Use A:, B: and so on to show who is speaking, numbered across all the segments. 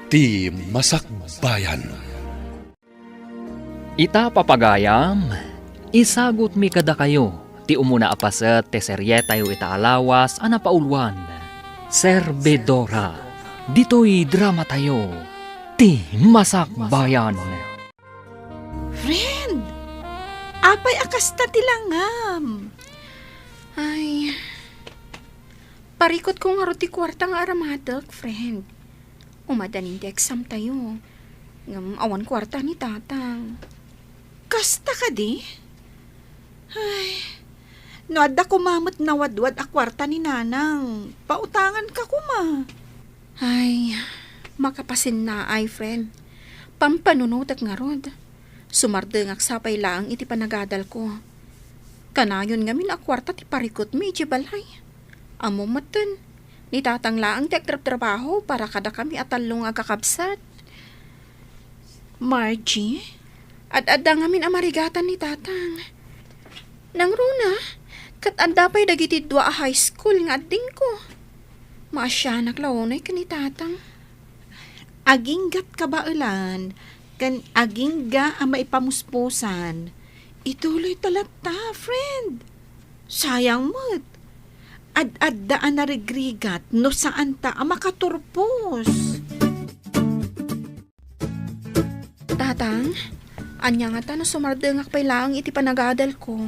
A: Ti Masakbayan.
B: Ita papagayam, isagot mi kada kayo, ti umuna apaset te serye tayo ita alawas anapaulwan. Servidora, dito'y drama tayo, ti Masakbayan.
C: Friend, apay akasta tilangam.
D: Ay, parikot ko nga ro ti kwarta nga aramadak, friend. Umadanin ti exam tayo. Ngam awan kwarta ni tatang.
C: Kasta ka di? Ay, no adda kumamot na wadwad a kwarta ni nanang. Pautangan ka kuma.
D: Ay, makapasin na ay, friend. Pampanunutak nga rod. Sumardengak sapay lang iti panagadal ko. Kanayon ngamin a kwarta ti parikot mi iti balay. Amo matan. Ni tatang laang ti agtrabaho para kada kami atalong agkakabsat.
C: Margie?
D: Ad-adda ngamin amarigatan ni tatang. Nang runa, kat adda pa'y dagiti dua a high school nga adding ko. Maasyanak laonay ka ni tatang.
C: Aginggat ka ba ulan? Kan agingga ang maipamuspusan. Ituloy talata, friend. Sayang mo't. Ad-addaan na regrigat no saan ta ang makaturpos.
D: Tatang, anya nga ta no sumardengak pa'y laang iti panagadal ko.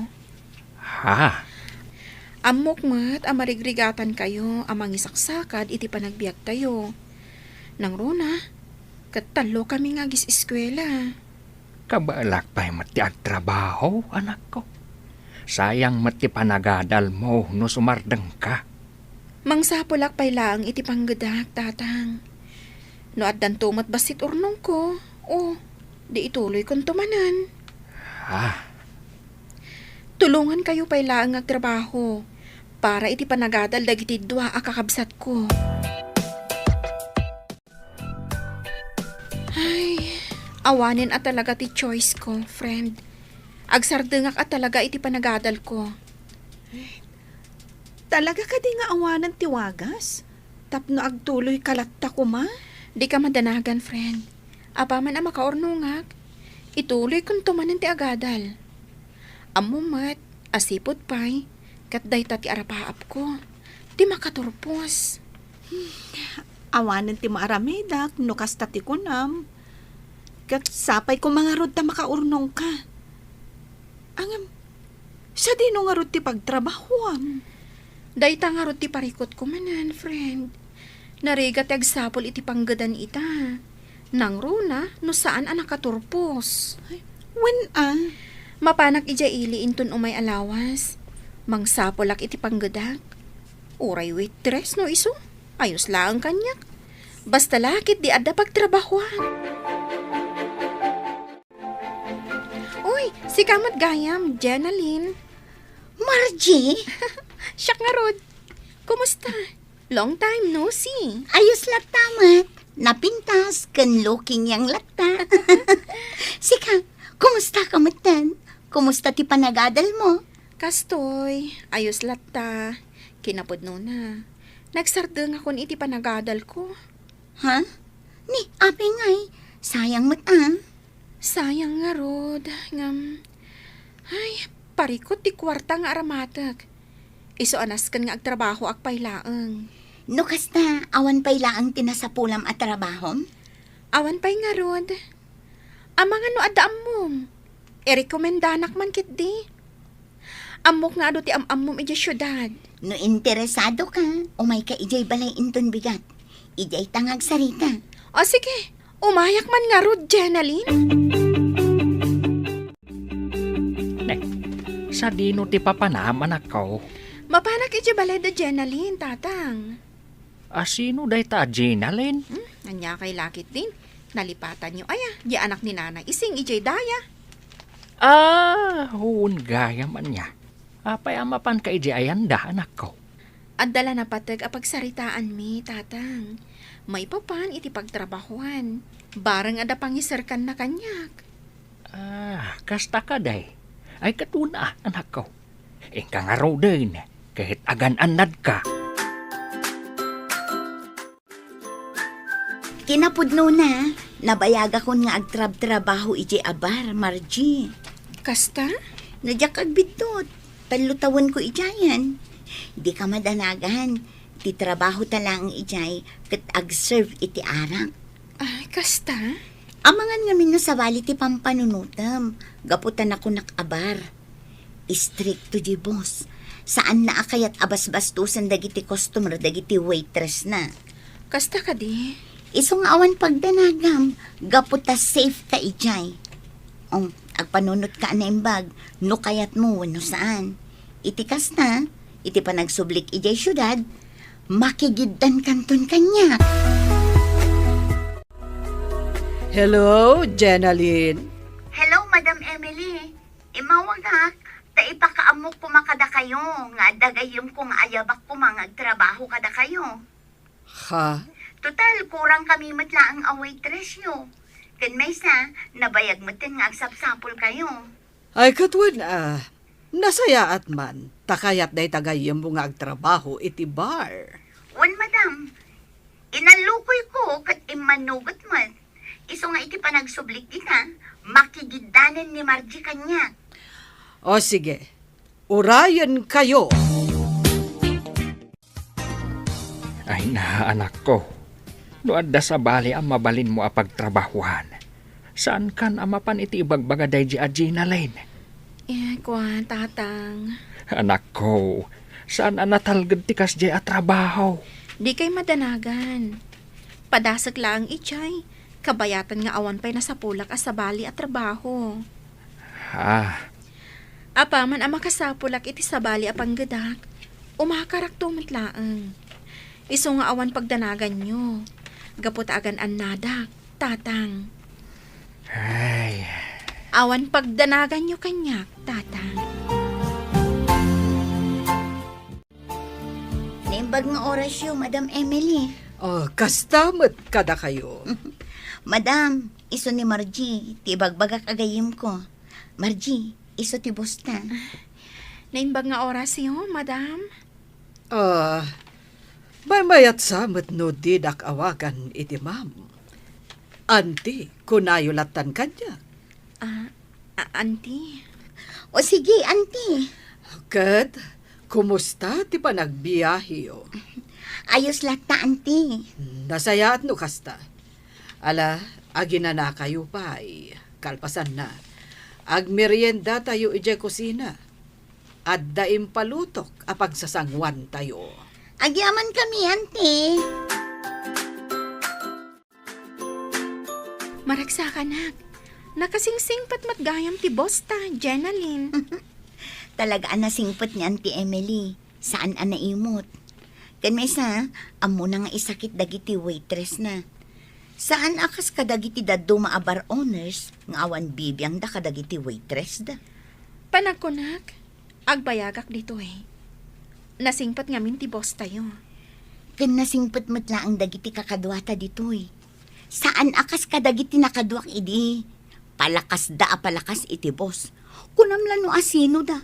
B: Ha?
D: Amok mat, amarigrigatan kayo, amang isaksakad, iti panagbiag tayo. Nang runa, katalo kami nga gis eskwela.
B: Kabalak pa'y mati agtrabaho, anak ko. Sayang mati panagadal mo no sumardeng ka.
D: Mangsapulak pa'y laang iti panggadak, tatang. No addan tumat basit urnong ko, di ituloy kong tumanan.
B: Ha?
D: Tulungan kayo pa'y laang agtrabaho, para iti panagadal dagiti dua a kakabsat ko. Ay, awanin at talaga ti choice ko, friend. Agsardengak at talaga iti panagadal ko.
C: Talaga ka di nga awanan tiwagas? Tapno agtuloy kalatta ko ma?
D: Di ka madanagan, friend. Apaman ang makaornungak, ituloy kung tumanan ti agadal. Amumat, asipod pa'y, katday ta ti arapaap ko. Di makaturpos.
C: Awanan ti maaramedak, no kasta ti kunam. Kat sapay ko mga rod ta makaurnong ka. Angam, sa di no nga rod ti pagtrabahuam.
D: Day ta nga rod ti parikot ko manan, friend. Nariga ti agsapol iti panggadan ita. Nang runa, no saan ang nakaturpos.
C: When
D: Mapanak ija ili inton umay alawas. Mangsapolak iti panggadak. Uray waitress no iso. Ayos lang kanyak. Basta lakit di adda pagtrabahuan. Uy, si Kamat Gayam, Jenaline.
E: Margie,
D: Siyak nga rod. Kumusta? Long time no see.
E: ayos lata mat. Napintas, kan looking yang lata. Sika, kumusta ka matan? Kumusta ti panagadal mo?
D: Kastoy, ayos latta. Kinapod no na. Nagsardeng ako iti panagadal ko.
E: Ha? Ni, api ngay, sayang matan.
D: Sayang nga rod. Ngam, ay, parikot ti kwarta nga aramatag. Iso anas kan nga agtrabaho akpay laeng.
E: No kasta, awan pa'y laang tinasapulam at trabahom?
D: Awan pa'y nga rod. Amang ano adaam mom. I-recomendanak man kit di. Amok nga ado ti am-am mom ija syudad.
E: No interesado ka, umay ka ijay balay inton bigat. Ijay tangag sarita.
D: O sige, umayak man nga rod, Jenaline.
B: Sa dino ti papanaman ako.
D: Mapanak ija balay da Jenaline, tatang.
B: Asino day ta, Jenaline?
D: Anya kay lakit din. Nalipatan nyo aya, di anak ni nanay ising ijay daya.
B: Huun gaya man niya. Apay amapan ka iji ayanda, anak ko.
D: Adala na patag apagsaritaan mi, tatang. May papan iti pagtrabahuan. Barang ada pangisarkan na kanyak.
B: Kasta ka day. Ay katuna, anak ko. Ika nga raw din, kahit agan-anad ka.
E: Kinapudno na, nabayag ako nga agtrab-trabaho iti abar, Margie.
D: Kasta?
E: Nadyak agbitot, talutawon ko ijayan. Di ka madanagan, ti trabaho talang ijay, kat ag-serve iti arang.
D: Ay, kasta?
E: Amangan nga minno sa bali ti pampanunutam, gaputan ako nakabar. Strict to di boss, saan na akayat abas-bastusan dagiti customer, dagiti waitress na.
D: Kasta ka di?
E: Iso nga awan pagdanagam, gaputa safe ka ijay. Agpanunot ka na imbag, no kayat mo, no saan. Itikas na, iti panagsublik ijay syudad, makigiddan kanton kanya.
F: Hello, Jenaline.
E: Hello, Madam Emily. Imawagak, ta ipakaamok ko makada kayo, nga dagayom kong ayabak ko mangagtrabaho kada kayo.
F: Ha?
E: Total, kurang kami matla ang waitress nyo. Kan may sa, nabayag mo tin nga agsapsapol kayo.
F: Ay katwan nasaya at man, takayat day tagayam mo nga agtrabaho iti bar.
E: Wan, madam. Inalukoy ko kat imanugot mo. Iso nga iti panagsublik di ka, makigidanan ni Margie kanya.
F: O sige, urayan kayo.
B: Ay na, anak ko. Doon da sa bali ang mabalin mo apagtrabahuan. Saan kan amapan iti ibagbagaday di Gina Lane?
D: Kwan, tatang.
B: Anak ko, saan ang natalgad ti kas di trabaho?
D: Di kay madanagan. Padasag lang ichay. Kabayatan nga awan pa'y nasa pulak as sa bali at trabaho.
B: Ha?
D: Apaman ang makasapulak iti sa bali apang gadak. Umakarakto matlaang. Iso nga awan pagdanagan nyo. Gapot agan an nadak, tatang.
B: Ay,
D: Awan pagdanagan nyo kanyak, tatang.
E: Naimbag nga oras yun, Madam Emily.
F: O, kastamot kada kayo.
E: Madam, iso ni Margie, ti bagbagak agayim ko. Margie, iso ti bosta.
D: Naimbag nga oras yun, madam.
F: May mayat samot no didak awagan iti ma'am. Anti, kunayulatan kanya.
D: Auntie.
E: O sige, auntie.
F: Kat, kumusta ti panagbiyahiyo?
E: Ayos lata, auntie.
F: Nasaya at no kasta. Ala, aginana kayo pa ay kalpasan na. Agmerienda tayo ije kusina. At daim palutok apag sasangwan tayo.
E: Agyaman kami, auntie.
D: Maragsakanag. Nakasingsing pat matgayam ti bosta, Jenaline.
E: Talagaan na singpot ni Auntie Emily. Saan ang naimot? Kan may sa, amo na nga isakit dagiti waitress na. Saan akas kadagiti daddo maabar owners, nga awan bibiyang da kadagiti waitress da.
D: Panagkunak, agbayagak dito eh. Nasingpat ngamin ti boss tayo.
E: Kan nasingpot matla ang dagiti kakadwata dito eh. Saan akas kadagiti nakadwak idi? Palakas da palakas iti boss. Kunamlan no asino da.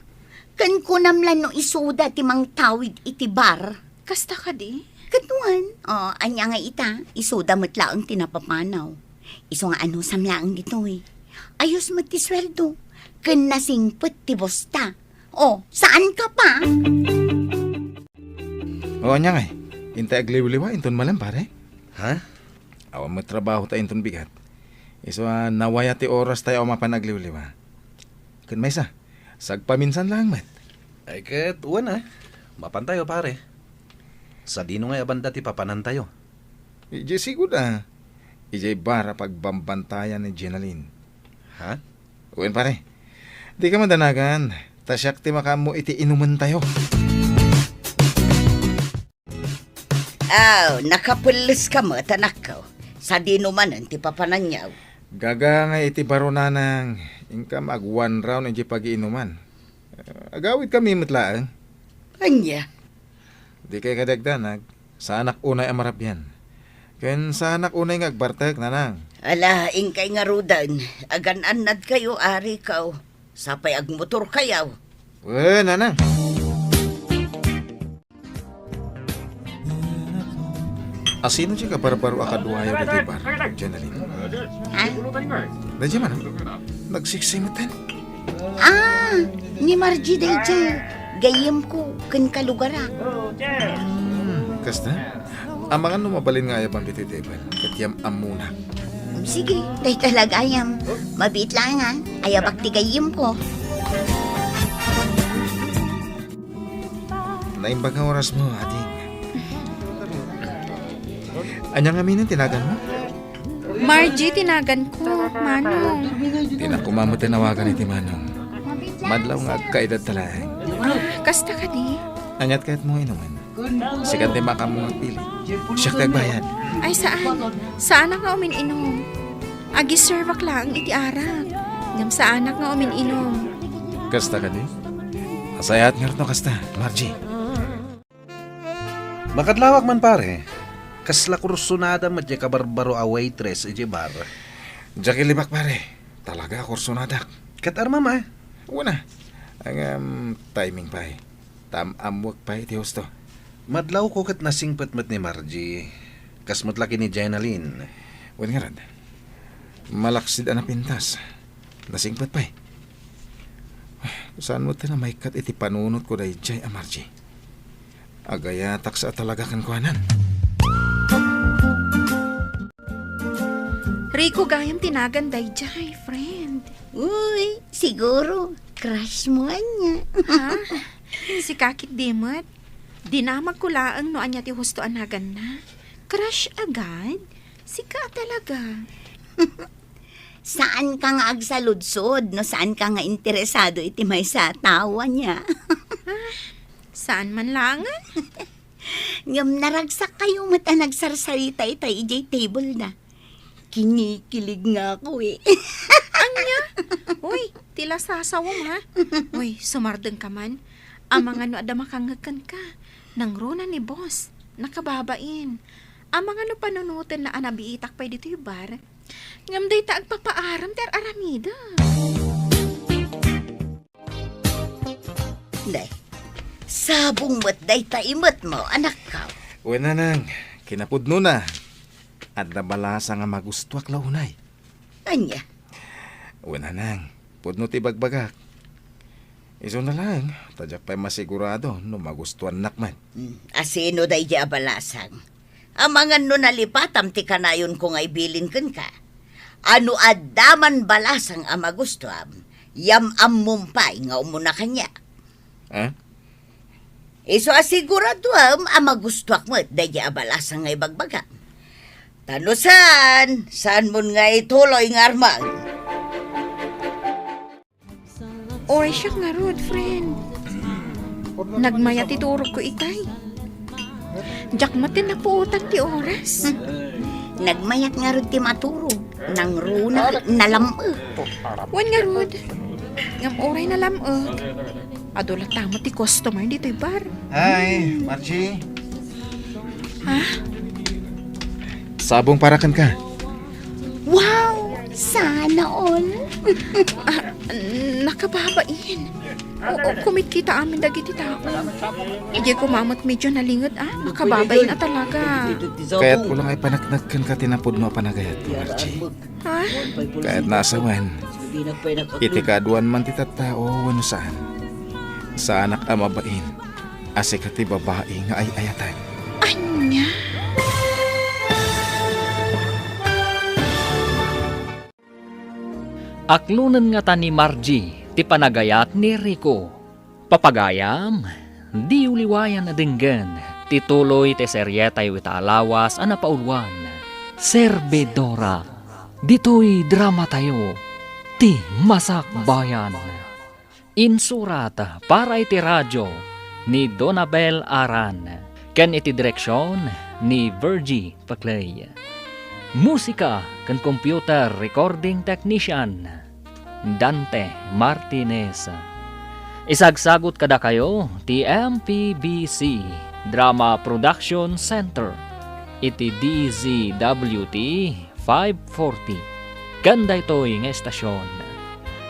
E: Kan kunamlan no isuda ti mang tawid iti bar.
D: Kasta ka di?
E: Katuan, anya nga ita, isuda matla ang tinapapanaw. Iso nga ano samlaang dito eh. Ayos matisweldo. Kan nasingpot ti boss ta. Saan ka pa?
G: Nya nga intay agliw-liwa, inton malam pare.
A: Ha?
G: Awa mo trabaho tayo inton bigat. Iso nawaya ti oras tayo mapan agliw-liwa. Kun may sagpaminsan lang mat.
A: Ay ket, uwan mapan tayo pare. Sa dino nga abanda ti papanan tayo.
G: Ije sigura. Ije bara pagbambantayan ni Jenaline.
A: Ha?
G: Uwan pare. Di ka madanagan. Tasyak ti makamo iti inuman tayo.
H: Nakapulis ka mo, tanak ko. Sa dino manan, ti papananyaw.
G: Gaga nga iti barunanang. Ingka mag one round iti pag-iinuman. Agawid kami matlaang.
H: Anya?
G: Di kay kadagdanag. Sa anak unay amarabyan. Ken sa anak unay nga agbartek nanang.
H: Ala, ingkay nga rudan. Agan-anad kayo, ari kaw. Sapay agmotor kayaw.
G: Nanang. Asino siya ka barbaro akaduhayo dito bar, Janeline?
E: Ha?
G: Dadya man, nagsiksimutan.
E: Ah, ni Margie day dyan. Gayem ko, kan kalugara.
G: Kasta, ang mga numabalin nga ayabang dito bar, katyam amuna.
E: Sige, day talaga ayam. Mabit lang ha. Ayabak ti gayem ko.
G: Naimbag nga oras mo, ating. Anyang aminan tinagan mo?
D: Margie, tinagan ko. Manong.
G: Tinakumamot tinawagan iti Manong. Madlaw nga kaedad talaang.
D: Kasta ka di?
G: Anyat kahit mo inuman. Sikat di makamong agpili. Siyak tagbayad.
D: Ay, saan? Saan nga umin-inom? Agi servak lang iti arak. Ngam saan nga umin-inom?
G: Kasta ka di? Asayat nga rin kasta, Margie.
A: Makadlawak man pare. Kasla kursunada madya ka barbaro a waitress iti bar.
G: Jackie libak pare. Talaga kursunadak.
A: Kat arma ma.
G: Una. Ang timing pa eh. Amwag pa iti husto.
A: Madlaw ko kat nasingpet met ni Margie. Kasmot laki ni Janeline.
G: Wan nga rad. Malaksid na pintas. Nasingpat pa eh. Saan mo na may kat iti panunot ko day jay Margie? Agayatak sa talaga kan kuhanan.
D: Rico, gayam tinagan day jay, friend.
E: Uy, siguro. Crush mo niya.
D: Ha? Si Kakit Dimot. Dinamag ko laang no anya ti husto anagan na. Crush agad? Sika talaga.
E: Saan ka nga agsaludsod? No, saan ka nga interesado iti may sa tawa niya?
D: Saan man langan?
E: Ngam naragsak kayo mata nagsarsalita itay ijay table na. Kinikilig nga ako eh.
D: Anya? Uy, tila sasawam ha? Uy, sumardeng ka man. Ang mga no ada makangagkan ka. Nang rona ni boss. Nakababain. Ang mga no panunutin na anabiitak pa dito yung bar. Ngam day ta agpapaaram ter aramida.
E: Day, sabong mo't day taimot mo, anak ka.
G: Wala nang. Kinapudno na. At nabalasa nga magustuak launay.
E: Anya?
G: Wala nang. Pudno ti bagbagak. Iso na lang. Tadyak pa'y masigurado no magustuhan nakman.
H: Asino day di abalasang. Amangan no nalipatam ti kanayon kung ay bilin kun ka. Ano adaman balasang ama gusto yam mumpay nga umuna kanya.
G: Ha?
H: Iso asigurado ama gusto mo day di abalasang nga ibagbaga. Tano saan mo nga ituloy nga armang?
D: Oray siya nga rod, friend. Nagmayat iturog ko itay. Jack matin na puutan ti oras.
E: Nagmayat nga rin ti maturo. Nang runa, nalamag.
D: Wan nga rod. Ngam oray na lamag. Adola tama ti customer dito'y bar.
G: Hi, Margie.
D: Ha?
G: Sabong parakan ka.
E: Wow! Sana all.
D: Nakababain. Oo, kumit kita amin dagiti tao. Ije kumamot medyo nalingod nakababain na talaga.
G: Kaya't ko lang ay panaknagkan ka tinapod mo panagayat, Margie.
D: Ha?
G: Kaya't nasawan. Iti kaduan man ti tattao wano saan. Sa anak amabain. Ase ka ti babae nga ay ayatan.
D: Anya?
B: Aklunan nga ta ni Margie, ti panagayat ni Rico. Papagayam, di uliwayan na dinggan, ti tuloy ti seryeta yu itaalawas ana paulwan. Servidora, dito'y drama tayo, ti Masak Bayan. Insurat para iti radyo ni Donabel Aran, ken iti direksyon ni Virgie Paclay. Musika kan computer recording technician Dante Martinez. Isagsagot kada kayo ti MPBC Drama Production Center iti DZWT 540. Ganda ito'y nga estasyon.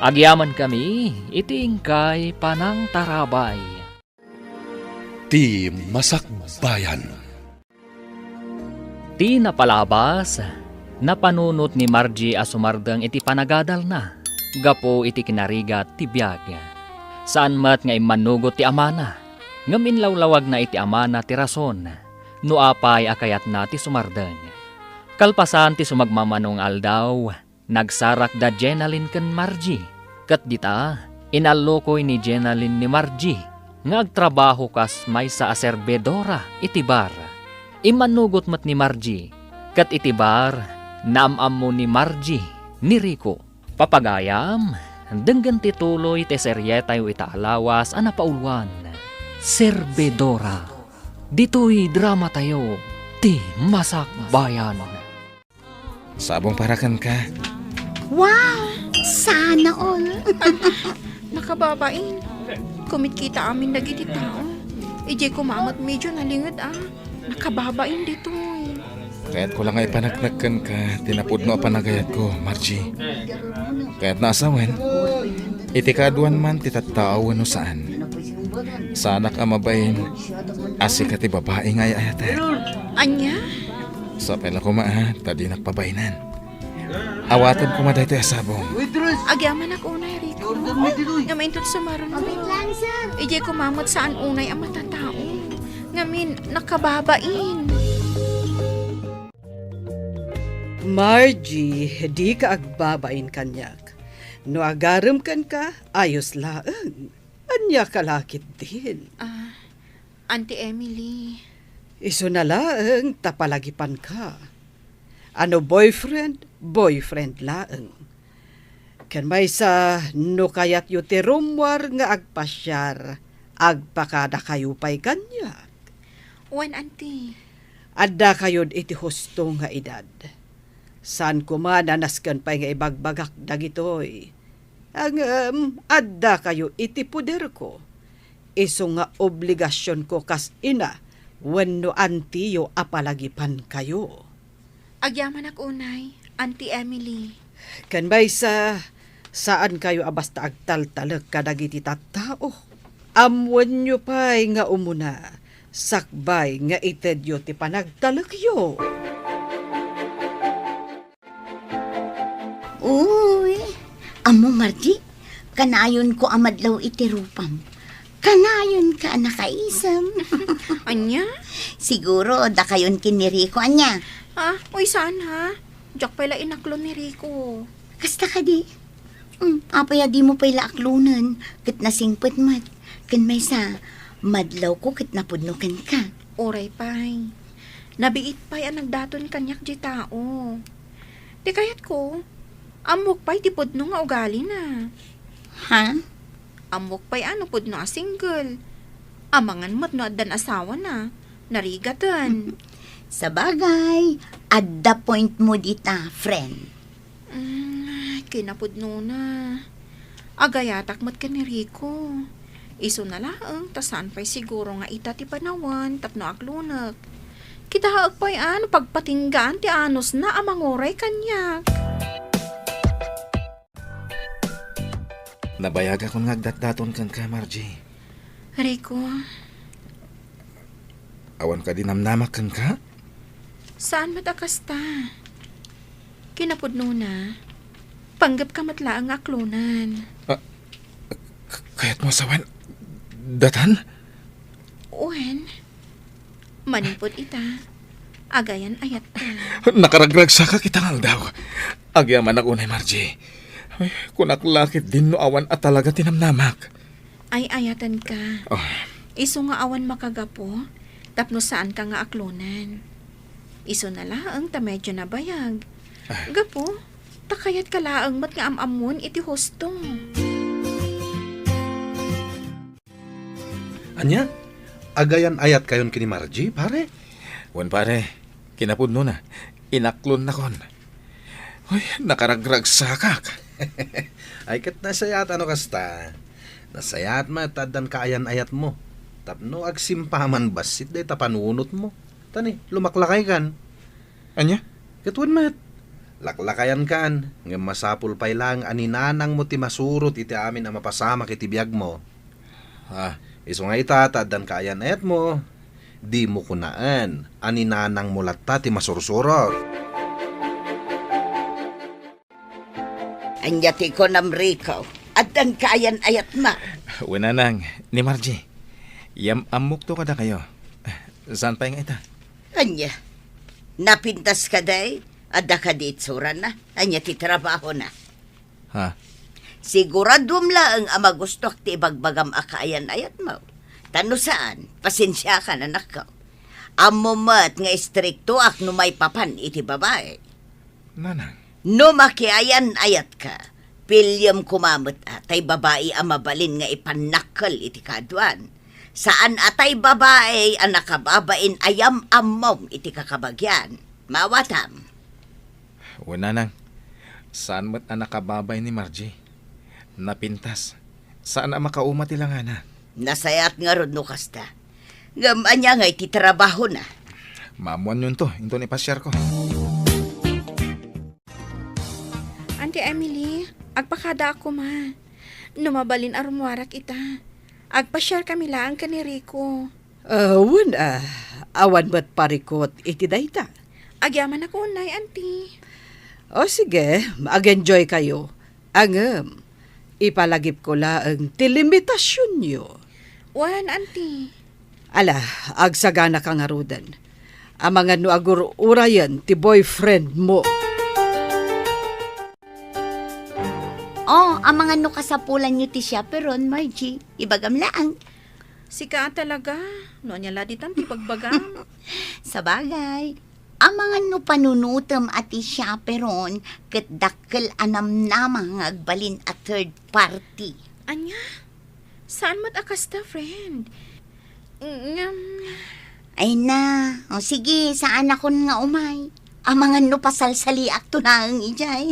B: Agyaman kami iti ingkay Panang Tarabay.
I: Ti Masak Bayan.
B: Ti napalabas, napanunot ni Margie asumardeng iti panagadal na. Gapo iti kinarigat ti biyag. Saan mat nga imanugot ti amana. Ngam inlawlawag na iti amana ti rason. No apay akayat na ti sumardeng. Kalpasan ti sumagmamanong aldaw, nagsarak da Jenalyn ken Margie. Kat dita, inalokoy ni Jenalyn ni Margie. Nga agtrabaho kas may sa aserbedora iti bar. Imanugot mat ni Margie. Kat iti bar, naamam mo ni Margie ni Rico. Papagayam, denggan tituloy ti seryetayo itaalawas a napaulwan. Serbedora. Dito'y drama tayo, ti Masakbayan.
G: Sabong parakan ka.
E: Wow! Sana all.
D: Nakababain. Kumikita amin dagiti tao. Ije kumamat medyo nalingad Nakababain dito.
G: Kaya't ko lang ay panagnagkan ka, tinapod no panagayat ko, Margie. Kaya't naasawan, iti kaduan man titatawan no saan. Sanak amabain, asi ka ti babae nga ayata.
D: Anya?
G: Sa pala ko tadi nakpabainan. Awatan ko maday ti asabong.
D: Agyaman ako unay, Rico. Nga maintot sa maron mo. Ije kumamot saan unay ang matatao. Ngamin, nakababain.
F: Margie, di ka agbabain kanyak. No agaram kan ka, ayos laang. Anya kalakit din.
D: Auntie Emily.
F: Iso na laang, tapalagipan ka. Ano boyfriend? Boyfriend laang. Kan may sa no kayat yu ti rumwar nga agpasyar, agpakada kayo pa'y kanyak.
D: Wan, auntie.
F: Adda kayo iti husto nga edad. San kumananaskan pa nga ibagbagak dagitoy. Ang adda kayo iti puder ko. Iso nga obligasyon ko kas ina wenno antiyo apalagipan kayo.
D: Agyaman ak unay, Auntie Emily.
F: Kan bay saan kayo abasta agtaltalag kadagiti tattao. Amwan nyo pa'y nga umuna. Sakbay nga itedyo ti panagtalagyo.
E: Uy, amo Margie, kanayon ko amadlaw iti rupam. Kanayon ka nakaisam.
D: Anya?
E: Siguro da kayon kiniriko anya.
D: Uy, saan ha? Diyak pala inaklo ni Rico.
E: Kasta ka di. Apaya di mo pala aklunan. Kit nasingpet mat. Kan may sa madlaw ko kit napudnukan ka.
D: Oray pay. Nabiit pay ang nagdaton kanyak di tao. Di kayat ko, amok pay ti pudno nga ugali na.
E: Ha?
D: Amok pay ano pudno a single. Amangan mo't no addan asawa na. Narigatan.
E: Sa bagay, at the point mo dita, friend.
D: Kinapudno na. Agayatak mo't ka ni Rico. Iso na laang, tasan pa'y siguro nga ita ti panawan, tapno aklunak. Kita haag pa'y pagpatinggaan ti anos na amangoray kanyak.
G: Nabayag akong ngagdatdaton kang ka, Margie.
D: Rico,
G: Awan ka dinamnamak kang ka?
D: saan matakasta? Kinapudno na. Panggap ka matla ang aklunan.
G: Kaya't mo sawan, datan?
D: Uwen, manipod ita. Agayan ayat ka.
G: Nakaragrag sa ka kitang daw. Agyaman ako na, Margie. Ay, kunaklakit din no awan at talaga tinamnamak.
D: Ay ayatan ka.
G: Oh,
D: Iso nga awan makagapo, tapno saan ka nga aklunan. Iso na laang ta medyo nabayag. Gapo, takayat ka laang mat nga amamon iti husto.
A: Anya? Agayan ayat kayon kini Margie, pare?
G: wan pare, kinapudno na. Inaklon na kon. Uy, nakaragrag sa kak.
A: Ay kat nasayat ano kasta. Nasayat mataddan kaayan ayat mo. Tapno agsimpaman basit day tapanunot mo. Tani, lumaklakay kan.
G: Anya?
A: Katuan mat. Laklakayan kan. Nga masapul pay lang aninanang mo ti masurot iti amin ang mapasama kiti biyag mo. Iso nga ita, taddan kaayan ayat mo. Di mo kunaan, aninanang mulatta ti masursurot.
H: Anyati ko namrikaw. At ang kayan ayat ma.
G: Winanang, ni Margie. Yam amok to kada kayo. Saan pa yung ita?
H: Anya. Napintas ka day. Adda ka di itsura na. Anya ti trabaho na.
G: Ha?
H: Siguradum lang ang gusto ti ibagbagam akayan ayat mo. Tano saan? Pasensya ka na nakaw. Amo mat nga istrikto ak no may papan iti babae.
G: Nanang.
H: No makiayan ayat ka. Pilyam kumamot atay babae ang mabalin nga ipanakal iti kaduan. Saan atay babae ang nakababain ayam amom iti kakabagyan. Mawatam.
G: Winanang. Saan mo't ang nakababay ni Margie? Napintas. Saan ang makauma tilang na?
H: Nasayat nga rod no kasta. Gamanya nga iti trabaho na.
G: Mamuan yun to. Ito ni pasyar ko.
D: Auntie Emily, agpakada ako ma. Numabalin arumwarak ita. Agpa-share kami lang ka ni Rico.
F: Awan ba't parikot iti dayta?
D: Agyaman ako unay, auntie.
F: O sige, mag-enjoy kayo. Angem, ipalagip ko lang ti limitasyon nyo.
D: Wan, auntie.
F: Ala, agsagana ka nga rudan. Ang mga no agur-urayan ti boyfriend mo.
E: Oh, ang mga nukasapulan nyo ti chaperon, Margie. Ibagam laang.
D: Sika talaga. No niya laditan ti pagbagam.
E: Sa bagay, ang mga no panunutom at ti chaperon ket dakkel anam namang agbalin a third party.
D: Anya? Saan mat akasta, friend?
E: Ay na, o sige, saan ako nga umay? Ang mga no pasalsali akto na ang ijay.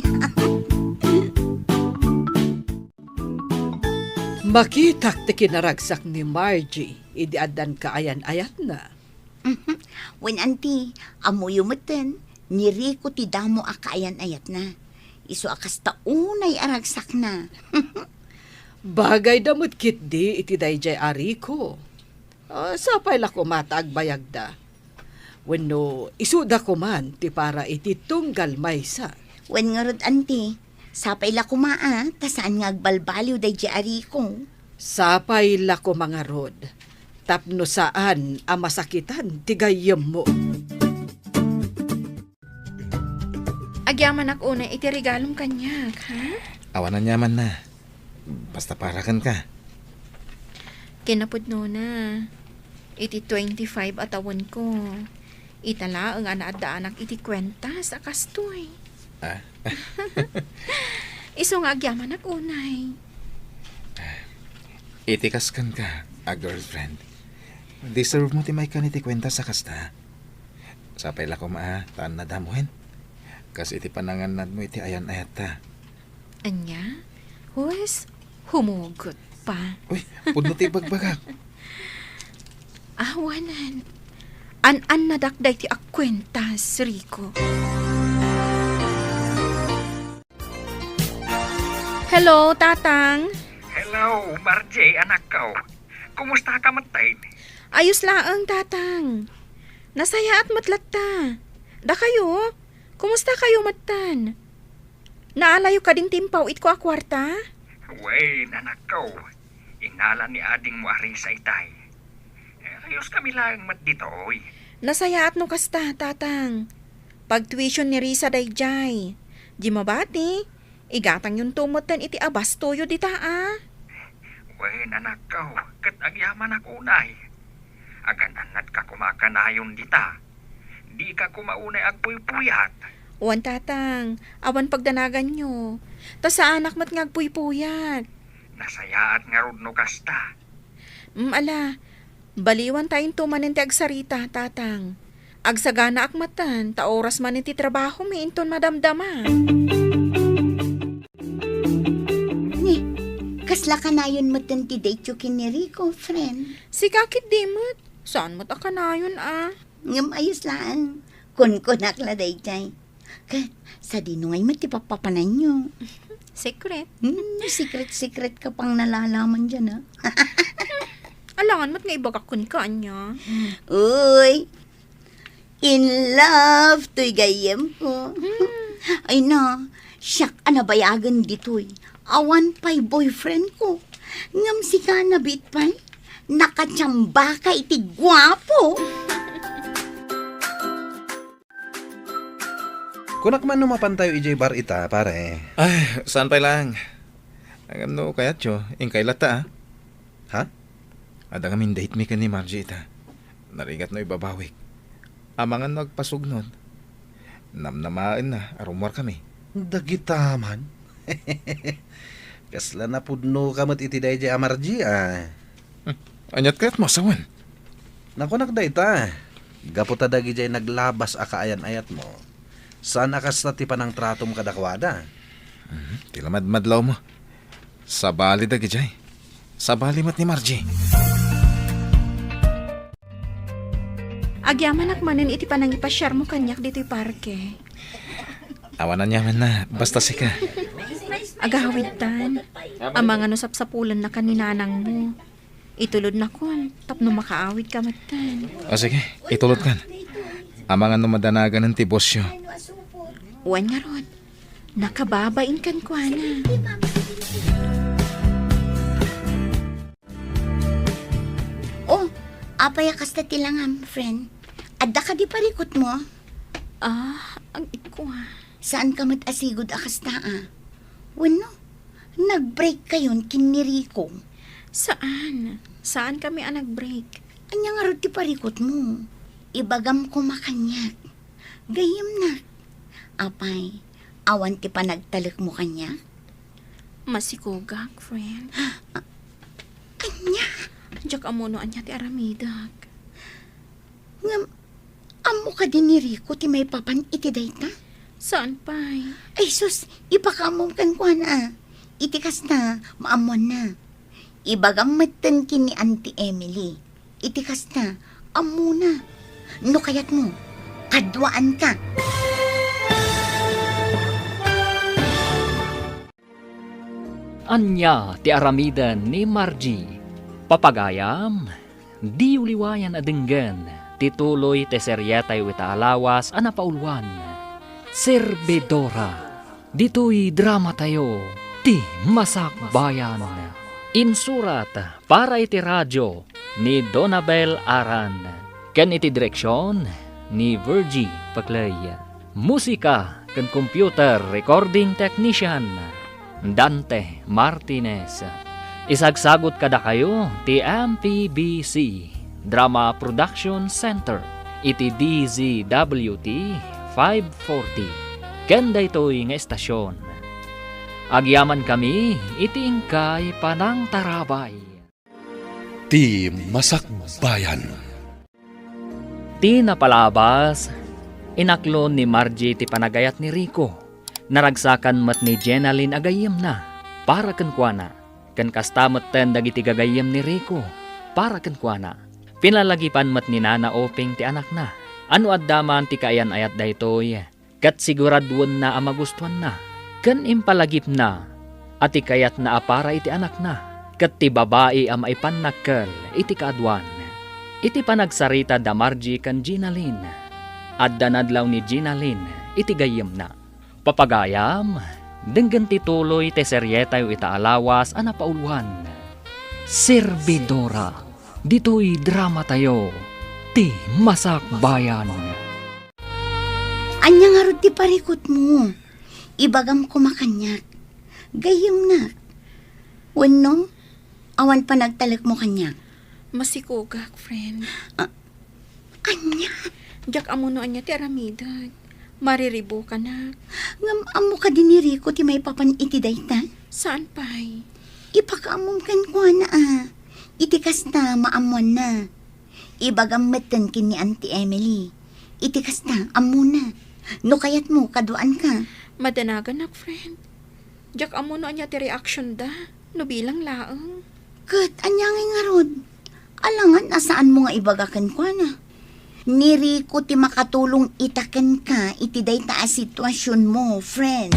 F: Makitak ti kinaragsak ni Margie, idiadan ka ayan-ayat na.
E: When auntie, amuyumutin, ni Rico ti damo akayan ayat na. Iso akas taunay aragsak na.
F: Bagay damot kit di iti dayjay ariko. Sapay la ko matag bayagda. Wenno isuda ko man ti para iti tunggal maysa.
E: When nga rod auntie, sapay la kumaa, tasaan nga agbalbaliw day di ariko.
F: Sapay la ko mga rod. Tapno saan ang masakitan ti gayem mo.
D: Agyaman ako unay iti regalong kanyak, ha?
G: Awanan yaman na. Basta parakan ka.
D: Kinapudno na. Iti 25 atawan ko. Itala ang anaadaanak iti kwenta sa kastoy. Iso nga agyaman ako unay.
G: Itikaskan ka, a girlfriend. Deserve mo ti may kaniti kwenta sa kasta. Sapay la ko taan na damuhin. Kas iti pananganan mo iti ayan-ayat ta.
D: Anya? Huwes, humugot pa.
G: Uy, pudno ti bagbagak.
D: Awanan. An nadakday ti akwentas, Rico. Hello, Tatang.
I: Hello, Margie, anak ko. Kumusta ka matay?
D: Ayos laang, Tatang. Nasaya at matlatta. Da kayo? Kumusta kayo, matan? Naalayo ka ding timpaw it ko a kwarta?
I: Wey, anak ko. Inala ni ading mo ari sa itay. Ayos kami lang mat dito, oy.
D: Nasaya at no kasta, Tatang. Pag tuition ni Risa dayjay. Di mabati. Igatang yung tumutan iti abas toyo dita, ah.
I: Wey, anak ko. Kat agyaman ako unay. Agananat ka kumakanayon dita. Di ka kumaunay agpuy-puyat.
D: Uwan, Tatang. Awan pagdanagan nyo. Ta sa anak mat ngagpuy-puyat.
I: Nasayaat nga rod no kasta.
D: Ala. Baliwan tayong tumanin ti agsarita, Tatang. Agsagana akmatan, ta oras man iti trabaho may inton madamdama.
E: Ni, kasla ka na yun matan ti date kin ni Rico, friend.
D: Si kakit dimot. Saan mo't akanayon, ah?
E: Ngam ayos lang. Kun-kunak la day jay. Kat, sa dinungay mo ti papapanan nyo.
D: Secret.
E: Secret-secret ka pang nalalaman dyan, ha?
D: Alangan mat nga ibagakon ka niya.
E: Uy, in love to'y gayem ko. Ay na, siyak anabayagan dito'y. Awan pa'y boyfriend ko. Ngam si ka na bitpay. Nakatsamba ka iti gwapo.
A: Kunak man numapan tayo ijay bar ita, pare.
G: Ay, saan pa lang? Ang ano kaya tiyo, ingkay lata
A: Ha?
G: Ada kami date mi ka ni Margie ita. Narigat no ibabawik. Amangan nagpasugnod. Namnamaan na, arumwar kami.
A: Dagitaman. Kasla na pudno kamat iti day jay amarji ah.
G: Anyat kaya't masawan.
A: Naku nagdayta. Gaputa dagi jay naglabas akaayan-ayat mo. Saan akas na ti panang tratom kadakwada?
G: Tila madmadlaw mo. Sabali dagi jay. Sabali mat ni Margie.
D: Agyaman akmanen iti panang ipasyar mo kanyak dito'y parke.
G: Awanan yaman na, basta sika.
D: Agahawid tan. Ang mga nusap-sapulan na kaninanang mo. Itulod na kon, tapno makaawid ka matan.
G: O sige, itulot kan. Amangan no madanagan ng tibosyo.
D: Uwan nga rod, nakababain kan kwa na.
E: Oh, apaya kasta tilangam, friend. Adda ka di parikot mo.
D: Ang ikwa.
E: Saan ka mat-asigod akasta Wano, nag-break kayon kiniriko.
D: Saan? Saan kami ang nag-break?
E: Anya nga ro ti parikot mo. Ibagam ko makanyak. Gayem na. Apay, awan ti panagtalik mo kanya.
D: Masikugak, friend.
E: Anya,
D: Diyak amuno anya ti aramidag.
E: ngam, amo ka din ni Rico ti may papan iti dayta.
D: Saan pa'y?
E: Ay sus, ipakamom kan kwa na. Itikas na, maamon na. Ibagam matan kini Auntie Emily. Itikas na, amo na. No kayat mo, kadwaan ka.
B: Anya ti aramidan ni Margie. Papagayam, di uliwayan adenggan, tituloy te seryetay wita alawas anapaulwan. Serbedora, dito'y drama tayo, ti masakbayan. Insurat para iti radyo ni Donabel Aran. Ken iti direksyon ni Virgie Paclay. Musika ken computer recording technician Dante Martinez. Isagsagot kada kayo ti MPBC Drama Production Center iti DZWT 540. Ken daytoy nga estasyon. Agyaman kami iti ingkay panang tarabay.
J: Ti Masakbayan.
B: Ti napalabas, inaklon ni Margie ti panagayat ni Rico. Naragsakan mat ni Jenaline agayem na, para kenkwana. Ken kastamet ten dagiti gagayem ni Rico, para kenkwana. Pinalagipan mat ni Nana Oping ti anak na. Ano addaman ti kaayan ayat daytoy, kat siguradwon na amagustuhan na. Ken impalagip na, ati kayat na apara iti anak na. Kat ti babae am maipan nakkel iti kaadwan. Iti panagsarita da Margie kan Jenaline. Adda nadlaw ni Jenaline iti gayem na. Papagayam, denggan tituloy te seryetay ita alawas anapaulwan. Serbedora, dito'y drama tayo, ti masakbayan.
E: Anya nga ro ti parikot mo. Ibagam ko makanyak. Gayem na. Wano, awan pa nagtalik mo kanyak.
D: Masikugak, friend.
E: Anya,
D: Diyak amuno anya ti aramidag. Mariribo ka na.
E: ngam amo ka din ni Rico ti may papan iti dayta.
D: Saan pa'y?
E: Ipakaamom kan kwa na Itikas na, maamon na. Ibagam meten kin ni Auntie Emily. Itikas na, amo na. No kayat mo, kaduan ka.
D: Madanagan nak, friend. Diyak amuno anya ti reaction da. No bilang laang.
E: Kat, anyangay nga rod. Alangan, asaan mo nga ibagakan kwa na. Ni Rico ti makatulong itaken ka iti dayta a sitwasyon mo, friend.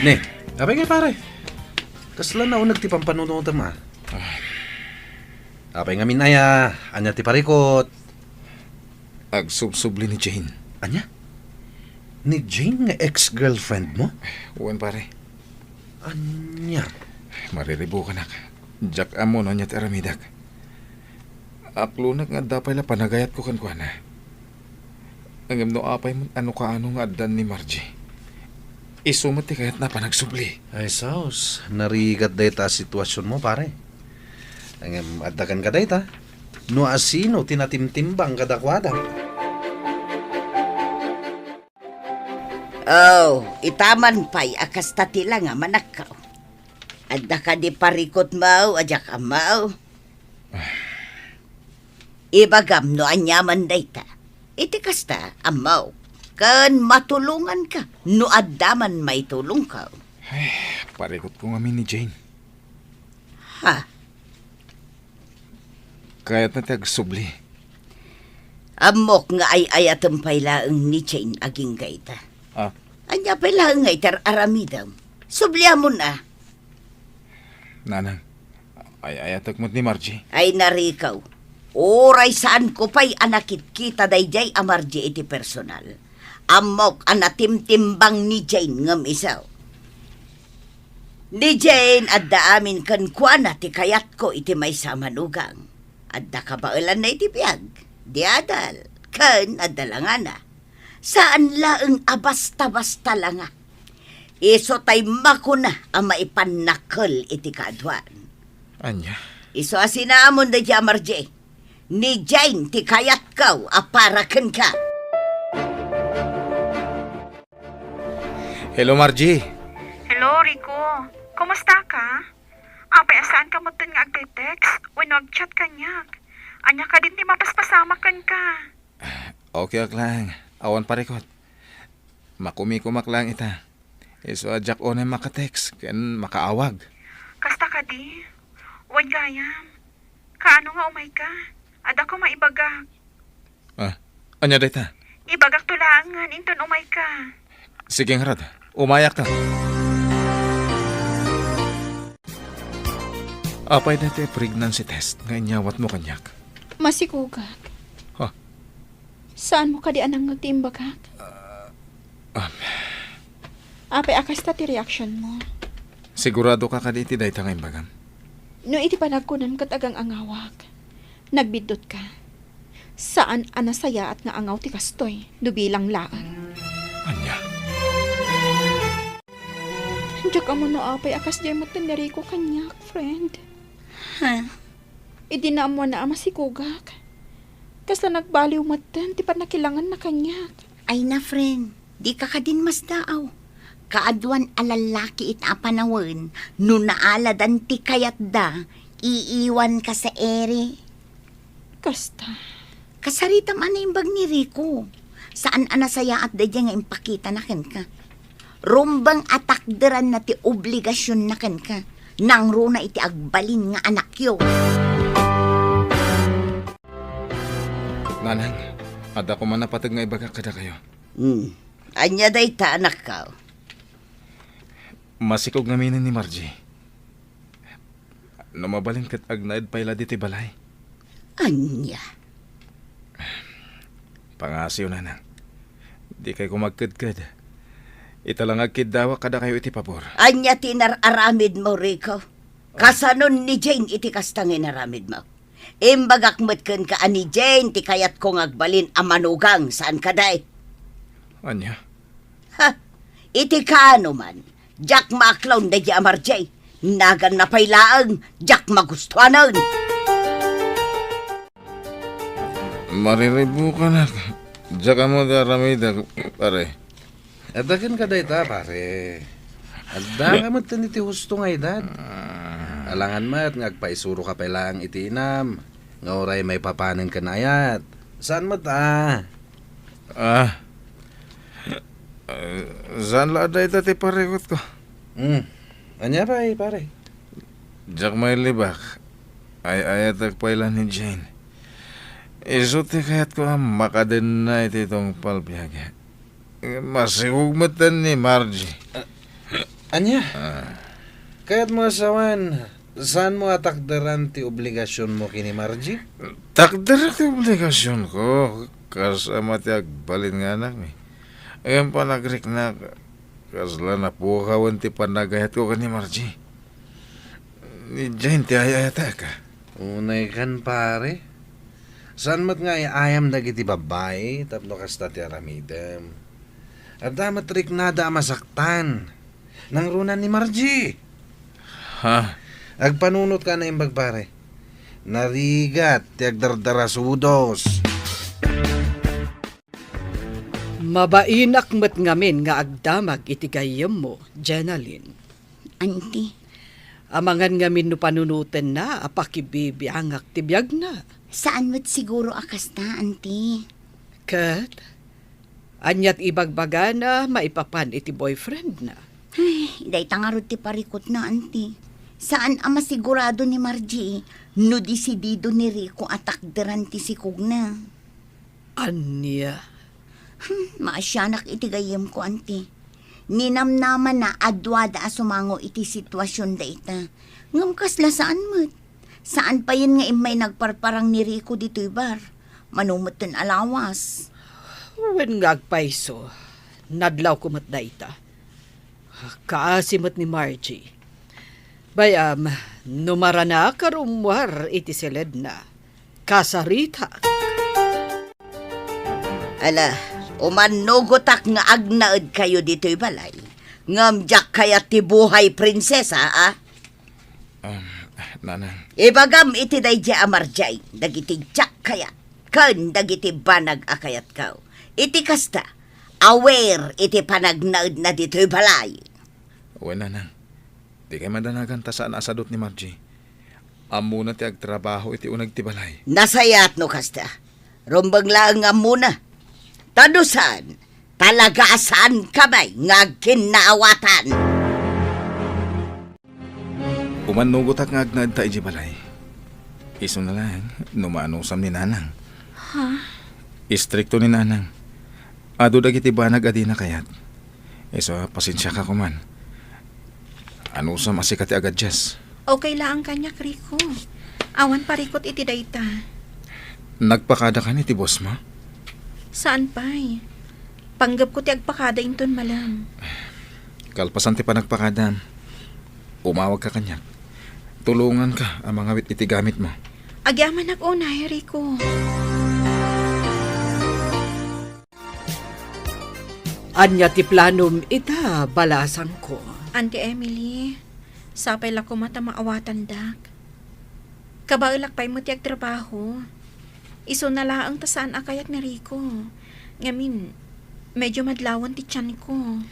A: Ne, abay kay pare. Kasla na unag ti pampanunutan ma. Apay nga minaya, anya ti parikot.
G: Agsubsubli ni Jane.
A: Anya? Ni Jane nga ex-girlfriend mo?
G: Uwan pare.
A: Anya?
G: Mariribo ka nak. Jack amo no niya aramidak. Aklunak nga dapay la panagayat ko kan kuana. Ang no apay mo ano nga adan ni Margie. Isumat ti kayat na panagsubli.
A: Ay saus, narigat dayta sitwasyon mo pare. Ang adakan ka dayta. No asino tinatimtimbang kadakwada.
H: Oh, itaman pa'y akas tatila nga manakaw. Adda ka di parikot mau, ajak amaw. Ibagam no anyaman dayta. Iti kasta, amaw. Kan matulungan ka, no addaman may tulong ka.
G: Parikot ko nga ni Jane.
H: Ha?
G: Kayat na tagsubli.
H: Amok nga ay ayatang pailaang ni Jane aging gayta.
G: Ah,
H: Anya pailaang nga itar aramidam. Subliya mo na.
G: nanang. Ay ayatak mo ni Margie.
H: Ay narikaw. Oray saan ko pa'y anakit kita dayjay amarji iti personal. Amok anatimtimbang ni Jane ngam isaw. Ni Jane adda amin kan kuana ti kayat ko iti may samanugang. Adda kabailan na iti biyag. Diadal. Kan adda langana. Saan laeng abasta-basta langa. Iso tay makuna ang maipanakol iti kaadwan.
G: Anya.
H: Iso asinamon da jamarje. Ni Jane ti kayat kaw aparaken ka.
G: Hello Margie.
D: Hello, Rico. Kumusta ka? Apay, asaan ka mo nga agte-text? When nag-chat ka niya. Anya ka din di mapaspasama kan ka.
G: Okay ak lang. Awan parikot. Makumikumak lang ita. Iso ajak o na makatext. Ken makaawag.
D: Kasta ka di? Wan gayam. Kaano nga umay ka? Ada ko maibagak.
G: Anya dayta?
D: Ibagak tulangan, inton umay ka.
G: Sige nga rad. Umayak ta. Apay na te pregnancy test. Nga inyawat mo kanyak.
D: Masikugak.
G: Ha?
D: Saan mo ka di anang nagtiimbagak? Apay, akas ta ti reaction mo.
G: Sigurado ka kaditi dayta nga imbagam.
D: No iti panagkunan kat agang angawak. Nagbidot ka. Saan anasaya at nga angaw ti kastoy, dubilang laan.
G: Anya.
D: Diyak mo no apay akas di mo tinari ko kanyak, friend.
E: Ha?
D: Idi na mo na ama si Kugak. Kasla nagbaliw matan, ti pa nakilangan na kanyak.
E: Ay na, friend. Di ka din mas daaw. Kaadwan alalaki it apanawan. No naaladan ti kayat da, iiwan ka sa ere.
D: Kasta.
E: Kasarita man na imbag ni Rico. Saan anasaya at dadya nga impakita na ken ka. Rumbang atakderan na ti obligasyon na ken ka. Nang runa iti agbalin nga anak yo.
G: Nanang. Ada ko man napatag nga ibaga kada kayo.
H: Anya dayta anak ka.
G: Masikog nga minin ni Margie. Namabalin kat agnaid payla diti balay.
H: Anya.
G: Pangasiw nanang. Di kayo kumagkadkad. Italang agkid dawa kada kayo iti pabor.
H: Anya tinararamid mo, Rico. Kasanon ni Jane iti kastangin aramid mo. Imbagak metken ka ani Jane ti kayat kong agbalin amanugang saan kaday.
G: Anya?
H: Ha, iti kaano man. Jack maklaw na di amarjay. Nagan na pailaang, Jack magustuhanan.
G: Mariribu ka na. Diyan mo daramida, pare.
A: Adakan ka dayta pare. Adda ka mo tiniti husto nga edad. Alangan mat ngagpaisuro ka pailang itinam. Nga oray may papanin ka na ayat. Saan mat
G: Saan la da ita ti parekot ko?
A: Anya ba pare?
G: Diyak may libak. Ay ayat agpailan ni Jane. Iso ti kayat ko makaden na iti itong palbiyaga. Masigugmatan ni Margie.
A: Anya? Kaya't mo asawan, saan mo atakdaran ti obligasyon mo kini Margie?
G: Takder ti obligasyon ko. Kasama ti agbalin nga anak ni. Ayan pa nagrik na kasla na pukawan ti panagayat ko kani Margie. Ni Jane ti ayayata ka.
A: Unay kan pare. Saan mat nga ayam dagiti babae, tapno kasta ti aramidem. At damat rik nada masaktan. Nang runan ni Margie.
G: Ha?
A: Agpanunot ka na imbag pare. Narigat, ti agdardarasudos.
F: Mabainak met ngamin nga agdamag iti gayem mo, Jenaline.
E: Auntie,
F: Amangan ngamin no panunutan na, apakibibiyangak tibiyag na.
E: saan mo't siguro akas ta, auntie?
F: Kat, anyat ibagbaga na maipapan iti boyfriend na.
E: Ay, day tangarod ti parikot na, auntie. Saan ama sigurado ni Margie, no disidido ni Rico atakderan ti sikog na.
F: Anya,
E: Maasyanak iti gayem ko, auntie. Ninamnaman na adwada asumango iti sitwasyon da ita. Ngam kasla saan mo't? Saan pa yun nga imay nagparparang ni Rico dito'y bar? Manumutin alawas.
F: wen nga agpaiso, nadlaw kumat da ita. Kaasimot ni Margie. Bayam, numara na karumwar iti silid na. Kasarita.
H: Ala, umanugotak nga agnaed kayo dito'y balay. Ngamjak kaya ti buhay prinsesa, ah?
G: Nanang.
H: Ibagam iti daydi amarjay, dagiti jak kaya, kan dagiti banag akayat kao. Iti kasta, aware iti panagnaed na dito'y balay.
G: Uwan nanang. Di kay madanagan ta saan asadot ni Margie. Amo na ti agtrabaho iti unag ti balay.
H: Nasayat no kasta, rumbang lang nga muna. Tadusan, talagasan kamay nga kinaawatan.
G: Umanugot nga agnad ta iji balay. Iso na lang, numaanusam ni nanang. Istrikto ni nanang. Ado dagiti banag adi na kayat. Iso, pasensya ka kuman. Anusam asikati agad Jess.
D: Okay lang ang kanya, Rico. Awan parikot iti dayta.
G: Nagpakada ka ni ti boss mo?
D: Saan pa'y? Panggap ko ti agpakada inton malam.
G: Kalpasan ti panagpakada. Umawag ka kanyak. Tulungan ka ang mga wit iti gamit mo.
D: Agyaman ako na, Rico.
F: Anya ti planom ita, balasang ko.
D: Auntie Emily, sapay la ko mata maawatan dak. Kabailak pa'y mo ti agtrabaho. Iso na laang tasaan akayat ni Rico. Ngamin, medyo madlawan ti tiyan ko.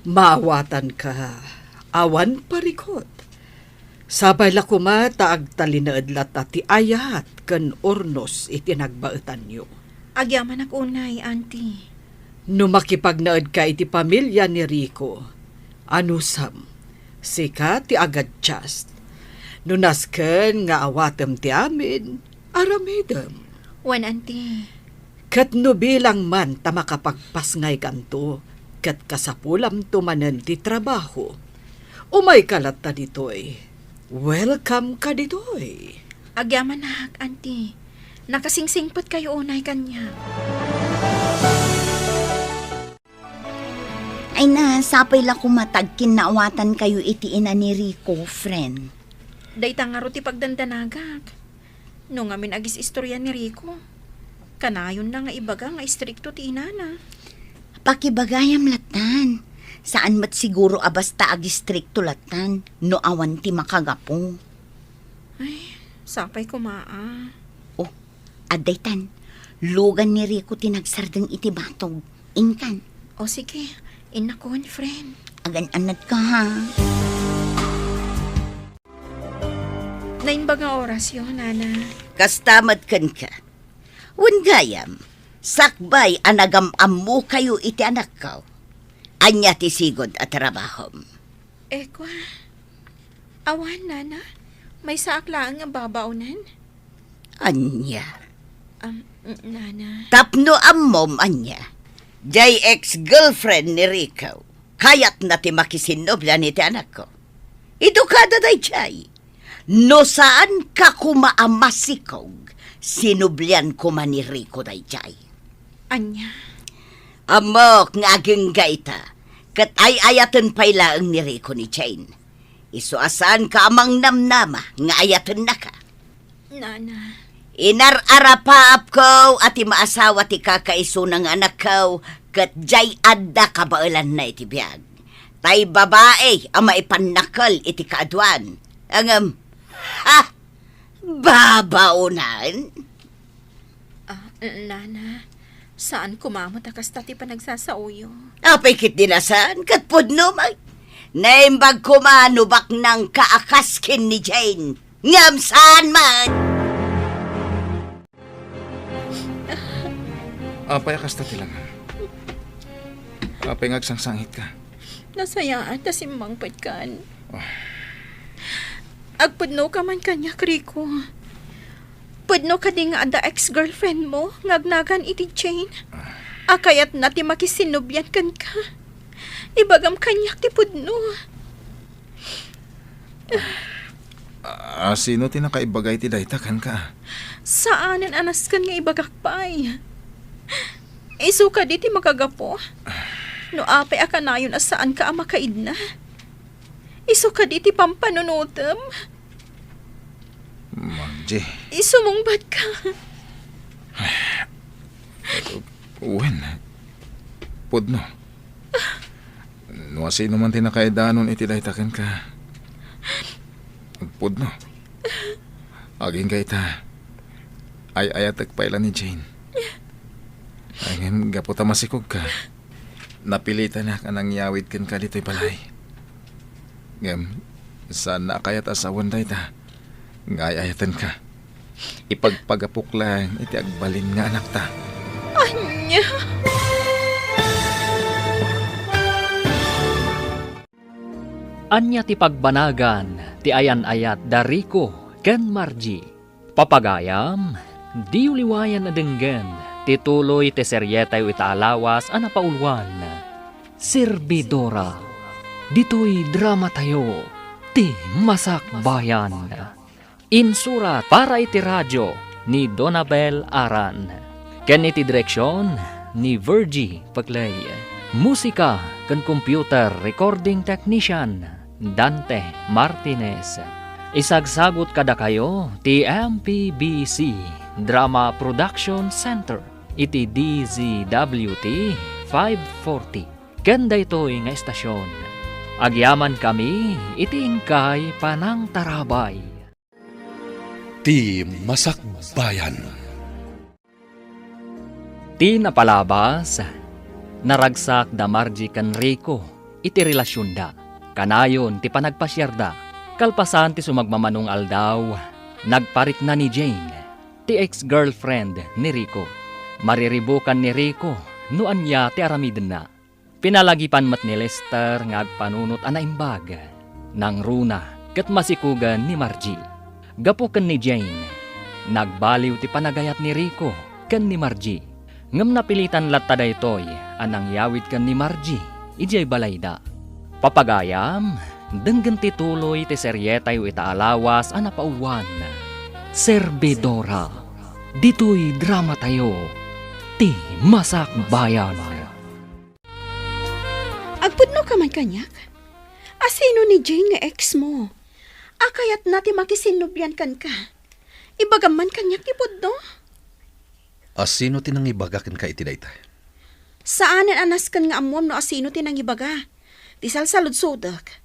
F: Maawatan ka. Awan parikot. Sabay la kumata agtalinaad lata ti ayat kan ornos iti nagbaetan nyo.
D: Agyaman ako unay, auntie.
F: No makipagnaad ka iti pamilya ni Rico, anusam, sika ti agad just. No nasken nga awatem ti amin, aramidem.
D: Wan, auntie.
F: Kat no bilang man ta makapagpasngay kanto, kat kasapulam tumanen ti trabaho. Umay kalat ta ditoy. Welcome ka ditoy.
D: Agyaman na, auntie. Nakasingsingpot kayo unay kanya.
E: Ay na, sapay la kumatag kinaawatan kayo iti ina ni Rico, friend.
D: Dayta nga ro ti pagdandanagak. No ngamin agis istorya ni Rico. Kanayon na nga ibaga nga istrikto ti inana.
E: Pakibagayam latan. Saan mat siguro abasta agistrikto latan, no awan ti makagapo.
D: Ay, sapay kumaa.
E: Oh, adaytan, lugan ni Rico tinagsardeng iti batog. Inkan,
D: O sige, inakon, friend.
E: agan-anad ka ha.
D: Nainba nga oras yun, Nana.
H: Kastamad kan ka. Wen gayam, sakbay anagam-am mo kayo iti anak ko. Anya ti sigod at trabahom.
D: Kwa. Awan, Nana. May saaklaan nga babaunan.
H: Anya.
D: Nana.
H: Tapno ammom anya. Jay ex-girlfriend ni Rico. Kayat na ti makisinobla ni ti anak ko. Edukada day chay. No saan ka kumaamasikog, sinublian ko man ni Rico day chay.
D: Anya,
H: Amok nga aging gaita, kat ay ayatan payla ang ni Rico ni Jane. Isuasan ka amang namnama, nga ayatan na ka.
D: nana,
H: Inar-arapap ko at imaasawa ti kakaiso ng anak ko, kat jay adda kabailan na iti biyag. Tay babae ang maipanakal iti kaadwan. Ang, babaunan?
D: nana, saan kumamot akas tati pa nagsasauyo?
H: Apay kit dinasan, kat pudno may. Naimbag kumanubak ng kaakaskin ni Jane. Ngam saan man?
G: Apay akas tati lang. Apay ngagsangsangit ka.
D: Nasayaan ta simbang patkan. Agpudno ka man kanya, Rico. Pudno ka di nga ada ex-girlfriend mo, ngagnagan iti Jane. Akayat na ti makisinubyan kan ka. Ibagam kanya ti pudno.
G: Sino tinakaibagay ti dayta kan ka?
D: Saanan anas kan nga ibagakpay. Isu ka di ti makagapo. No apay akanayon asaan ka ang makaid na. Isu ka di ti pampanunutem.
G: Margie,
D: Isumungbat ka.
G: wen. Pudno. No sino man tinakaidanon iti dayta kan ka. Pudno. Aging gaita. Ay ayatag pailan ni Jane. Ayun, gaputa masikog ka. Napilitan na ka nang yawid kan ka dito'y balay. Ngam, saan na kayat asawan dayta? Ngayayatan ka. Ipagpagapok lang, iti agbalin nga anak ta.
D: Anya.
B: Anya ti pagbanagan, ti ayan-ayat da Rico ken Margie. Papagayam, di uliwayan na denggen, tituloy ti seryetay itaalawas ana paulwan. Servidora, dito'y drama tayo, ti Masak Bayan. Insurat para iti radyo ni Donabel Aran. Ken iti direksyon ni Virgie Paglay. Musika ken computer recording technician Dante Martinez. Isagsagot kada kayo ti MPBC Drama Production Center iti DZWT 540. Ken daytoy nga estasyon. Agyaman kami iti ingkay Panang Tarabay.
J: Ti Masak Bayan.
B: Ti napalabas, naragsak da Margie kan Rico, iti relasyon da. Kanayon ti panagpasyarda, kalpasan ti sumagmamanong aldaw, nagparik na ni Jane, ti ex-girlfriend ni Rico. Mariribukan ni Rico, no anya ti aramiden na. Pinalagipan mat ni Lester ngagpanunot anaimbag, nang runa ket masikugan ni Margie. Gapuken ni Jane, nagbaliw ti panagayat ni Rico ken ni Margie. Ngem napilitan latta daytoy anang yawid ken ni Margie, ijay balayda. Papagayam, denggen ti tuloy ti seryetay itaalawas ana paulwan. Servidora, dito'y drama tayo, ti Masak Bayan.
D: Agpudno ka man kanyak. Asino ni Jane nga ex mo? Akayat nati makisinubyan kan ka. Ibagam man kanyak ti pudno.
A: Asino tinang ibagakin ka iti dayta?
D: Saanan anas kan nga amuam no asino tinang ibaga? Ti salsalud-sudak.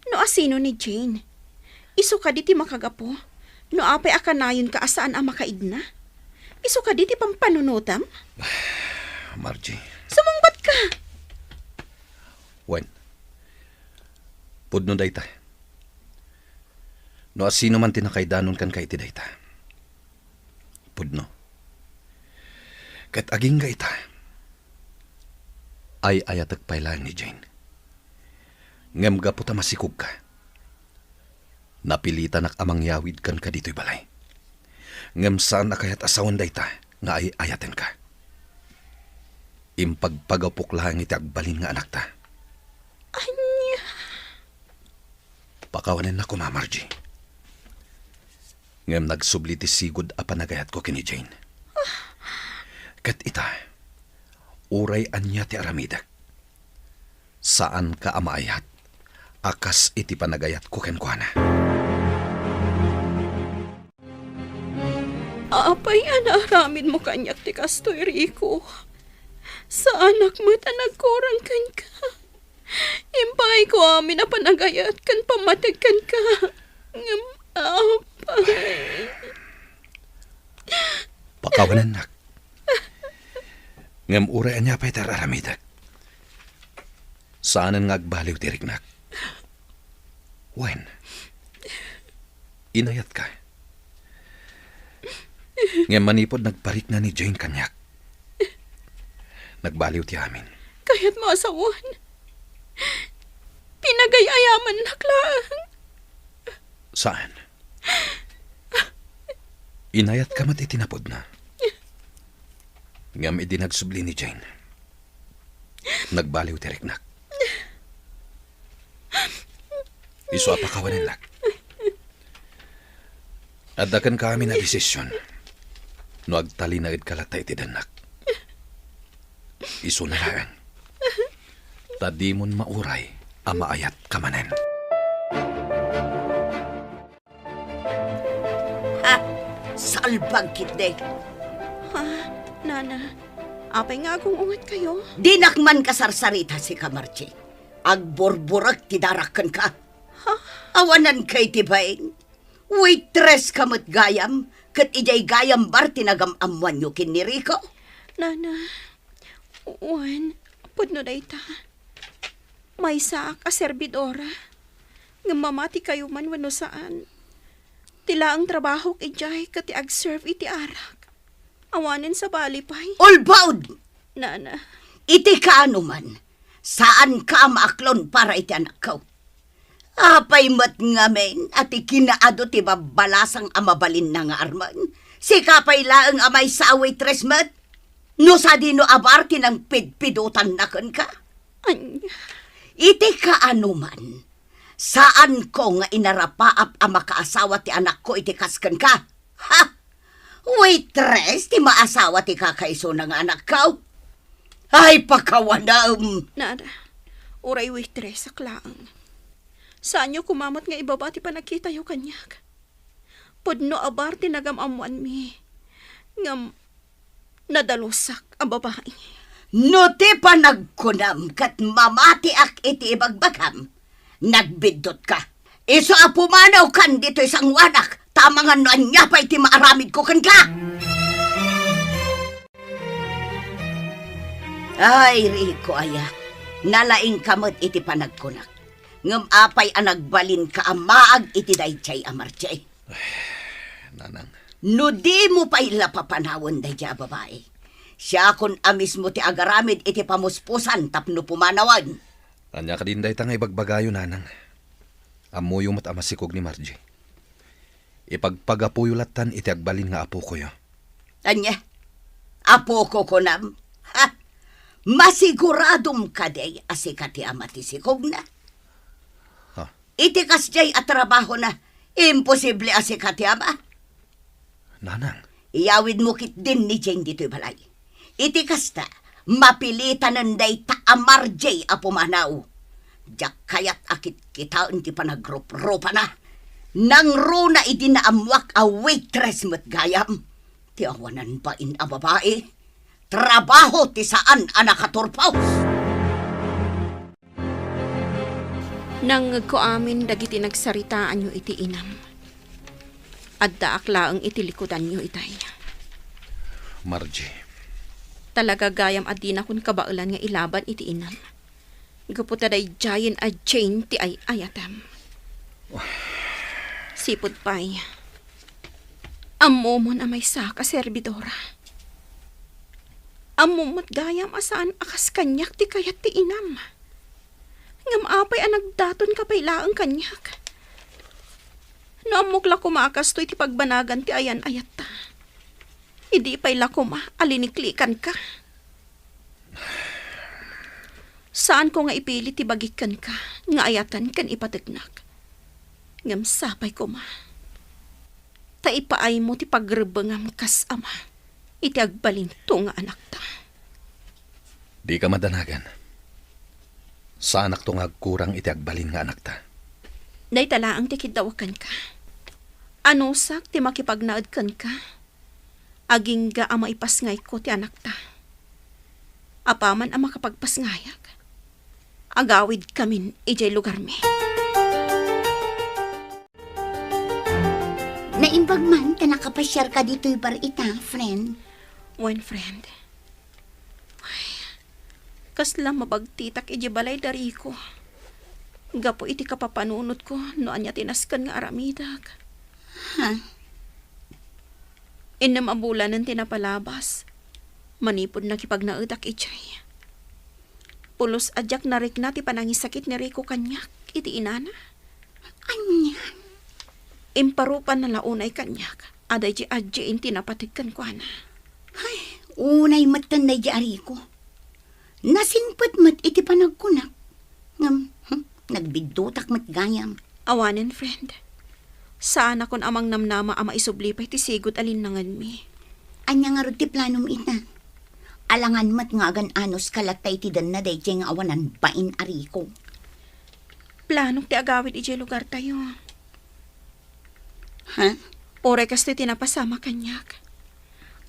D: No asino ni Jane? Isu ka di ti makagapo. No apay akanayon ka asaan ang makaid na? Isu ka di ti pampanunutam?
A: Margie,
D: Sumungbat ka.
A: wen. Pudno dayta. No asino man tinakaidanon kan ka iti dayta. Pudno. Kat aging gaita. Ay ayatag pailan ni Jane. Ngem gaputa masikog ka. Napilitan ak amang yawid kan ka dito'y balay. Ngem saan akayat asawan dayta nga ay ayaten ka. Impagpagapok lang iti agbalin nga anak ta.
D: Anya.
A: Pakawanin na ko, Ma Margie. Ngam nagsubli ti sigod a panagayat ko kini Jane. Kat ita, uray anya ti aramidak. Saan ka amaayat? Akas iti panagayat ko kenkwana.
D: Apay anaaramin mo kanyak ti kastoy, Rico. Sa anak mo nagkurang kan ka. Impay ko amin na panagayat kan pamatagkan ka. Ngam, apay.
A: Pakawanan nak. Ngam uray anya pa'y tararamidak. Saanan nga agbaliw ti riknak. Wen, inayat ka. Ngam manipod nagparik na ni Jane kanyak. Nagbaliw ti amin.
D: Kaya't masawan. Pinagayayaman naklang.
A: Saan? Inayat ka mat itinapod na. Ngam idinagsubli ni Jane. Nagbaliw ti riknak. Isu apakawanin nak. Adakan kami na desisyon. No agtali na id kalatay ti danak. Isu na lang. Tadimon mauray amaayat kamanen.
H: Ha? Salbang kitde.
D: Ha? Nana, apay nga akong ungat kayo.
H: Dinakman kasarsarita si Kamarchi. Agborburak ti darakan ka. Awanan kay tibain. Waitress kamot gayam. Kat ijay gayam bar tinagam-amuan nyo kin ni Rico.
D: Nana, Juan, pudno na ita. May saak a servidora. Nga mamati kayo man wano saan. Tila ang trabaho ijay kat ag-serve iti arak. Awanin sa balipay.
H: Ulbaud!
D: Nana,
H: Iti ka ano man. Saan ka maaklon para iti anak ko? Apay mat ngamen at ikinaado ti babalasang amabalin na nga arman. Si kapay laang amay sa waitress mat. No sa dino abar tinang pidpidutan na kan ka.
D: anya.
H: Iti ka ano man. Saan ko nga inarapaap ang makaasawa ti anak ko iti kaskan ka? Ha? Waitress ti maasawa ti kakaiso ng anak ko? Ay pakawanam.
D: Nana, uray waitress sa klaang. Saan nyo kumamot nga ibaba ti panakita yo kanyak? Pudno abar tinagam-amuan mi. Ngam, nadalusak ang babae.
H: No ti pa nagkunam kat mamati ak iti ibagbagam. Nagbidot ka. Iso apumanaw kan dito isang wanak. Tamangan no anya pa iti maaramid ko kan ka. Ay, Rico, aya. Nalaing kamot iti panagkunak. Ngam apay ang nagbalin ka amaag iti daychay amarchay.
A: Nanang.
H: No di mo pa ila papanawon daychay babae. Siya kun amis mo ti agaramid iti pamuspusan tapno pumanawan.
A: Anya ka din day tangay bagbagayo, nanang. Amuyo mat amasikog ni Margie. Ipagpagapuyulatan iti agbalin nga apo ko yo.
H: Anya? Apo ko kunam? Ha? Masiguradom ka day asikati amatisikog na.
A: Ha?
H: Iti kasjay at trabaho na. Imposible asikati ama.
A: Nanang.
H: Iyawid mo kit din ni Jane dito'y balay. Iti kasta, mapilitan nanday taamar jay apumanaw. Diyak kayat akit kita hindi pa nagrup-rupa na. Nang runa idinaamwak a waitress mo't gayam. Tiawanan ba in a babae? Trabaho ti saan anakaturpaw.
D: Nang ko amin dagiti nagsaritaan nyo iti inam. Adda akla ang itilikudan nyo itay.
A: Margie.
D: Talaga gayam adi na kun kabaulan nga ilaban iti inam. Gaputa day giant a chain ti ay ayatam. Sipod pay. Amomon amay saka servidora. Amomot gayam asaan akas kanyak ti kayat ti inam. Ngam apay ang nagdaton kapay laang kanyak. No amok la kumakas to iti pagbanagan ti ayan ayat ta. Hindi pa'y lakuma, aliniklikan ka. Saan ko nga ipili ti bagikan ka, nga ayatan kan ipatignak. Ngam sapay ko ma. Ta ipaay mo ti pagrebengam kas ama. Iti agbalin to nga anak ta.
A: Di ka madanagan. Sa anak to nga kurang iti agbalin nga anak ta.
D: Day talaang ti kidawakan ka. Ano sak ti makipagnaad kan ka. Aging ga ama ipasngay ko ti anak ta. Apaman ang makapagpasngayag. Agawid kamin ijay lugar mi.
E: Naimbag man ka nakapasyar ka dito'y bar ita, friend.
D: One friend. Ay, kasla mabagtitak iji balay dari ko. Gapo iti kapapanunot ko no anya tinaskan nga aramidag.
E: Ha?
D: Inam abulan ng tinapalabas. Manipod na kipagnaudak ijay. Pulos adyak narik na ti panangisakit ni Rico kanyak iti inana.
E: Anya?
D: Imparupan na launay kanyak. Aday ji adji inti napatigkan ko na.
E: Ay, unay matan na di ko. Nasingpet mat iti panagkunak. Nagbidutak mat gayam.
D: Awanen, friend. Saan akon amang namnama ama isublipay ti sigot alinangan mi.
E: Anya nga ro ti planom ita. Alangan mat nga agan anos kalatay ti dan na day nga awanan bain ariko.
D: Planong ti agawid iti lugar tayo.
E: Ha?
D: Oray kas ti tinapasama kanyak.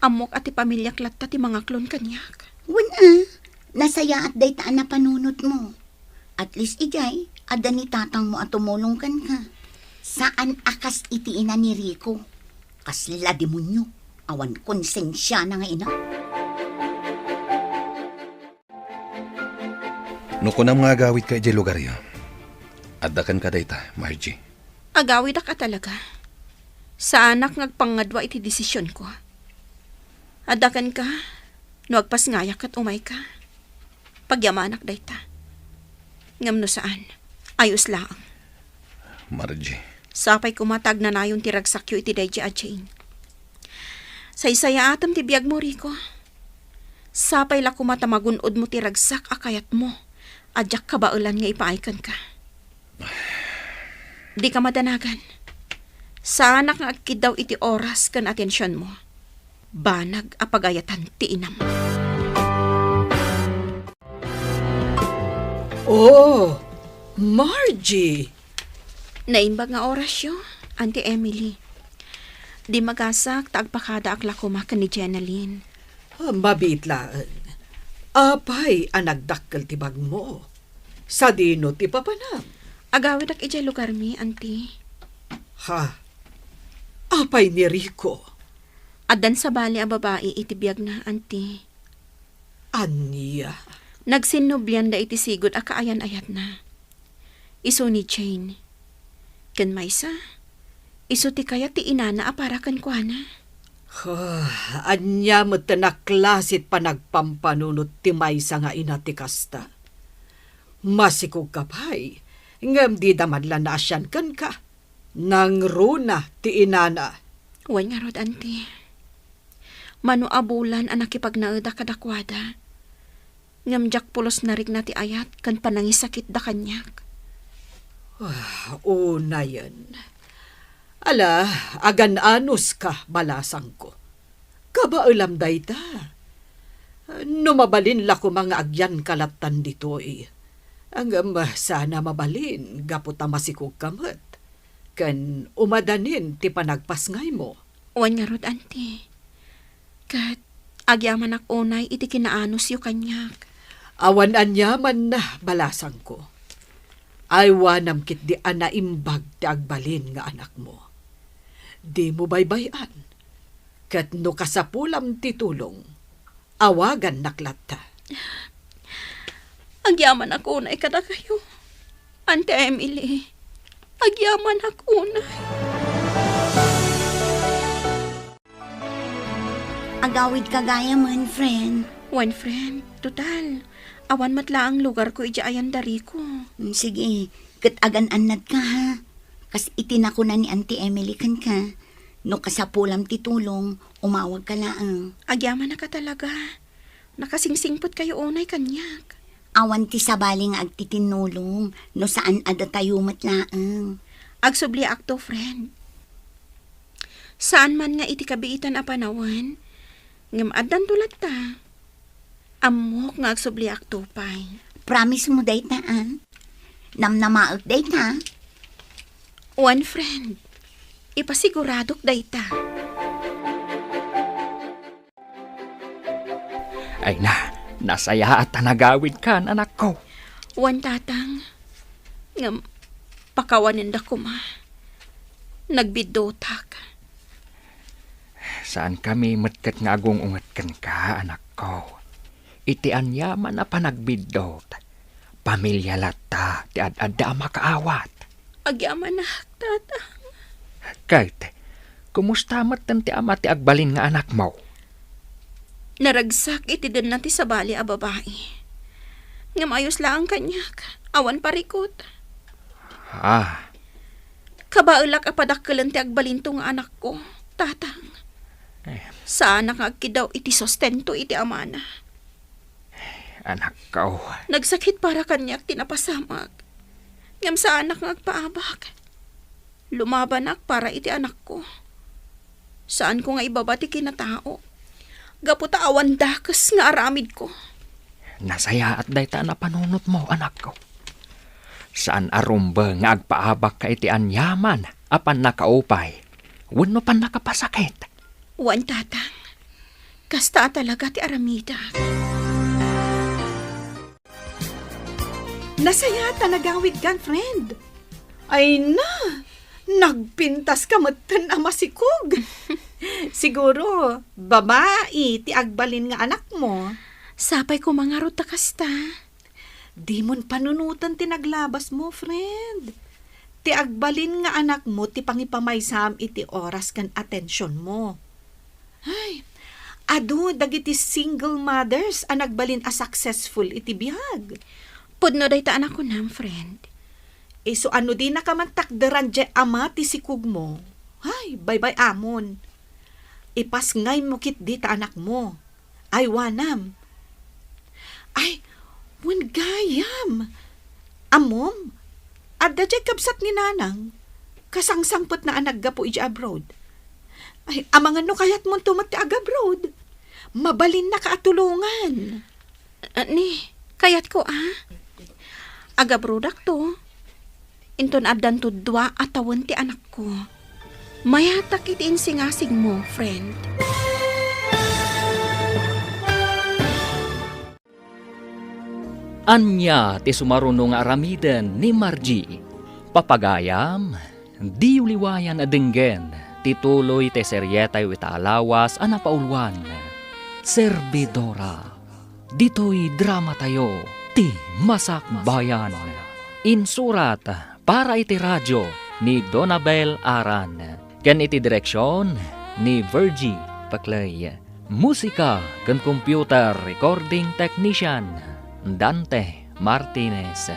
D: Amok at ti pamilyak latta ti mga klon kanyak.
E: Wala. Nasaya at day taan na panunot mo. At least ijay, ada ni tatang mo at tumulong kan ka. Saan akas itiina ni Rico? Kasla demonyo. Awan konsensya na nga ina.
A: No kunam nga agawid ka ijay lugar yo. Addakan ka dayta, Margie.
D: Agawid ka talaga. Sa anak ngagpangadwa iti desisyon ko. Adakan ka, no agpasngayak at umay ka. Pagyamanak dayta. Ngam no saan, ayos lang.
A: Margie.
D: Sapay kumatag na nayon ti ragsakyo iti dayji adjain. Saysaya atam ti biyag mo, Rico. Sapay la kumatamagunod mo ti ragsak akayat mo. Adyak kabaulan nga ipaaykan ka. Di ka madanagan. Sana nga agkidaw iti oras kan atensyon mo. Banag apagayatan ti inam.
F: Oh, Margie!
D: Naimbag nga oras yo, Auntie Emily. Di magasak taagpakada akla kumakan ni Jenaline.
F: Mabitlaan. Apay ang nagdakkel ti bag mo. Sa dino ti papanam.
D: Agawid ak ijay lugar mi, Auntie.
F: Ha? Apay ni Rico.
D: Adan sa bali a babae iti biyag na, Auntie.
F: Anya?
D: Nagsinublian da iti sigod a kaayan-ayat na. Iso ni Jane. Ken maysa, iso ti kaya ti inana a para kan kuana.
F: Anya mo tanaklasit pa nagpampanunot ti maysa nga ina ti kasta. Masikog kapay, ngam di damadlan na asyan kan ka. Nang runa ti inana.
D: Wan nga rod, Auntie. Mano abulan ang nakipagnaeda kadakwada. Ngam jak pulos narig na ti ayat kan panangisakit da kanyak.
F: Una yan. Ala, agan anos ka balasang ko. Kabaulam day ta. Numabalin la ko mga agyan kalatan dito eh. Ang sana mabalin, gaputa masikog kamat. Kan umadanin ti panagpasngay mo.
D: Wan nga rod, Auntie. Kat agyaman ak unay iti kinaanos yu kanyak.
F: Awan anyaman na balasang ko. Aywanam kit di anaimbag ti agbalin nga anak mo. Di mo baybayan. Kat no kasapulam ti tulong, awagan naklatta.
D: Agyaman ak unay kada kayo. Auntie Emily, agyaman ak unay.
E: Agawid kagaya man, friend.
D: One friend, total. Awan matla ang lugar ko ijaayan dari ko.
E: Sige, kat agan anad ka ha. Kas itinako na ni Auntie Emily kan ka. No kasapulam ti tulong, umawag ka laang.
D: Agyaman na ka talaga. Nakasingsingpot kayo unay kanyak.
E: Awan ti sabaling agtitinulong, no saan ada tayo matlaang.
D: Agsubli akto, friend. Saan man nga iti kabiitan a panawan, ngam addan tulad ta. Amok nga agsubli akto pay.
E: Promise mo dayta, Namnamaot dayta.
D: One friend, ipasiguradok dayta.
B: Ay nasaya at nagawid ka, anak ko.
D: One tatang, ngam pakawanin da ko ma. Nagbidotak.
B: Saan kami matkat nga agong ungatkan ka, anak ko? Iti anyaman na panagbidot. Pamilya lata, ti ad-adda makaawat.
D: Agyaman na, tatang.
B: Kahit, kumusta matan ti ama ti agbalin nga anak mo?
D: Naragsak iti din nati sa bali a babae. Ngam ayos lang kanyak, awan parikot. Kabaulak a padakkelan ti agbalinto nga anak ko, tatang. Saan nakagkidaw iti sustento iti amana.
B: Anak ko.
D: Nagsakit para kanyak tinapasamag. Ngam sa anak ngagpaabak. Lumabanak para iti anak ko. Saan ko nga ibabati kinatao? Gaputa awan dakas nga aramid ko.
B: Nasaya at dayta na panunot mo, anak ko. Saan arumba nga agpaabak ka iti anyaman apan nakaupay. Wano pan nakapasakit.
D: Wan tatang. Kasta talaga ti aramida.
C: Nasaya tanagawid kan, friend. Ay na, nagpintas ka matan ama sikog. Siguro, babae, ti agbalin nga anak mo.
D: Sapay ko mga ruta kasta.
C: Di mon panunutan ti naglabas mo, friend. Ti agbalin nga anak mo, ti pangipamaysam iti oras kan atensyon mo. Ay, adu, dagiti single mothers ang nagbalin a successful iti bihag.
D: Pudno day ta anak ko nam, friend.
C: So ano di nakamantakdaran dya ama ti sikug mo? Ay, bye-bye amon. Ipas ngay mo kit di ta anak mo. Ay, wanam. Ay, wan gayam. Amom, adda dya kabsat ni nanang. Kasangsangpot na anak gapo iji abroad. Ay, amangan no kayat mo tumat ti abroad. Mabalin na kaatulungan.
D: Ni, kayat ko Aga brodak to. Inton addan to 2 atawan ti anak ko. Mayatak iti insingasig mo, friend.
B: Anya ti sumaruno nga aramiden ni Margie. Papagayam, di uliwayan adenggen, tituloy te seryetay itaalawas anapaulwan. Servidora, dito'y drama tayo, ti Masak Bayan. Insurat para iti radyo ni Donabel Aran. Ken iti direksyon ni Virgie Paclay. Musika ken computer recording technician Dante Martinez.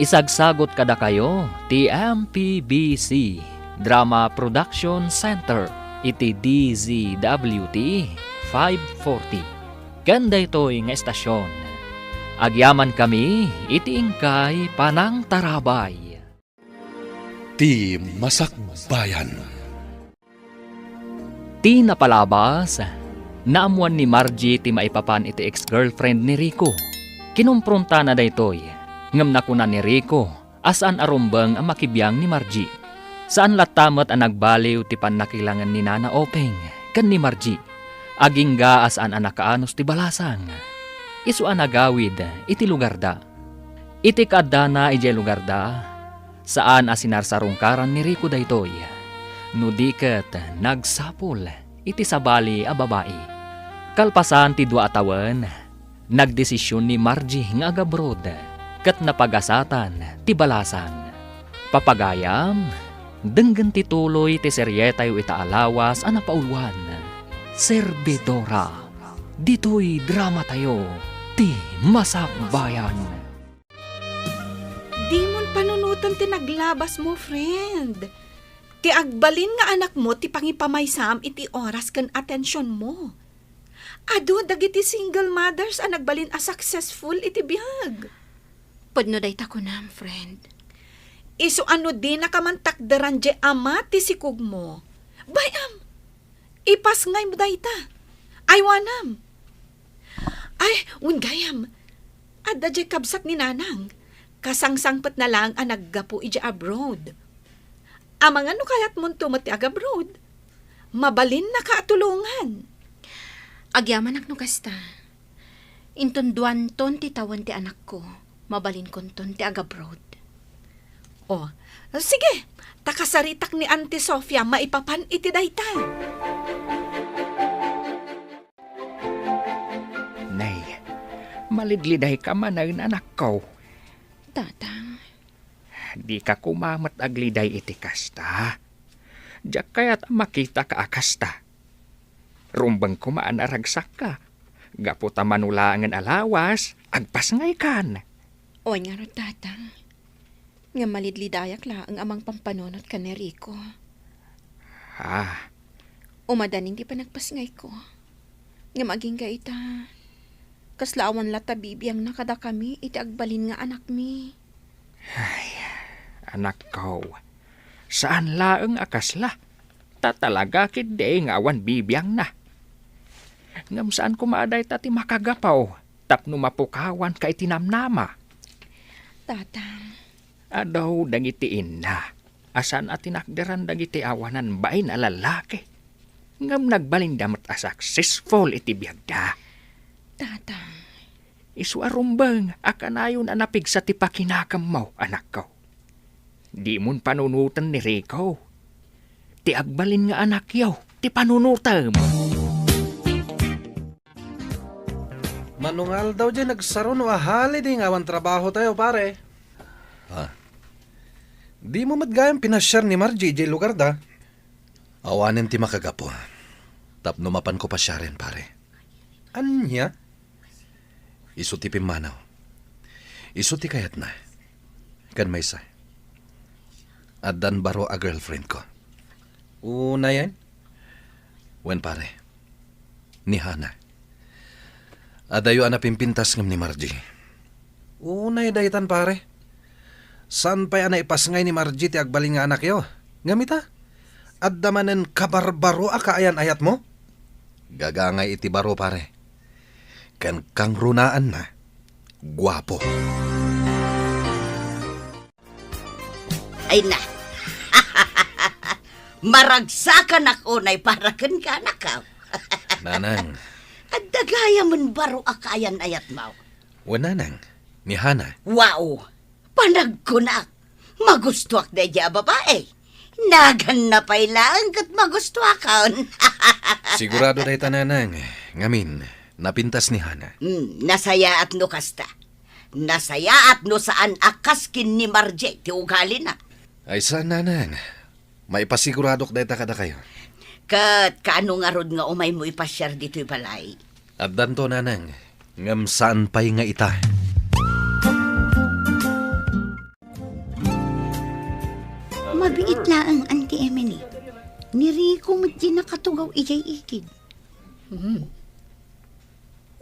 B: Isagsagot kada kayo ti MPBC Drama Production Center iti DZWT 540. Ganda ito'y nga estasyon. Agyaman kami iti ingkay panang tarabay.
J: Ti Masakbayan.
B: Ti napalabas, naamuan ni Margie ti maipapan iti ex-girlfriend ni Rico. Kinumpronta na daytoy, ngam nakunan ni Rico, asan arumbang ang makibiyang ni Margie. Saan latamat ang nagbaliw ti panakilangan ni Nana Openg, kan ni Margie. Agingga asan ang nakaanos ti balasang. Isuan nagawid iti lugar da. Iti kadana iti lugar da, saan asinarsarungkaran ni Rico daytoy. Nudiket nagsapol iti sabali a babae. Kalpasan ti 2 atawan, nagdesisyon ni Margie nga agabrod, ket napagasatan ti balasang. Papagayam, denggen ti tuloy ti seryetay itaalawas a napaulwan. Servidora, dito'y drama tayo, ti Masak Bayan.
C: Di mon panunutan ti naglabas mo, friend. Ti agbalin nga anak mo ti pangipamaysam iti oras ken atensyon mo. Adu dagiti single mothers ang nagbalin a successful iti bihag.
D: Pudno day ta ko nam, friend.
C: Iso ano di nakamantakdaran je ama ti sikug mo. Bayam, ipas ngay mo dayta. Ay wanam. Ay, gayam. Adda je kabsat ni nanang. Kasangsangpet na lang ang naggapo ije abroad. Amang ano kayat mo tumati abroad? Mabalin na kaatulungan.
D: Agyaman ak no kasta. Intunduan ton ti tawan ti anak ko. Mabalin kon ton ti agabroad.
C: Oh, sige. Takasaritak ni Auntie Sofia maipapan iti daytay.
I: Nay, malidliday ka man ang anak ko.
D: Tatang,
I: Di ka kumamat agliday iti kasta. Diyak kaya't makita ka akasta. Rumbang kumaan aragsak ka. Gaputa manulangan alawas, agpasngay kan.
D: o nga ro tatang. Nga malidlidayak la ang amang pampanonot ka ni Rico.
I: Ah,
D: Umadaning di pa nagpasngay ko. Nga maging ka ita. Kaslaawan lata bibiyang nakada kami iti agbalin nga anak mi.
I: anak ko. Saan laeng akasla? Tatalaga kide nga awan bibiyang na. Ngam saan kumaaday tati makagapaw? Tapno mapukawan ka itinamnama.
D: Tatang,
I: Adaw dagitiin na. Asan atinakderan dagiti awanan bain a lalaki. Ngam nagbalindamat a successful iti biyagda.
D: tatang,
I: Isuarumbang akanayon anapig sa tipakinakam mo, anak ko. Di mon panunutan ni Rico. Ti agbalin nga anak yaw, ti panunutan mo.
A: Manungal daw dyan nagsaron o ahali di nga awan trabaho tayo pare. Di mo matgayang pinasyar ni Margie di lugar da. Awanin ti makagapo. Tapno mapan ko pa siya rin pare. Anya? Isu ti pimanaw. Isu ti kayat na. Kan may sa. Adan baro a girlfriend ko. Una yan? Wen pare. Ni Hana. Adayo ana pimpintas ngam ni Margie. Una daytan pare. San pa'y ana ipasngay ni Margie ti agbaling nga anak yo? Ngamita? Adda manen kabarbaro a kaayan ayat mo? Gagangay iti baro pare. Kan kang runaan na. Guwapo.
H: Ay na. Maragsakan ako na iparakan ka na ka.
A: Nanang.
H: At dagaya man baro akayan ayat mo.
A: Wananang. Ni Hana.
H: Wow! Panagkunak. Magustuak na dya babae. Nagan na pailaan kat magustuakan.
A: Sigurado day tananang. Ngamin, napintas ni Hana.
H: Nasaya at no kasta. Nasaya at no saan akaskin ni Marje ti ugali na.
A: Ay saan nanang? Maipasiguradok day ta kada kayo.
H: Kat kaano nga rod nga umay mo ipasyar dito'y balay.
A: At danto nanang. Ngam saan pa'y nga ita.
E: Mabiit laang Auntie Emily. Ni Rico mo't di nakatugaw ijay ikid.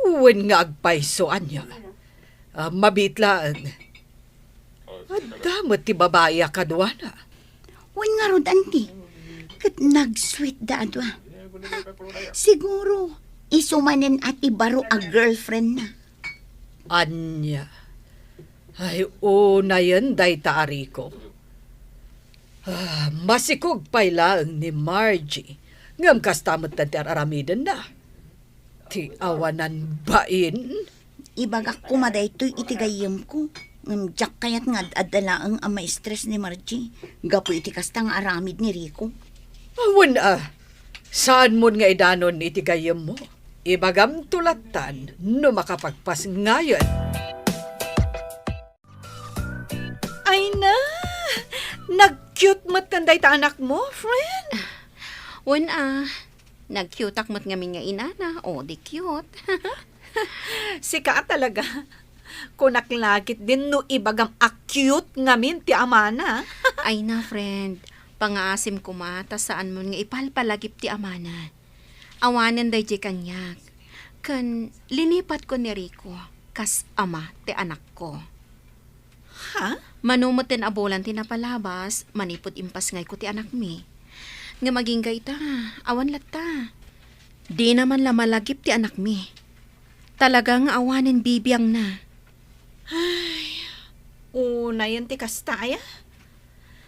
F: Uwan nga agpaisoan niya. Mabitlaan. At damot ti babae akadwana.
E: Wan nga rod, Auntie. Kat nag-sweet da adwa. Siguro, isumanen ati baro a girlfriend na.
F: Anya. Ay, una yan, day taari ko. Masikog pailaan ni Margie. Ngam kastamot na aramidan na. Ti awanan bain.
E: Ibagak kumaday to'y itigayam ko. Diyak kayat nga adalaang ang ma-stress ni Margie. Gapo iti kasta nga aramid ni Rico.
F: Awan saan mo nga idanon itigayam mo? Ibagam tulatan no makapagpas ngayon.
C: Ay na! Nag-cute mat kanday ta anak mo, friend.
D: wen nag-cute mat ngamin nga inana. O, di cute.
C: Sika talaga. Kunaklagit din no ibagam a-cute ngamin ti amana.
D: Ay na, friend. Pangaasim ko mata saan mo nga ipalpalagip ti amana. Awanan day di kanyak. Kan linipat ko ni Rico. Kas ama ti anak ko.
C: Ha?
D: Manumot din abolan ti napalabas, manipod impas ngay ko ti anak mi. Nga maging gayta, awan latta. Di naman la malagip ti anak mi. Talagang awanin bibiyang na.
C: Una yan ti kastaya.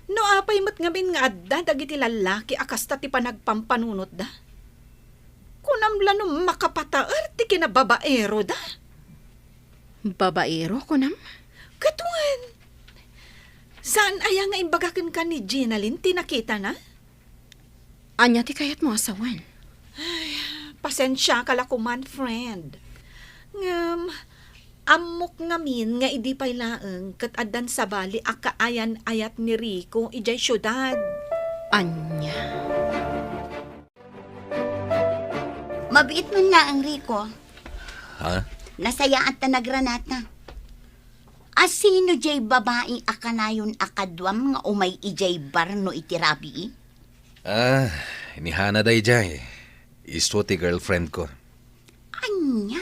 C: No apay mat ngamin nga adda dagiti lalaki akasta ti panagpampanunot da. Kunamla no makapataer ti kinababaero da.
D: Babaero ko nam?
C: Katuan. Saan aya nga imbagakan ka ni Ginalyn ti nakita na?
D: Anya ti kayat mo asawan.
C: Pasensya kalakuman, friend. Ngam, amok ngamin nga idi pay laeng ket addan sa bali akaayan ayat ni Rico ijay syudad.
D: Anya.
E: Mabiit man lang ang Rico.
A: Ha?
E: Nasayaan ta nagranata. Asino jay babae akanayon akadwam nga umay ijay bar no itirabi?
A: Inihana day jay. Isto ti girlfriend ko.
E: Anya?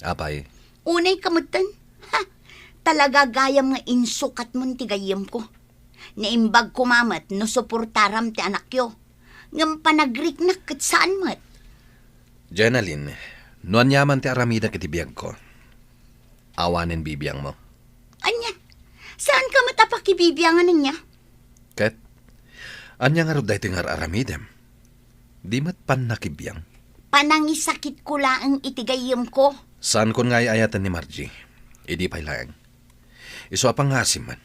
A: Apay.
E: Unay kamutan. Ha, talaga gayam nga insukat mon ti gayam ko. Naimbag kumamat no suportaram ti anak yo. Ngam panagriknak kat saan mat.
A: Jenalyn, nuan yaman ti aramida kiti biyag ko. Awanin bibiyang mo.
E: Anya? Saan ka matapakibibiyangan niya?
A: Ket, anya nga ruday ti ngar aramidem. Di mat pan nakibiyang.
E: Panangisakit ko laang itigayam ko.
A: Saan kon nga ayatan ni Margie? Idi pay laeng. Iso apang ngasim man.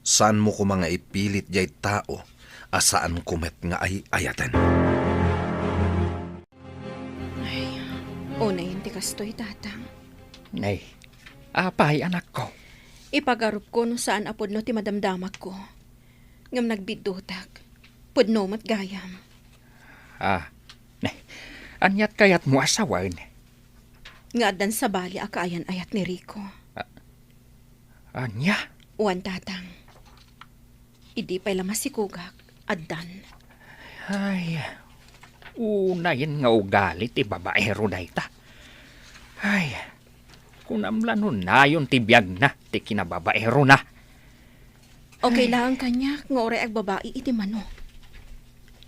A: Saan mo ko mga ipilit jay tao asaan kumet nga ay ayatan?
D: Una yun ti kastoy, tatang.
I: Nay, apay anak ko.
D: Ipagarup ko no saan apod no ti madamdamak ko. Ngam nagbidutak. Pudno mat gayam.
I: Nay, anyat kayat mo asawan.
D: Nga addan sa bali akaayan ayat ni Rico.
I: Anya?
D: Uwan, tatang. Idi pa'y lamas si Kugak. Addan.
I: Ay, unayin nga ugali ti babaero na ita. Ay, kunamlanon na yun ti biyag na, ti kinababaero na.
D: Okay lang kanya, nga ore ag babae iti mano.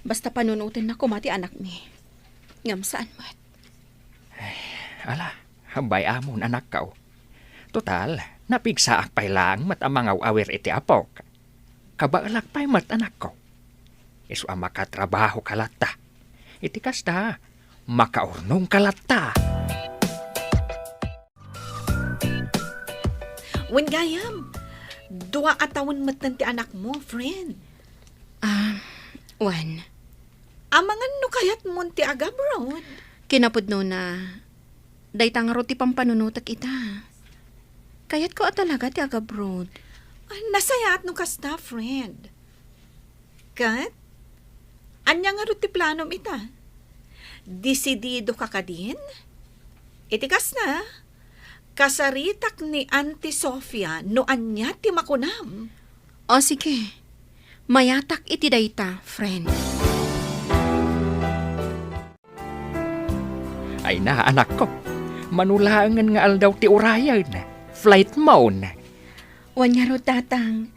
D: Basta panunutin na kumati anak mi. Ngam saan mat?
I: Ala, hambay amon anak ka. Total, napigsaak pa'y lang mat amangaw awer iti apok. Kabaalak pa'y mat anak ko. Isu ang makatrabaho kalata. Iti kasta, makaurnong kalata.
C: Wen gayam, dua atawon matan ti anak mo, friend.
D: Uwan.
C: Amangan no kayat mo ti agabroad.
D: Kinapudno na, daytang ti pampanunutak ita. Kayat ko talaga ti agabroad.
C: Nasayat no kasta, friend. Kat? Anya nga ti planom ita? Desidido ka kadin? Itikas na. Kasaritak ni Auntie Sofia no anya ti makunam.
D: O sige, mayatak iti dayta, friend.
I: Ay na, anak ko. Manulangan nga aldaw ti urayan. Flight mode.
D: Wanyaro, tatang.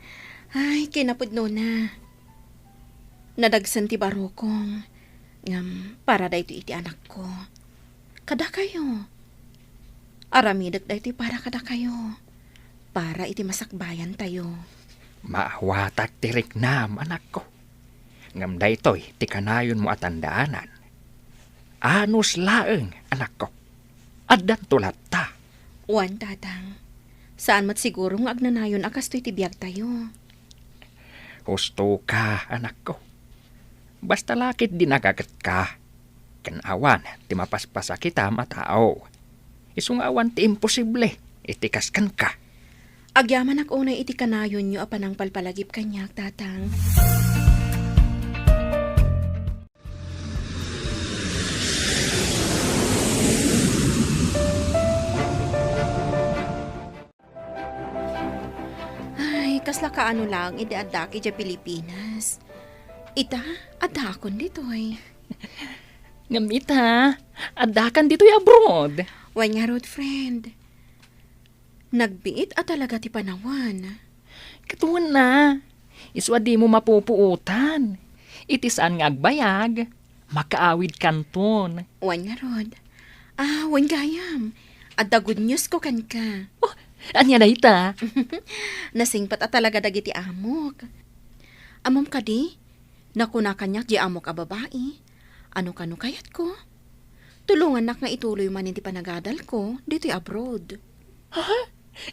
D: Ay, kinapudno na. Nadagsan ti barokong. Ngam, para dayto iti anak ko. Kada kayo. Aramidag dayto para kada kayo. Para iti masakbayan tayo.
I: Maawatak ti riknam, anak ko. Ngam daytoy, ti kanayon mo atandaanan. Anus laeng, anak ko. Addan tulat ta.
D: Uwan, tatang. Saan mat siguro nga agnanayon akas to'y tibiyag tayo.
I: Husto ka, anak ko. Basta lakit dinagagat ka. Kanawan, ti mapaspasa kita matao. Isungawan ti imposible, itikaskan ka.
D: Agyaman ak unay iti kanayon nyo apanang palpalagip kanyak, tatang. Ay, kasla kaano lang, iti adak iti Pilipinas. Ita, adakon ditoy.
I: Ngamita, adakan dito'y abroad.
D: Wan nga rod, friend. Nagbiit at talaga ti panawan.
B: Katuan na. Iswa di mo mapupuutan. Iti saan nga agbayag. Makaawid kanton.
D: Wan nga rod. Wan gayam. At the good news ko kan ka.
B: Oh, anya na ita?
D: Nasingpat at talaga dagiti amok. Amom ka di? Nakuna kanyak di amok a babae. Ano kano kayat ko? Tulungan nak nga ituloy man hindi panagadal ko dito'y abroad.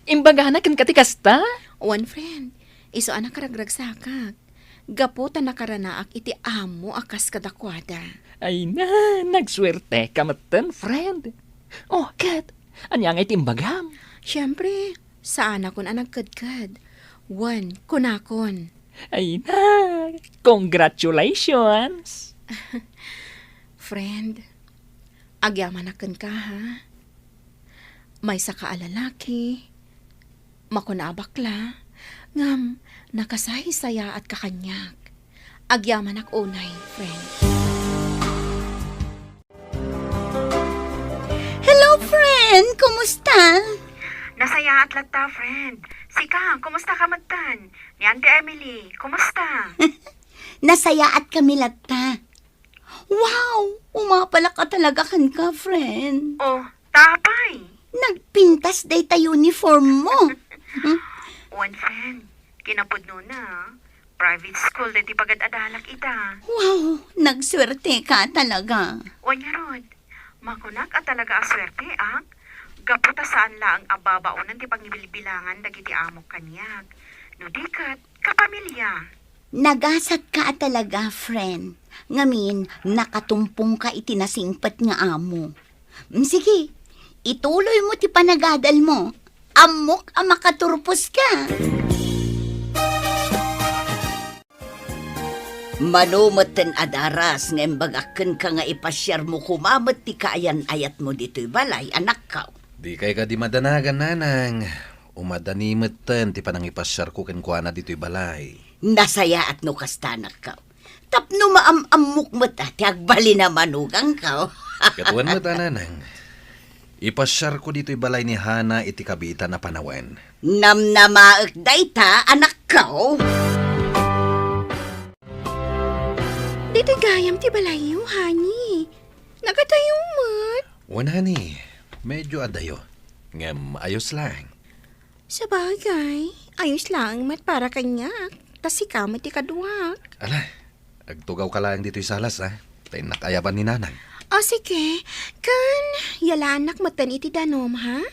B: Imbagana kan katikasta?
D: One friend, iso anak karagragsakak. Gaputa nakaranaak iti amo akas kadakwada.
B: Ay na, nagswerte ka matan, friend. Oh, kat, anya nga itimbagam?
D: Siyempre, saan akon anagkadkad. One, kunakon.
B: Ay na, congratulations!
D: Friend, agyaman akan ka ha? May saka alalaki, makunabakla, ngam nakasahisaya at kakanyak. Agyaman ak unay, friend.
E: Hello, friend! Kumusta?
D: Nasaya at lagta, friend. Sika, kumusta ka magtan? Ni Auntie Emily, kumusta?
E: Nasaya at kami lagta. Wow! Umapala ka talaga kan ka, friend.
D: Oh, tapay.
E: Nagpintas day ta uniform mo.
D: One friend, kinapudno na. Private school dati pagad adalak ita.
E: Wow! Nagswerte ka talaga.
D: Wanya rod, makunak at talaga aswerte ak. Gaputa saan la ang ababaunan ti pagnibilbilangan dagiti amok kanyak. No dikat, kapamilya.
E: Nagasat ka talaga, friend. Ngamin, nakatumpong ka itinasingpat nga amo. Sige, ituloy mo ti panagadal mo. Amok ang makaturpos ka.
H: Manumaten adaras nga imbagaken ka nga ipasyar mo kumamat ti kaayan ayat mo dito'y balay, anak ka.
A: Di kay ka di madanagan, nanang. Umadanimetan ti panang ipasyar ko kenkwana dito'y balay.
H: Nasaya at no kastanak ka. Tapno maamamok mo ta, ti agbali na manugang ka.
A: Katuan mo ta, nanang. Ipasyar ko dito'y balay ni Hana iti kabita na panawen.
H: Namnamaak day ta, anak ka.
D: Dito gayam ti balayo, honey. Nagatayo mat.
A: Wana ni, medyo adayo. Ngem, ayos lang.
D: Sa bagay, ayos lang mat para kanyak. Tas ikaw mat ikaduak.
A: Ala, agtugaw ka lang dito'y salas, ha? Tayo nakayaban ni nanang.
D: O sige, kan, yalanak matan iti danom ha?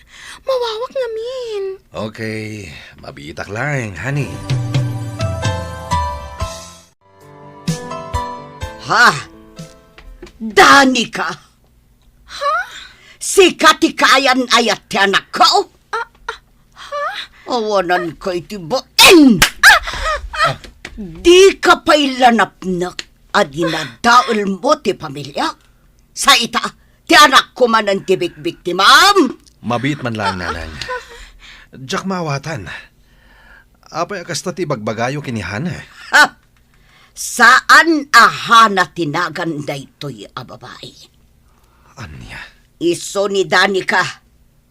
D: Mawawak ngamin.
A: Okay, mabitak lang, honey.
H: Ha? Dani ka? Ha? Si katikayan ayat ti anak ko? Awanan ko iti bain! Di ka pa'y lanapnak at ginadaol mo ti pamilya? Sa ita, ti anak ko man ang tibik-bik ti ma'am!
A: Mabit man lang, nanang. Diyak mawatan. Apay akasta ti bagbagayo kini Hana.
H: Ha? Saan ahana tinagan daytoy a babae?
A: Anya?
H: Iso ni Danica,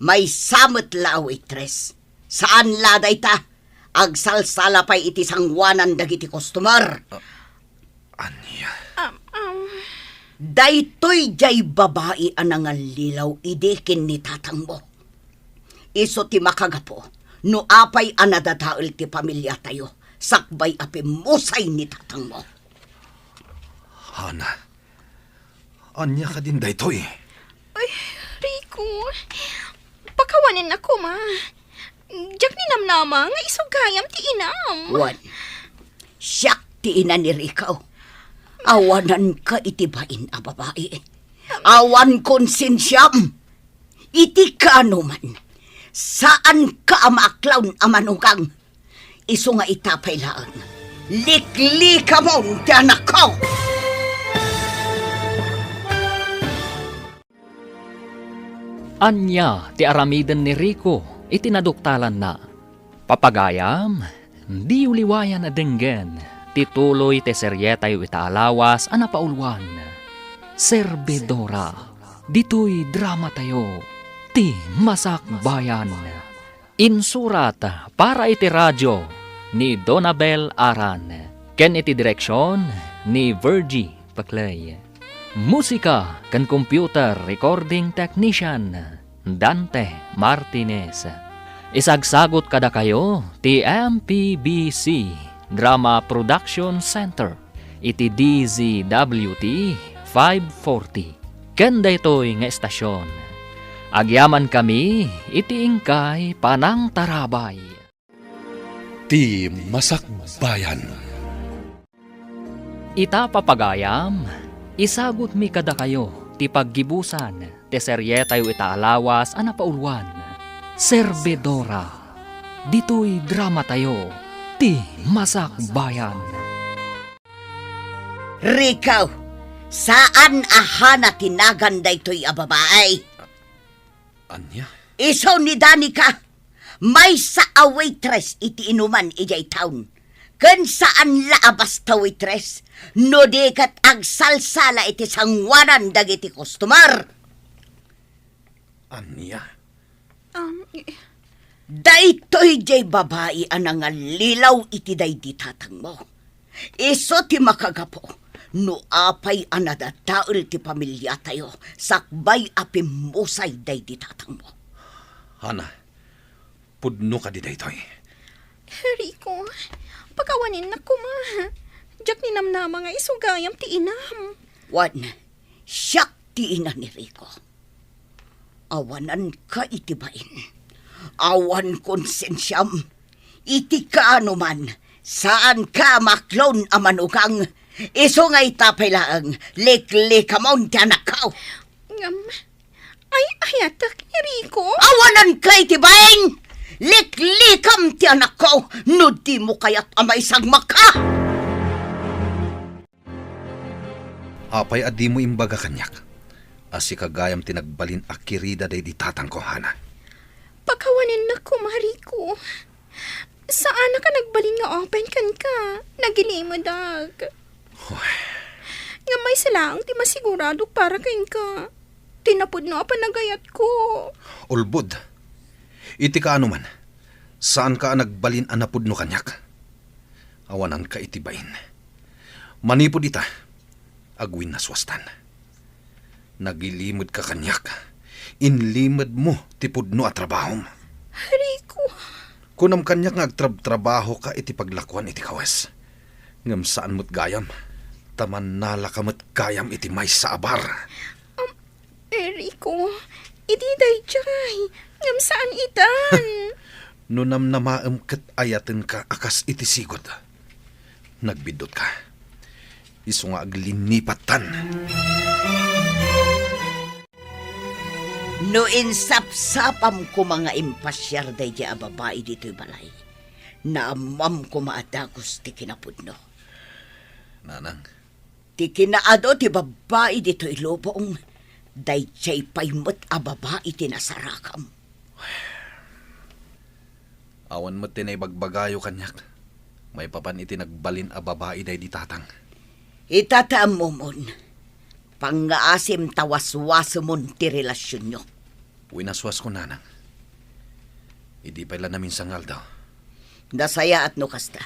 H: may samot la waitress. Saan la dayta? Agsalsala pa'y iti sangwanan dagiti customer.
A: Anya?
H: Daytoy jay babae anangal lilaw idekin ni tatang mo. Iso ti makagapo, no apay anadadaol ti pamilya tayo. Sakbay api musay ni tatang mo.
A: Hana? Anya ka din daytoy?
D: Ay, Rico, pakawanin ako ma. Diyak ni namnama nga isugayam ti inam.
H: Wan, siyak ti ina ni Rico. Awanan ka itibain a babae. Awan konsensyam. Iti ka anuman. Saan ka amaklawn amanugang? Iso nga itapay lang. Likli ka mo, tiyanak ko!
B: Anya ti aramiden ni Rico itinaduktalan na. Papagayam, di uliwayan na denggen. Tituloy te seryetayo itaalawas anapaulwan. Serbedora, dito'y drama tayo. Ti Masak Bayan. Insurat para iti radyo ni Donabel Aran. Ken iti direksyon ni Virgie Paclay. Musika kan computer recording technician Dante Martinez. Isagsagot kada kayo ti MPBC Drama Production Center iti DZWT 540. Ken daytoy nga estasyon. Agyaman kami iti ingkay Panang Tarabay.
J: Ti Masakbayan.
B: Ita papagayam, isagot mi kada kayo ti paggibusan ti serye tayo itaalawas ana paulwan. Servidora. Dito'y drama tayo ti Masakbayan.
H: Rikaw, saan ahana tinagan daytoy a babae?
A: Anya?
H: Isaw ni Danica, may sa a waitress iti inuman ijay taon. Kan saan laabas ta waitress, no di kat agsalsala iti sangwanan dagiti customer.
A: Anya?
H: Daytoy jay babae anang lilaw iti daydi tatang mo. Iso ti makagapo, no apay anadataol ti pamilya tayo, sakbay apimusay daydi tatang mo.
A: Hana, pudno ka di daytoy.
D: Rico, pagawanin na ko ma. Diyak ni namnama nga isugayam ti inam.
H: Wan, siyak ti ina ni Rico. Awanan ka itibain. Awan konsensyam. Iti ka anuman. Saan ka maklon a manugang. Iso nga itapay lang. Liklikamon ti anak ka.
D: Ay, ayatak ni Rico.
H: Awanan ka itibain. Liklikam ti anak ko. No di mo kaya't amay sagmak ka.
A: Apay adi mo imbaga kanyak. Asi kagayam tinagbalin akirida day di tatang ko, Hana.
D: Pagkawanin na ko, Mariko. Saan na ka nagbalin nga open kan ka? Nagilimadag. Nga may salaang ti masigurado para kain ka. Tinapod na panagayat ko.
A: Ulbod. Iti ka anuman. Saan ka nagbalin anapod no kanyak? Awanan ka itibain. Manipod ita. Agwin na swastan. Nagilimod ka kanyak. Inlimod mo tipudno at trabahom.
D: Rico.
A: Kunam kanyak nga agtrabaho ka iti paglakwan iti kawes. Ngam saan mo't gayam. Taman nala ka mo't gayam iti may sa abar.
D: Rico, iti day jay. Ngam saan itan?
A: Nunam na maamkat ayaten ka akas iti sigod. Nagbidot ka. Iso nga aglinipatan.
H: No insapsapam ko mga impasyar day di a babae dito'y balay. Naamam ko maadagos ti kinapudno.
A: Nanang.
H: Ti kinaado ti babae dito'y lobong. Day jay paymot a babae ti nasarakam.
A: Awan mo tinay bagbagayo kanyak. May papan iti nagbalin a babae day di tatang.
H: Itataam mo mon. Pangaasim tawas-wasamon ti relasyon nyo.
A: Winaswas ko, nanang. Idi pala namin sangal daw.
H: Nasaya at no kasta.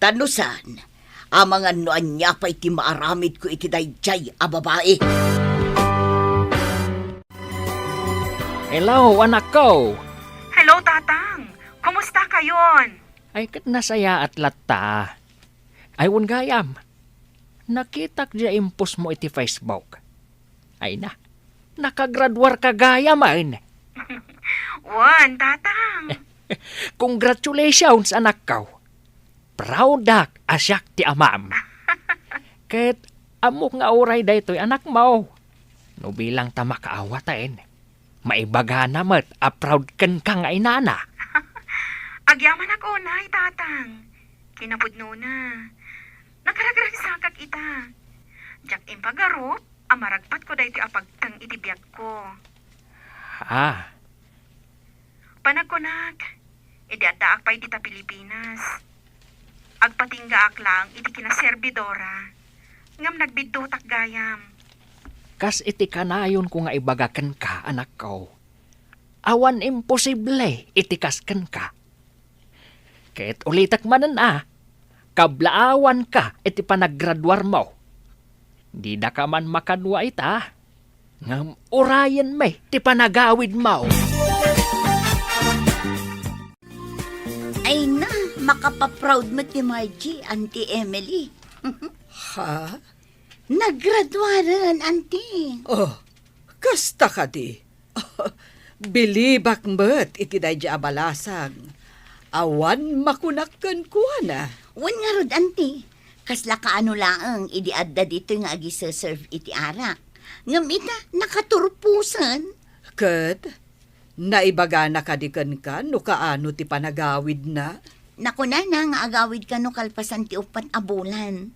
H: Tanusan, amangan no anya pa iti maaramid ko iti dayjay a babae.
B: Hello, anak ko.
C: Hello, Tatang. Kumusta kayon?
B: Ay kat nasaya at latta. Aywan gayam. Nakitak dya impos mo iti Facebook. Ay na, nakagradwar ka gaya man.
C: Wan, Tatang.
B: Congratulations, anak ko. Proudak asyak ti amam. Ket amok nga oray daytoy anak mo. No bilang ta makaawatain. Maibaga namat a proud ken ka nga inana.
C: Agyaman ako, nay, Tatang. Kinapudno na. Nakaragragsakak ita. Jak impagarup, amaragpat ko dahi ti apagtang itibiyag ko.
B: Ah,
C: Panagkunak, idadaak pa iti ta Pilipinas. Agpatinggaak lang iti kinaservidora. Ngam nagbidutak gayam.
B: kas iti kanayon ko nga ibagaken ka, anak ko. Awan imposible iti kasken ka.
I: Ket ulitak manan kablaawan ka iti panaggraduar mo. Di da ka man makadwa ita. Ngam urayan may ti panagawid mo.
E: Ay na, makapaproud mo ti Margie, Auntie Emily.
F: Ha?
E: Naggraduaran, Auntie.
F: Oh, kasta ka di. Bilibak met iti day di abalasang. Awan makunakkan kuha na.
E: Wan nga rod, Auntie. Kasla kaano laang idiadda dito nga agi-serve iti arak. Ngam ita, nakaturpusan.
F: Ket, naibaga na kadikan ka no kaano ti panagawid na.
E: Naku na nga agawid ka no kalpasan ti upat abulan.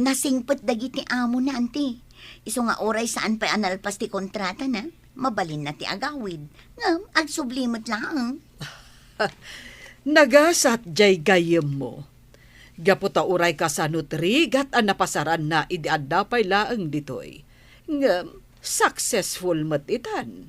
E: Nasingpet dagiti amo na, Auntie. Iso nga oray saan pa analpas ti kontrata na, mabalin na ti agawid. Ngam, agsublimot lang.
F: Nagasat jay gayem mo. Gaputa uray ka sa nutrigat ang napasaran na idiadapay laang ditoy. Ngam, successful mat itan.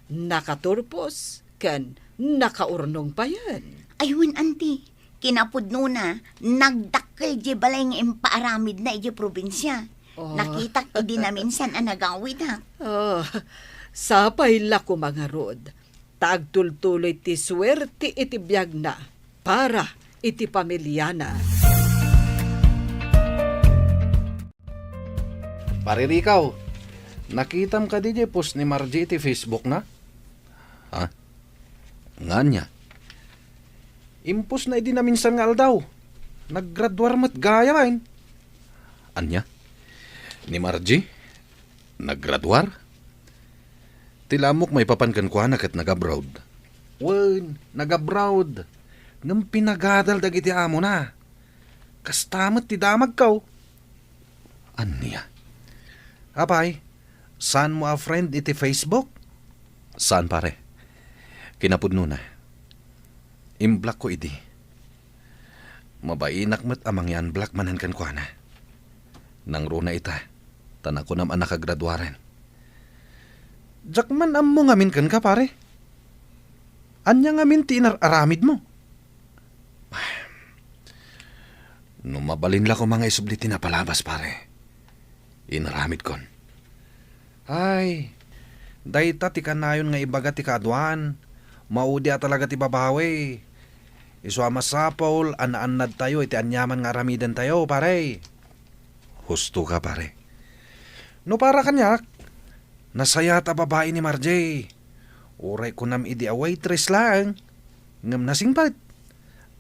F: Nakaturpos, ken nakaurnong pa yan.
E: Ayun, Auntie. Kinapudno na, nagdakkel di balay nga impaaramid na iji probinsya.
F: Oh.
E: Nakitak idi na minsan ang nagawid ha.
F: Oh, sapay la ko mga rod. Tagtultuloy ti swerte iti biyag na para iti pamilya na.
A: Paririkaw, nakitam ka di post ni Margie iti Facebook na? Ha? Nga niya. Impos na idi na minsan nga aldaw. Naggraduar mat gayain. Anya? Ni Margie? Naggraduar? Tilamok may papankan ko anak at nag-abroad. Wen, nag-abroad. Ngam pinagadal dagiti amo na. Kastamat ti damag kaw. Anya? Apay, saan mo a friend iti Facebook? Saan pare? Kinapudno na. Imblock ko idi. Mabainak mat amang yan black manan kan ko na. Nang runa ita, tanak ko naman nakagraduaren. Jakman am mo ngamin kan ka pare. Anya ngamin ti inararamid mo. No mabalin la ko mga isubliti na palabas pare. Inaramid kon. Ay, dayta ti kanayon nga ibaga ti kaadwan. Maudi talaga ti babawi. Isu amasapaul, anad tayo, iti anyaman nga ramidan tayo, pare. Husto ka, pare. No para kanyak, nasaya ta babae ni Margie. Uray ko nam idi a waitress lang. Ngam nasingpat.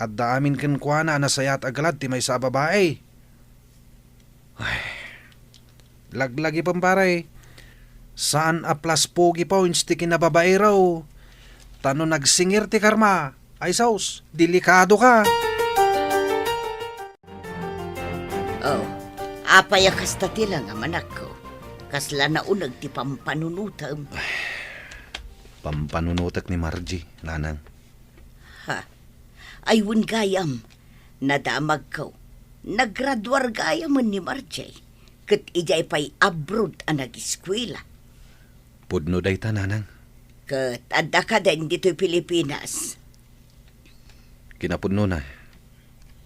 A: At daamin ken kwa na nasayat agalad ti may sa babae. Ay, laglagi pang pare. Saan a plus pogi points ti kinababae raw. Tano nagsingir ti karma. Ay saus, delikado ka.
H: Oh, apaya kasta ti lang amanak ko. Kasla na unag ti pampanunutam.
A: Pampanunutak ni Margie, nanang.
H: Ha, ayun gayam. Nadamag ko. Naggraduar gayam ni Margie. Kat ijay pa'y abroad ang nag-eskwela.
A: Pudno day ta, nanang.
H: Kat adda ka din dito'y Pilipinas.
A: Kinapudno na.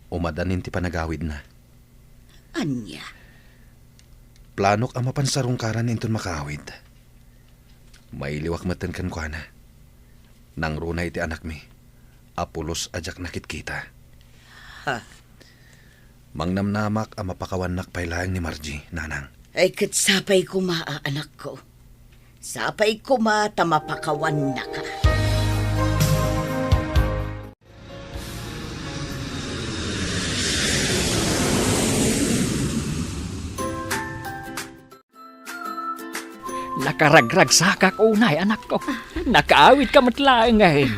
A: Umadanin ti panagawid na.
H: Anya?
A: Planok ang mapansarungkaran inton makawid. May liwak matan kan kwa na. Nang runay ti anak mi. Apulos ajak nakit kita.
H: Ha?
A: Mangnamnamak ang mapakawanak pailaang ni Margie, nanang.
H: Ay kat sapay kumaa anak ko. Sapay kuma tamapakawan na ka.
I: Nakaragrag sa unay, anak ko. Nakaawit ka matlaang ngayon.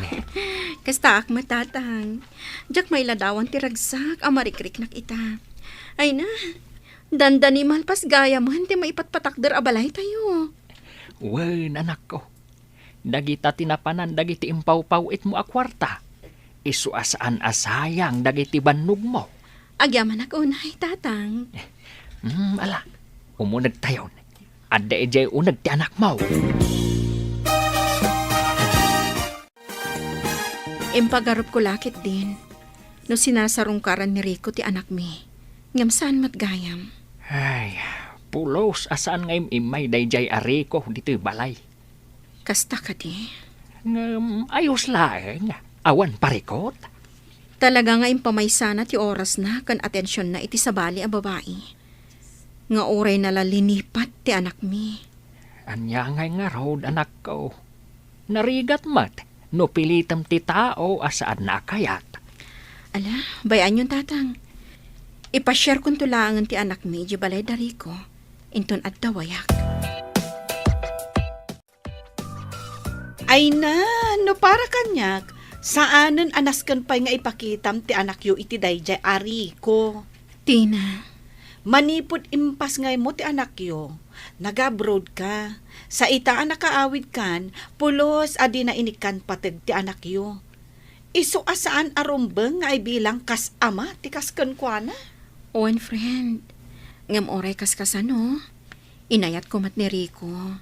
D: Kasta ak matatang. Jak may ladawan ti ragsak, amarikrik nak ita. Ay na, dandani malpas gaya mo, hindi maipatpatakder abalay tayo.
I: Wen, anak ko. Dagita tinapanan, dagiti impaw-pawit mo akwarta. Isu asaan asayang, dagiti bannog mo.
D: Agyaman ako unay, tatang.
I: Ala, umunag tayo. Adda ejay unag ti anak mo.
D: Impagarup ko lakit din. No sinasarungkaran ni Rico ti anak mi. Ngam saan matgayam.
I: Ay, pulos asaan ngayon imay dayjay ariko dito'y balay.
D: Kasta ka di.
I: Ayos laeng, awan parikot.
D: Talaga nga impamaysana ti oras na kan atensyon na iti sabali a babae. Nga oray nalalinipat ti anak mi.
I: Anya nga road anak ko. Narigat mat, no pilitam ti tao asaan na kayat.
D: Ala, bayan yung tatang. Ipashare kong tulangan ti anak mi, di balay dari ko. Inton at dawayak.
C: Ay na, no para kanyak. Saanen anaskan pa'y nga ipakitam ti anak yu iti dayjay ari ko.
D: Tina,
C: Manipod impas ngay mo ti anak yu. Nag-abroad ka. Sa itaan nakaawid kan, pulos adi na inikan patid ti anak yu. Isu asaan arumbeng nga bilang kas ama ti kasken kwa na.
D: owen friend. Ngam oray kaskasano. Inayat ko mat ni Rico.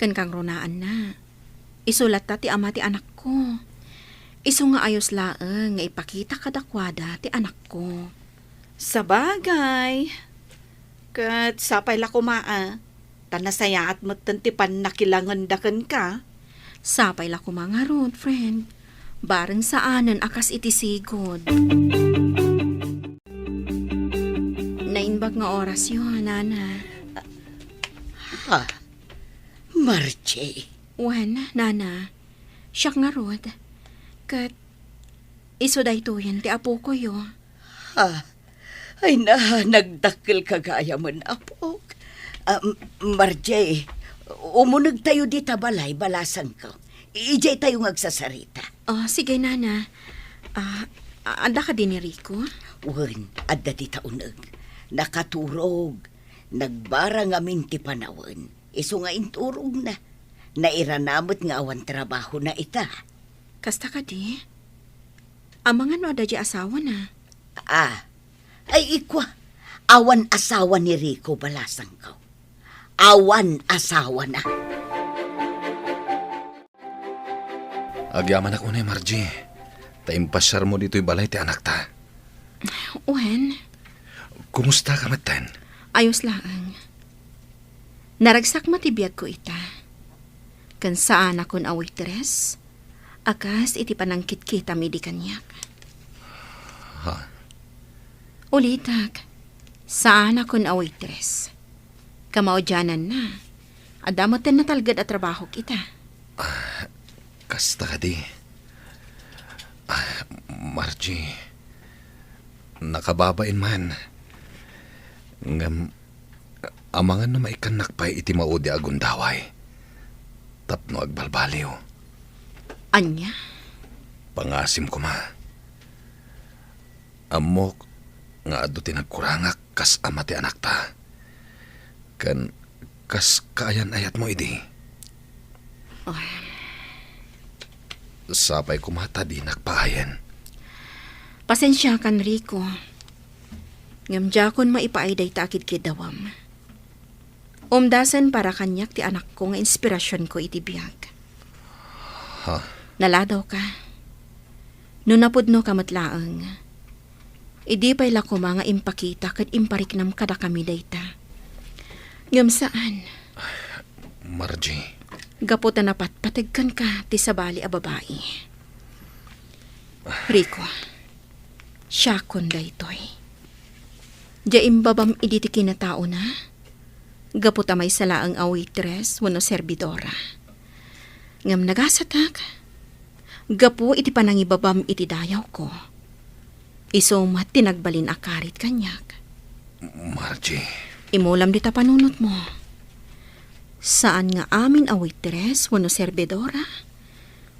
D: Kan kang runaan na. Isulat ta ti ama ti anak ko. Isu nga ayos laeng nga ipakita kadakwada ti anak ko.
C: Sabagay. Kat sapay la kumaa. Tanasaya at matantipan nakilangan daken ka.
D: Sapay la kumangarod, friend. Bareng saanan akas iti sigod. Nainbag nga oras yun, nana.
H: Ha? Marche.
D: Wen, nana. Siyak nga rod. Kat, iso daytoyan ti apo ko yo.
H: Ha? Ay na, nagdakil kagaya mo na po. Marche, umunag tayo di tabalay, balasan ko. Ijay tayo ngagsasarita.
D: Oh, sige, nana. Anda ka din ni Rico?
H: Wen, adda di taunag. Nakaturog. Nagbarang amin ti panawan. Isu nga inturog na. Nairanamot nga awan trabaho na ita.
D: Kasta ka di? Amangan no ada di asawa na.
H: Ay ikwa. Awan asawa ni Rico balasang ko. Awan asawa na.
A: Agyaman ako na Margie. Taimpasyar mo dito'y balay ti anak ta.
D: Wen,
A: Kumusta ka matan?
D: ayos lang. Naragsak matibiyag ko ita. Kan saan akon a waitress, akas iti panangkit kita mi di kanyak.
A: Ha?
D: Ulitak, saan akon a waitress? Kamaudyanan na. Adamoten na talgad at trabaho kita.
A: Kasta ka di. Margie, nakababain man. Ngam, amangan na maikanak pa'y iti maudi agundaway. Tapno agbalbaliw.
D: Anya?
A: Pangasim ko ma. Amok nga ado tinagkurangak kas ama ti anak ta. Kan kas kaayan ayat mo idi. Sapay kumata di nakpaayan.
D: Pasensya kan, Rico. Ngamjakon maipaayday takid kidawam. Umdasan para kanyak ti anak ko nga inspirasyon ko iti biyag.
A: Ha?
D: Naladaw ka. Nunapudno ka matlaang. Idi pa'y lako mga impakita kat impariknam kada kami dayta. Ngam saan?
A: Margie.
D: Gaputan na patpatigkan ka ti sabali a babae. Rico, siya kon daytoy. Diyaim babam idi ti kinatao na. Gaputa may salaang a waitress wano servidora. Ngam nagasatak. Gapu iti panangibabam iti dayaw ko. Isumat tinagbalin akarit kanyak.
A: Margie.
D: Imulam di ta panunot mo. Saan nga amin a waitress wano servidora?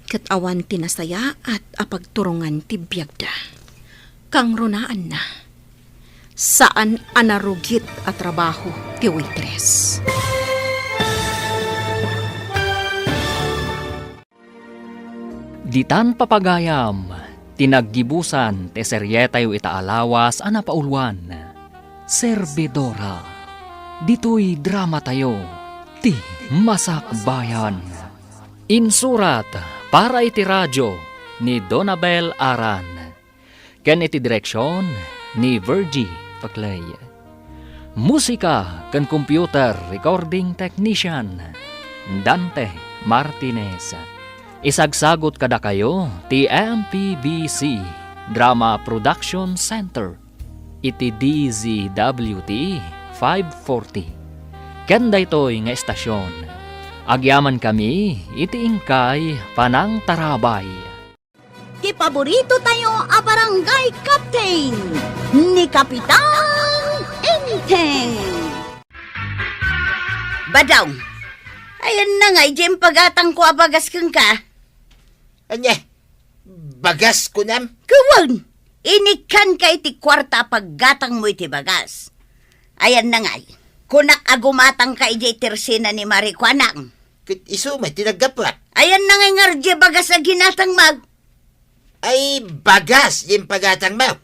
D: Kat awan tinasaya at apagturungan ti biyagda. Kang runaan na. Saan anarugit at trabaho ti waitress?
B: Ditan papagayam, tinaggibusan te seryetayo itaalawas ana paulwan. Servidora, dito'y drama tayo, ti Masakbayan. Insurat para iti radyo ni Donabel Aran. Ken iti direksyon ni Virgie Paclay. Musika ken computer recording technician Dante Martinez. Isagsagot kada kayo ti MPBC Drama Production Center iti DZWT 540. Ken daytoy nga estasyon. Agyaman kami iti ingkay Panang Tarabay.
E: Ti paborito tayo a barangay captain ni Kapitan Enteng.
H: Badaw, ayan na nga, ijim pagatang ko abagas kang ka.
K: Anya, bagas ko nam.
H: Kawan, inikan ka iti kwarta paggatang mo iti bagas. Ayan na nga, kunak agumatang ka iti tersina ni Marikwanang.
K: Kit iso may tinaggapat.
H: Ayan na nga ngarje bagas na ginatang mag.
K: Ay, bagas yung pagatang mo.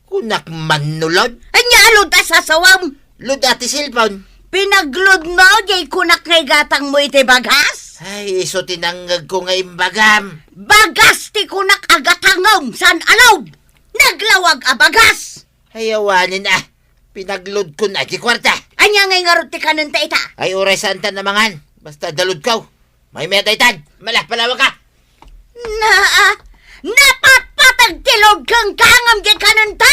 K: Kunak manulod.
H: Anya alod ta sasawam.
K: Lud ati silpon.
H: Pinaglod mo, jay kunak ngay gatang mo iti bagas.
K: Ay, iso tinanggag ko nga imbagam.
H: Bagas ti kunak agatangom, san alod. Naglawag a bagas.
K: Ay, awanin ah. Pinaglod ko na kikwarta.
H: Anya ngay ngarot ti kanan ta ita.
K: Ay, oray saan ta namangan. Basta dalod ka. May metaytan. Malah palawag ka.
H: Napatpatag tilog kang kangam di kanan ta.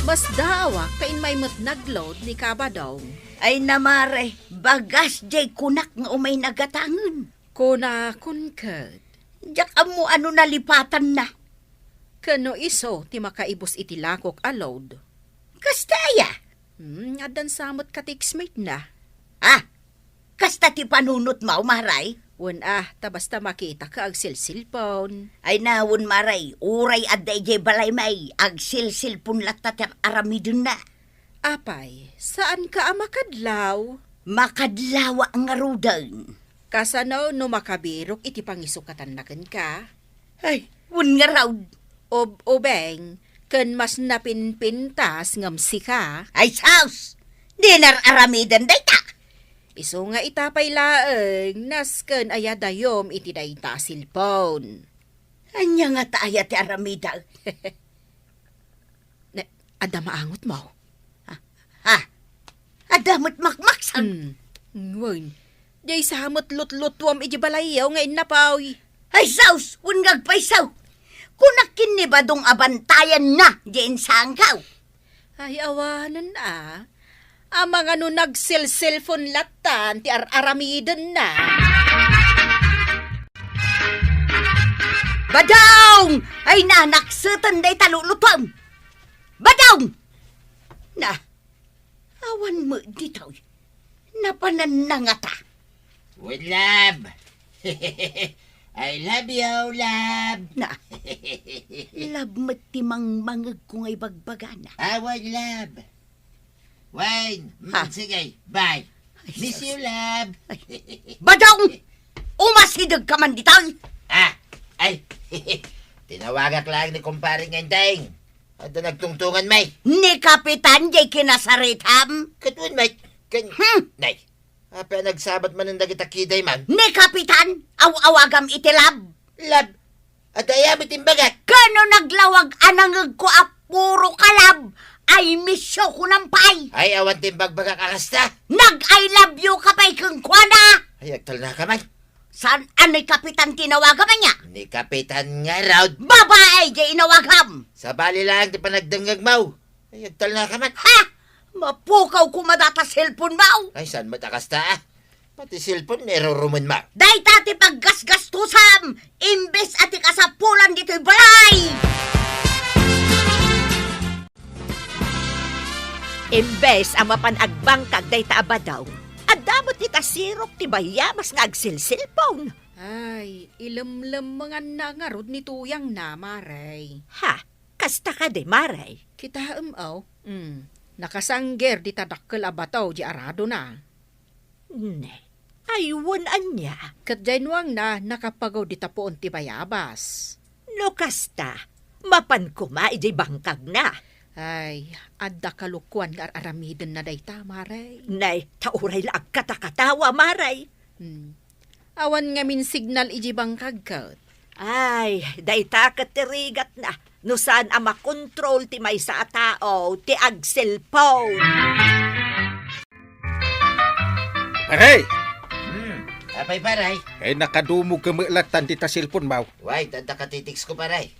D: Mas dawa kain may matnagload ni Kabadong.
H: Ay namare, bagas jay kunak nga umay nagatangan.
D: Kuna kunkad.
H: Diyak amo ano nalipatan na.
D: Kano iso ti makaibos iti lakok alod.
H: Kastaya.
D: Adan samot katiksmate na.
H: Ah, kasta ti panunot mo, maray.
D: Wan basta makita ka ag silsilpon.
H: Ay nawon maray, uray aday jay balay may, ag silsilpon latat aramidun na.
D: Apay, saan ka makadlaw?
H: Makadlawa ang arudan.
D: Kasano no makabirok iti pangisukatan na ka?
H: Ay, wun nga raw.
D: Obeng, kan mas napinpintas ngamsi ka.
H: Ay, saus! Dinar aramidan day ta.
D: Iso nga itapay laeng, nasken ayadayom iti dayta silpon.
H: Anya nga taaya ti aramida.
D: Ada maangot mo?
H: Ha? Adamot makmaksan.
D: Ngayon, day samot lut-lutwam iti balayaw nga inapaw.
H: Ay, saus! Wun ngagpaysaw. Kunakin ni badong abantayan na diyan sangkaw.
D: Ay, awanan Amang ano nagsil-cellphone latan, ti aramidan na.
H: Badong! Ay nanaksutan day talulutom. Badong! Na, awan mo dito. Napanan na nga ta.
K: With love. I love you, love.
H: Na, lab matimang mangag kong ay bagbagana.
K: Awad love. Wayne, sige, bye. Miss you, love.
H: Badong! Umasidag ka man dito.
K: Ay, tinawagak lang ni kumparing Enteng. At nagtungtungan, may.
H: Ni Kapitan jay kinasaritam.
K: Katun, may. Nay, apa nagsabat man ang dagita kiday man?
H: Ni Kapitan, awagam itilab.
K: Lab, at ayamit imbagat.
H: Kano naglawag anangag ko puro kalab. Ay misyo ko nampay.
K: Ay, awan timbagbaga kakasta.
H: Nag-I love you kapay kang kwana.
K: Ay, agtal na ka man.
H: Saan anay Kapitan tinawagan niya?
K: Ni Kapitan nga raw.
H: Babae jay inawagam.
K: Sa bali lang, di pa nagdanggag mau. Ay, agtal na ka man.
H: Ha? Mapukaw ko madata cellphone mo.
K: Ay, saan matakasta Pati cellphone, meron ma.
H: Day tati paggasgastusam. Imbes ati kasapulan dito'y balay.
L: Imbes ang mapanagbangkag day taabadaw, adamot ita sirok ti bayamas nga agsilsilpon.
D: Ay, ilamlam mga nangarod ni tuyang na, Maray.
L: Ha? Kasta ka de, Maray.
D: Kita nakasangger di tadakkel abataw di arado na.
L: Ne, aywan anya.
D: Kadyainwang na nakapagaw di tapoon ti bayabas.
L: No kasta, mapan kuma iti bangkag na.
D: Ay, adda kalukuan nga aramiden na dayta, Maray.
L: Nay, tauray lang katakatawa, Maray.
D: Awan ngamin signal iji bangkag ka.
L: Ay, dayta katirigat na. No saan ang makontrol ti may sa tao, ti ag cellphone.
G: Paray!
K: Apay paray.
G: Ay nakadumog kamalatan di ta cellphone maw.
K: Why, tanda ka titiks ko paray.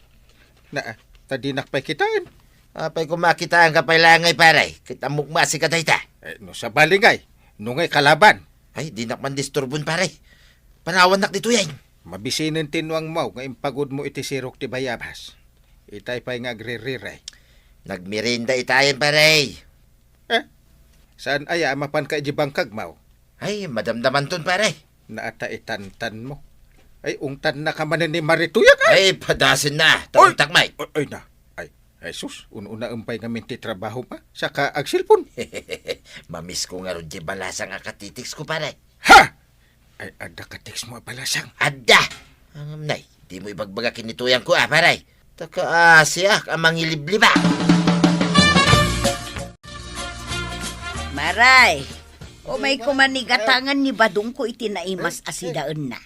G: Na, tadinak pa'y kitaan.
K: Apay kung makita ang kapailangay paray. Kita mukma si katayta.
G: No sa balingay, nungay kalaban.
K: Ay, di nak man disturbon paray. Panawan nak dito yan.
G: Mabisinin tinuang mau nga impagod mo iti sirok ti bayabas. Itay pa'y nga agre-riray.
K: Nagmirinda itayan paray.
G: Saan aya mapan ka iji bangkag mau?
K: Ay, madamdaman ton paray.
G: Naata itantan mo. Ay, ungtan na ka man ni Marituyak
K: Ay, padasin na. Taong takmay.
G: Ay na. Ay sus, una umpay nga minti trabaho pa. Saka ag cellphone.
K: Mamiss ko nga ron di balasang akatitiks ko paray.
G: Ha! Ay, ada ka text mo balasang.
K: Ada! Ang nay, di mo ibagbagakin nituyan ko paray. Taka siya ang mangilibliba.
H: Maray, o may kumanigatangan ni Badong ko itinaimas asidaan na.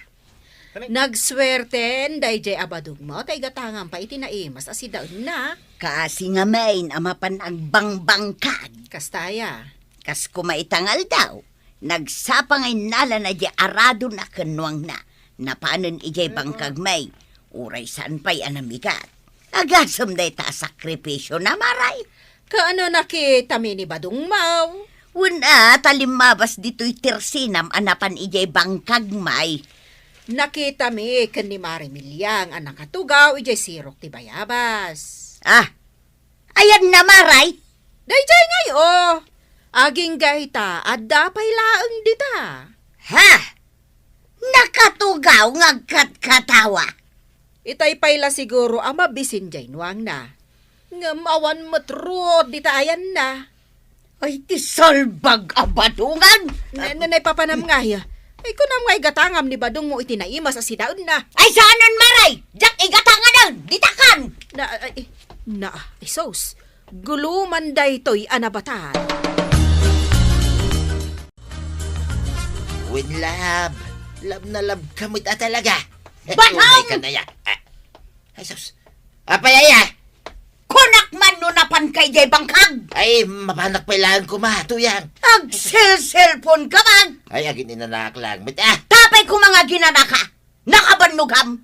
D: Nagswerten, dayjay abadog mo, tay gatangan pa itinaimas asidaon na.
H: Kaasi nga main amapan ang bangbangkag.
D: Kastaya.
H: Kas kumaitangal daw, nagsapangay nala na di arado na kanwang na. Napanon ijay bangkag may, uray saan pa'y anamigat. Agasam day ta sakripisyo na maray.
D: Kaano nakita mi ni Badong Mau?
H: Una, talimabas dito'y tirsinam anapan ijay bangkag may.
D: Nakita mi ken ni Mari Milyang ang nakatugaw ijay sirok ti bayabas.
H: Ayan na maray.
D: Dayjay ngayo. Aging gayta at dapay laeng dita.
H: Ha? Nakatugaw ngagkat-katawa.
D: Itay payla siguro ang mabisin jay nuang na. Ngamawan matrod dita ayan na.
H: Ay, tisalbag abadungan.
D: Nanay papanam nga ya. Ay kunam nga igatangam ni Badong mo itinaimas sa sidaon na.
H: Ay, saanan maray? Jak igatanganan, ditakan.
D: Isos. Guluman daytoy anabatan.
K: Win lab. Lab na lab kamit talaga.
H: Batang!
K: Ka na ya. Ay, sus. Apayaya.
H: Kunak man no napan kay jay bangkag.
K: Ay, mapanak pa ilangan ko tuyang.
H: Ag cellphone ka man.
K: Ay, agin inanak lang.
H: Tapay ko mga ginanaka. Nakabanugam.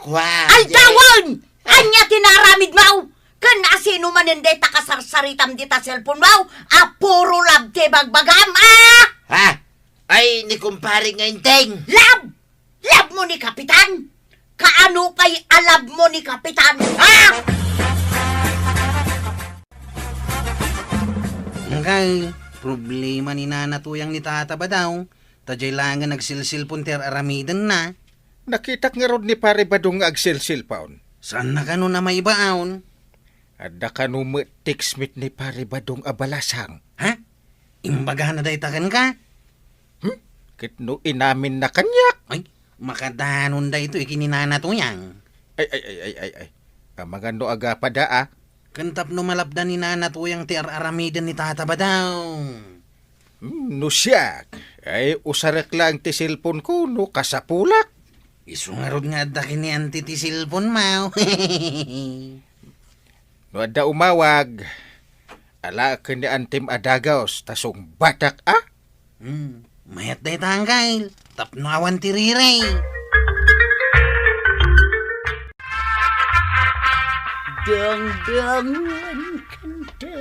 K: Kwa.
H: Altawan! Anya tinaramid mau. Kan asino man hindi takasarsaritam dita cellphone mau. Puro lab te bagbagam.
K: Ha? Ay, ni kumpare nga inteng.
H: Lab! Lab mo ni Kapitan. Kaano kay alab mo ni Kapitan?
A: Kay, problema ni Nana Tuyang ni Tata ba daw? Tajay langan nagsilsilpunter aramidan na.
G: Nakitak nga ron ni Pare Badong nga agsilsil paon.
A: Saan na kano na may baon?
G: Ada kanu mo tiksmit ni Pare Badong abalasang.
A: Ha? Imbaga na daytakan ka?
G: Kitno inamin na kanyak.
A: Ay, makadanon da ito ikininana Tuyang.
G: Ay. Magando aga pa daa.
A: Kantap no malabdan ni Nana Tuyang ti aramidan ni Tata ba daw?
G: No siyak. Ay, usarek lang ti cellphone ko no kasapulak.
A: Isungarod nga da kini anti ti cellphone mau.
G: No ada umawag. Ala kini antim adagaos tasong batak
A: Mayat day tangkail. Tapno awan ti riray.
H: Dang-dangan kanta.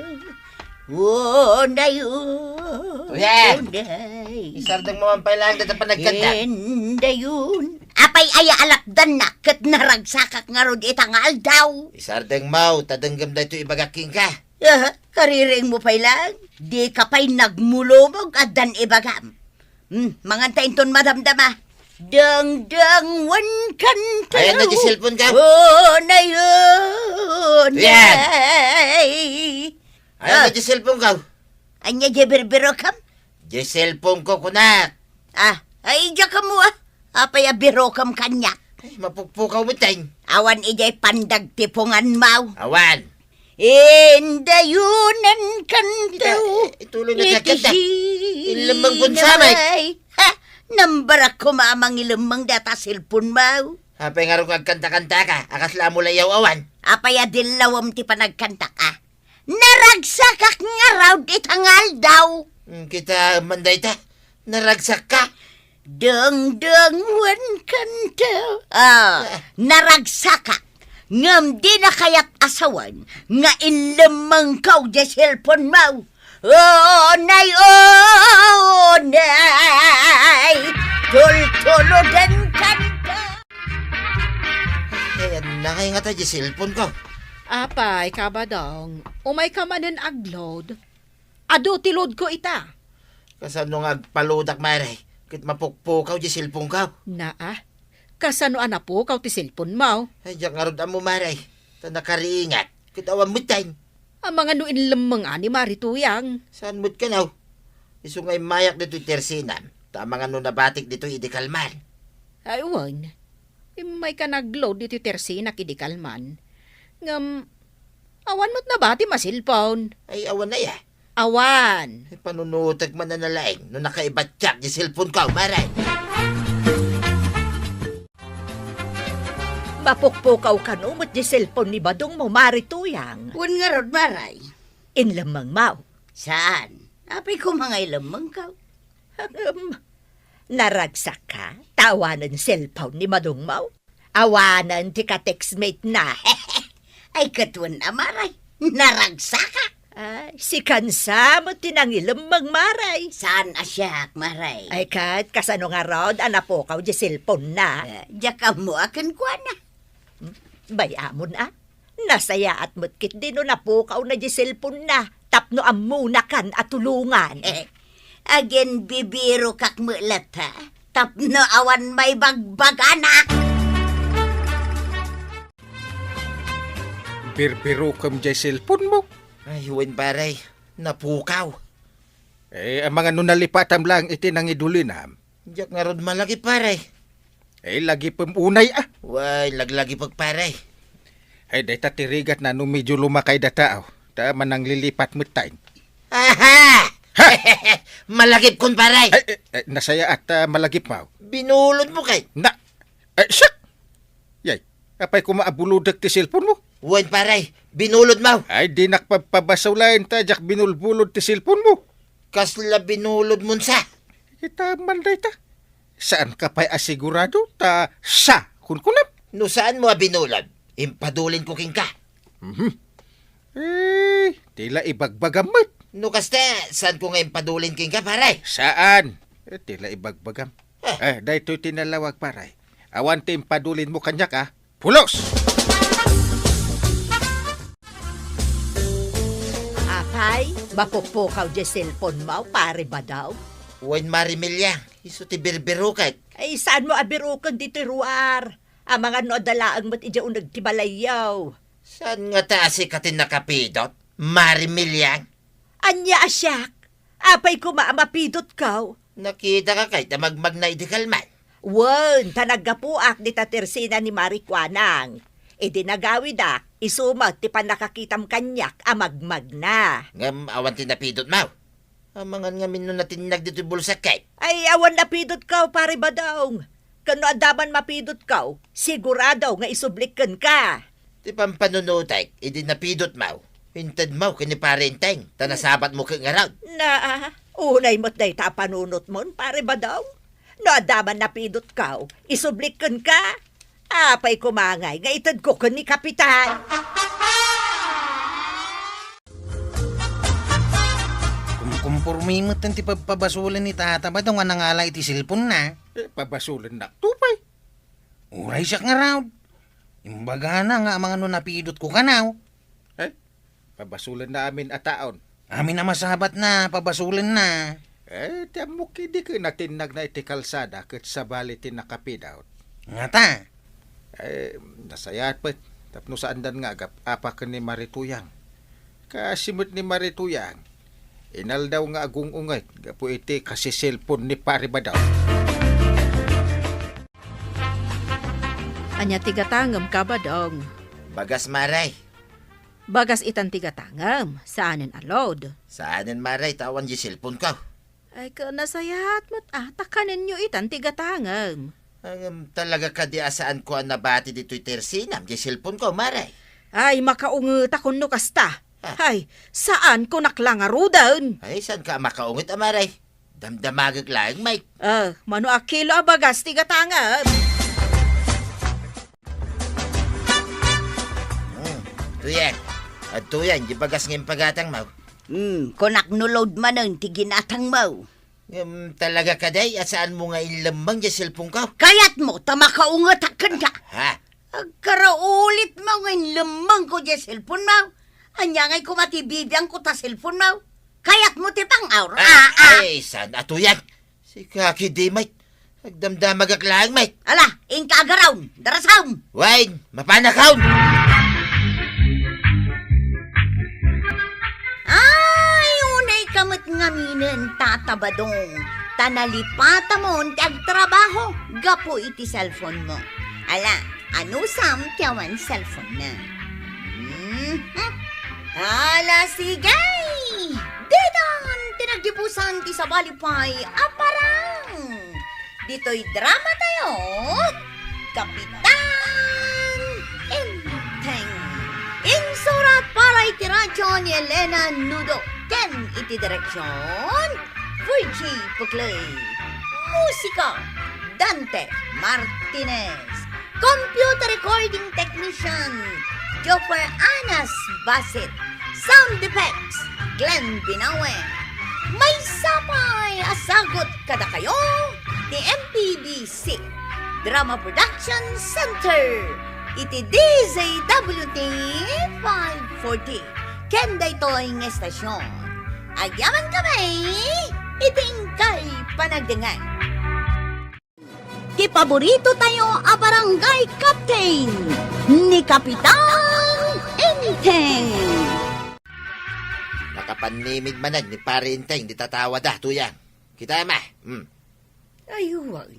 H: Oh, dayon.
K: Tuyang! Isardang mo ang pailangan dito pa nagkanta.
H: Dayon. Apay aya alakdan na kat naragsakak nga rod itangal daw.
K: Isardang mau, tadanggam da ito ibagaking ka.
H: Kariring mo pay lang. Di ka pa'y nagmulumog at dan ibagam. Mangantayin ton madamdama. Dang-dangwan kanta.
K: Ayan na di cellphone ka.
H: Oh, na yun.
K: Tuyang! Ayan na di cellphone ka.
H: Anya jeberbero kam?
K: Di cellphone ko kunak.
H: Ay dya ka mo Apay abiro kam kanyak.
K: Ay, mapukpukaw mo tayong.
H: Awan ijay pandag tipungan mau.
K: Awan.
H: Indayunan kantaw.
K: Ituloy na kakanta. Ilamang punsamay.
H: Nambarak ko maamang ilamang data cellphone mo.
K: Apay nga rin kagkanta-kanta ka, akas la mo layaw awan.
H: Apay adilawam ti panagkanta ka. Naragsakak nga raw itangal daw.
K: Kita manday ta, naragsak ka.
H: Dang-dang-wan kanta. Naragsakak. Ngam di na kaya't asawan nga ilamang kaw di cellphone mo. Oh, nay, tultulodan kanta.
K: Ayan na kayo nga tayo, cellphone ko.
D: Apay, kabadong, umay ka manen aglod. Ado tilod ko ita.
K: Kasano nga paludak, Maray. Kit mapukpukaw di cellphone ko.
D: Naa, kasano anapo kaw ti cellphone mo?
K: Ay, diyak nga rin mo, Maray. Ta nakariingat. Kit awan mo tayo.
D: Ang mga nuin lamang ani marituyang.
K: Saan mo't ka now? Iso nga'y mayak dito tersinan. Tama nga nung nabatik dito idikalman.
D: Aywan, may ka nagload dito tersi na kidikalman. Ngam, awan mo't nabati masilpon.
K: Ay, awan na ya.
D: Awan.
K: Ay, panunutag man na nalaing nung nakaibat tsak di cellphone ko, Maray.
L: Mapukpukaw ka no, mat di cellphone ni Badong mo marituyang.
H: Wan nga rod, Maray.
L: Inlamang mau.
H: Saan? Apay ko mga ilamang kaw.
L: Naragsak ka, tawanan cellphone ni Badong mau. Awanan ti ka-textmate na.
H: Ay katuan na, Maray. Naragsaka.
L: Ay, si Kansa mo tinangilamang maray.
H: Saan asyak, Maray?
L: Ay kat, kasano nga rod, anapokaw di cellphone na.
H: Diyak mo akan kwa na.
L: Bayamon nasaya at mutkit din no napukaw na di cellphone na. Tapno amuna kan at tulungan.
H: Again, bibiro kak mulat ha. Tapno awan may bagbagana.
G: Birbiro kam di cellphone mo.
K: Ay, huwin, Maray. Napukaw.
G: Ang mga nunalipatam lang iti nang idulinam.
K: Diyak nga rin malagi, Paray.
G: Lagi pamunay
K: Way, laglagi pag, Paray.
G: Dahita tirigat na nung medyo lumakay da tao. Tama nang lilipat mo tayo.
K: Aha! Malagip kun, Paray.
G: Nasaya at malagip mo.
K: Binulod mo kay.
G: Siyak! Yay, apay kumaabuludak ti cellphone mo.
K: Huwin, Paray. Binulod mo.
G: Ay, di nakpapabasaw lain ta, jak binulbulod ti cellphone mo.
K: Kasla binulod mo sa.
G: Kita manday ta. Saan ka pa'y asigurado? Ta sa kunkunap.
K: No saan mo binulod? Impadulin ko king ka.
G: Tila ibagbagamot.
K: No kasta, saan ko nga impadulin king ka, Paray?
G: Saan? Tila ibagbagam. Dahito tinalawag, Paray. Awan ti impadulin mo kanya ka. Pulos!
L: Apay, mapukpukaw di cellphone mo, pare ba daw?
K: Huwin, Marimilya. Iso ti birbiro kay.
L: Ay, saan mo abirukan dito, Ruar? Ang mga noodalaang mo't idya unag tibalayaw.
K: Saan nga taasi ka tinakapidot? Marimilya?
L: Anya asyak, apay ko maamapidot kaw.
K: Nakita ka kay tamagmag na idikalman.
L: Wan, tanagapuak di tatersina ni Marikwanang. Nagawid isumat ti panakakitam kanyak amagmag na.
K: Ngam awan tinapidot mo. Amangan nga minun na tinag dito bulsa kay.
L: Ay, awan napidot kaw, pare ba daw? Kano adaman mapidot kaw, sigurado nga isublikan ka.
K: Ti pampanunutay, napidot mo. Hinted mo kiniparenteng, tanasabat mo kang araw.
L: Unay mo't day tapanunot mo, pare ba daw? No adaman napidot kaw, isublikan ka. Apay kumangay, nga itad ko ni Kapitan.
A: Kumpurmi mo ti pabasulan ni tata ba nga nangala iti cellphone na?
G: Pabasulan na tupay.
A: Uray siya nga raw. Imbaga na nga mga napidot ko kanaw.
G: Pabasulan na amin at taon.
A: Amin na masabat na, pabasulan na.
G: Tiyamo kidi ka natinag na iti kalsada kat sa balitin na kapidaw.
A: Nga ta.
G: Nasayat pa. Tapno saan dan nga apa ka ni Marituyang. Kasimot ni Marituyang. Inal daw nga agong ungay. Gapo iti kasi cellphone ni pare ba daw.
D: Anya tigatangam ka ba dong?
K: Bagas, Maray.
D: Bagas itan tigatangam, saanin alod?
K: Saanin, Maray, tawan di cellphone ko.
D: Ay ka nasayat mo't takanin nyo itan tigatangam.
K: Talaga ka di asaan ko ang nabati dito'y tersinam. Di cellphone ko, maray.
D: Ay makaungit akong no kasta. Ay, saan ko naklangarudan?
K: Ay, saan ka makaungit, amaray? Damdamagag lang, Mike.
D: Mano akilo abagas tigatangam.
K: Tuyan. At tuyan, di bagas ngayon pagatang mo.
H: Kunak nulod man ang tiginatang mo.
K: Talaga ka day, asaan mo nga ilambang di cellphone ko?
H: Kayat mo, tamakaungatakan ka.
K: Ha?
H: Agkaraulit mo ngayon lamang ko di cellphone mo. Anya ngay kumatibibiyang ko ta cellphone mo. Kayat mo tipang aura.
K: Ay, saan atuyan? Si Kaki di, Mike. Agdamdamagag lang, Mike.
H: Ala, ingka agaraw, darasaw.
K: Wine, mapanakaw!
H: Ay, unay kamot ngaminin, tatabadong. Tanalipata mo, tagtrabaho. Gapo iti cellphone mo. Ala, ano sam tiyawan cellphone na? Ala, sigay! Dedan, tinagdipusan ti sa balipay, aparang! Dito'y drama tayo, Kapitan Enteng. Insurat para iti radyo ni Elena Nudo. Ken iti direksyon, Virgie Puclay. Musika, Dante Martinez. Computer recording technician, Joffer Anas Basit. Sound effects, Glenn Binawe. May sapay asagot kada kayo ni MPBC Drama Production Center. Iti DZWT 540. Kenda ito'y ng estasyon. Agyaman kami, iting kay panagdingay. Ti paborito tayo a barangay captain ni Kapitan Enteng.
K: Nakapanimig manan ni pare Enteng, di tatawa da, tuyang. Kita ma.
H: Ayuwan.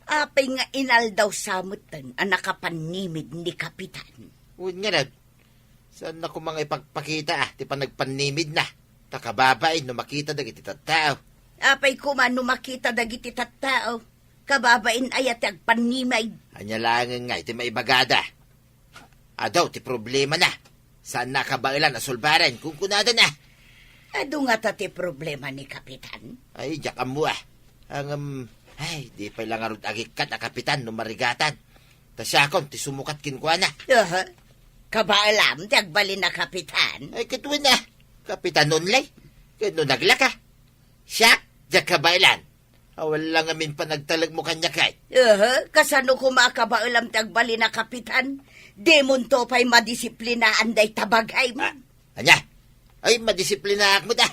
H: Apay nga inaldaw samutan ang nakapanimig ni Kapitan.
K: Uwan nga na. Saan ako mga ipagpakita ti pa nagpanimid na. Takababain no makita dagiti tattao.
H: Apay kumano makita dagiti tattao. Kababain ayat agpanimay.
K: Anya lang nga iti maibagada. Adaw ti problema na. Saan nakabailan na sulbaran kung kunada na.
H: Ado nga ti problema ni Kapitan.
K: Ay, jak amu ah. Ay, di pa lang arod agikat na Kapitan no marigatan. Tasyakon, ti sumukat kinkwa na.
H: Kabaalam, ti agbalin na Kapitan.
K: Ay, katuwa na. Kapitan nunlay. Kano naglaka. Siyak, jak kabailan. Awal lang amin pa nagtalag mo kanya kay.
H: Kasano kumakabaalam ti agbalin na Kapitan? Demon to pa'y madisiplinaan day tabagay mo.
K: Anya? Ay, madisiplina mo da.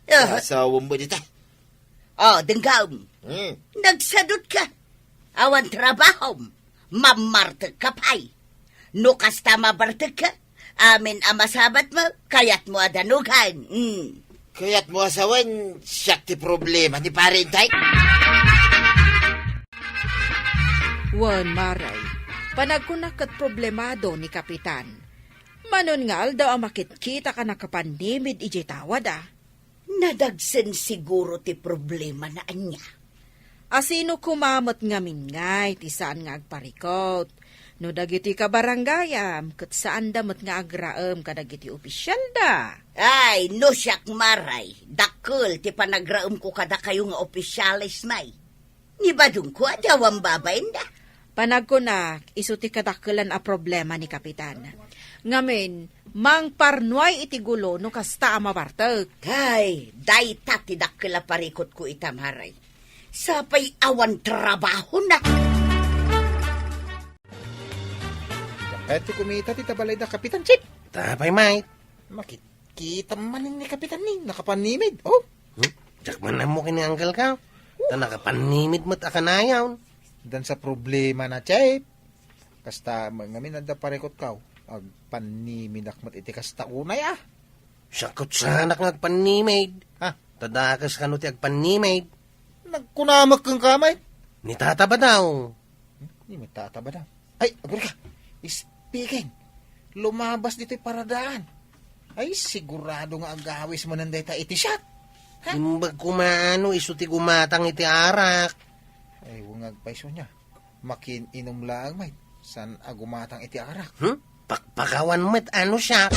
K: Asawa mo dito.
H: Denggaw. Nagsadot ka. Awan trabaho. Mamartag ka pa'y. No kasta mabartag ka. Amin amasabat mo, kayat mo adanugan.
K: Kayat mo asawan, siyak ti problema ni parentay.
D: Wan maray, panagkunakat problemado ni Kapitan. Manon nga daw ang makitkita ka nakapanimid iji tawad
H: Nadagsen siguro ti problema na anya.
D: Asino kumamot nga mingay ti saan nga agparikot. No dagiti ka barangayam, kat saan damot nga agraem ka dagiti opisyal da.
H: Ay, no siyak maray. Dakol ti panagraem ko kada kayo nga opisyalis may. Nibadong ko adawang babayin da.
D: Panagkunak, iso ti kadakelan a problema ni Kapitan. Ngamin, mang parnuay iti gulo no kasta amabartag.
H: Ay, dayta ti dakkel a parikot ko itamaray. Sapay awan trabaho na.
G: Kahit ti kumita ti tabalay da Kapitan Chip.
A: Tapay, mate.
G: Makikita manin ni Kapitan ni, nakapanimid. Oh,
A: Diyak man na mo kinianggal ka. Ta nakapanimid mo't akanayaw.
G: dan sa problema na Chip. Kasta ngamin nada parekot kaw. Ag panimid akmat iti kasta unay
A: Sakot sanak nagpanimid.
G: Ha?
A: Tadakas ka no ti agpanimid.
G: Nagkunamak kang kamay.
A: Ni tata ba daw?
G: Hindi may tataba na. Ay, agor ka. Speaking, lumabas dito'y paradaan. Ay, sigurado nga agawis mo nanday ta iti shot.
M: Imbag kumano, iso ti gumatang iti arak.
G: Ay, wungag paiso niya. Makin inom lang, may. San agumatang iti arak.
M: Pakpakawan mo't ano siya.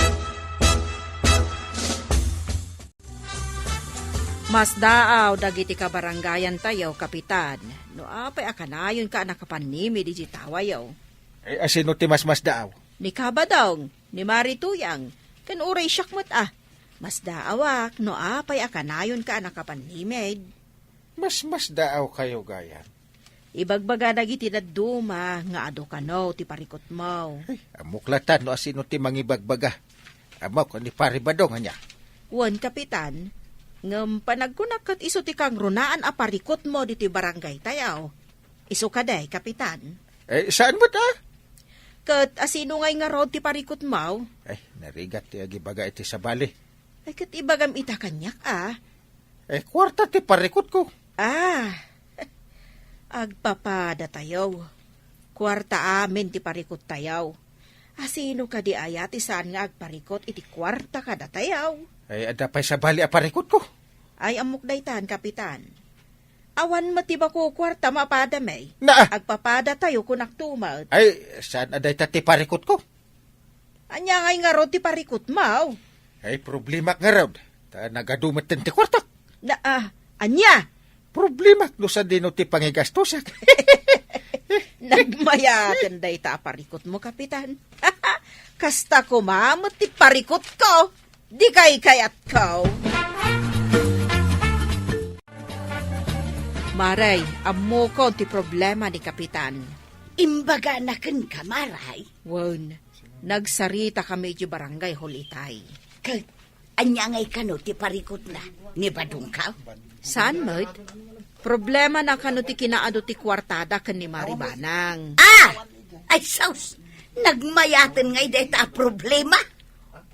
D: Mas daaw dagiti kabarangayan tayo, kapitan. No apay akanayon ka nakapanimi di jitawayaw.
G: Ay, asino ti mas daaw?
D: Ni Kabadong, ni Marituyang, kan uray syakmat Mas daawak, no apay akanayon ka nakapanimid.
G: Mas daaw kayo gayan.
D: Ibagbaga dagiti daduma, nga ado ka no, ti parikot mo.
G: Ay, amuklatan no asino ti mangibagbaga. Amok, ni paribadong niya.
D: Wan, kapitan, ngam panagkunakat iso ti kang runaan a parikot mo diti barangay tayaw. Iso kaday, kapitan.
G: Eh, saan mo ta?
D: Kat asino ngay nga rod ti parikot mo?
G: Ay, narigat ti agibaga iti sa bali.
D: Ay kat ibagam ita kanyak
G: Eh, kwarta ti parikot ko.
D: Agpapada tayaw. Kwarta amin ti parikot tayaw. Asino ka di ayat isaan nga agparikot iti kwarta ka datayaw.
G: Ay, adapay sa bali a parikot ko.
D: Ay amok daytan, kapitan. Awan matiba ko kwarta mapada may.
G: Na!
D: Agpapada tayo kunak tumad.
G: Ay, saan aday ta ti parikot ko?
D: Anya ngay nga rod ti parikot mo.
G: Ay, problema nga raw. Ta nagadumat din ti kwarta.
D: Anya?
G: Problema no sa dino ti pangigastosak.
D: Nagmayaten day ta parikot mo, kapitan. Kasta ko mamot ti parikot ko. Di kay kayat ko. Maray, amo ko ti problema ni kapitan.
H: Imbaga na ken ka, Maray.
D: Wan, nagsarita kami di barangay Holitay.
H: Kag, anyangay ka no, ti parikot na. Ni badung ka?
D: Saan, Mart? Problema na kano ti kinaado ti kwartada kan ni Maribanang.
H: Ay, saus! Nagmayaten ngay deta problema.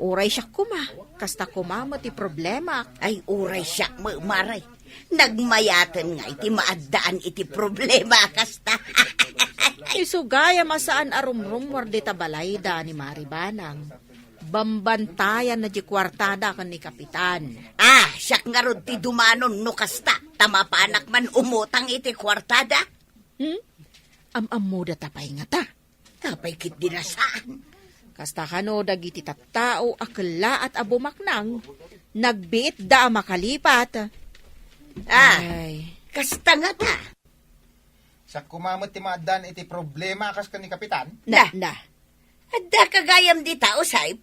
D: Uray siya kuma. Kasta kumama ti problema.
H: Ay, uray siya, Maray. Nagmayaten ngay ti maadaan iti problema, kasta.
D: Isugaya masaan arumrum wardi tabalayda ni Maribanang. Bambantayan na di kwartada kan ni kapitan.
H: Siyak nga rod ti dumanon no kasta. Tamapanak man umutang iti kwartada.
D: Am-amuda tapay nga ta.
H: Tapay kit dinasaan.
D: Kasta kano dagiti tattao akla at abumaknang. Nagbiit da makalipat.
H: Ay, kasta nga ta.
G: Sa kumamot ti maadan iti problema kas ka ni kapitan?
H: Na. Adda kagayam di tao, Saip.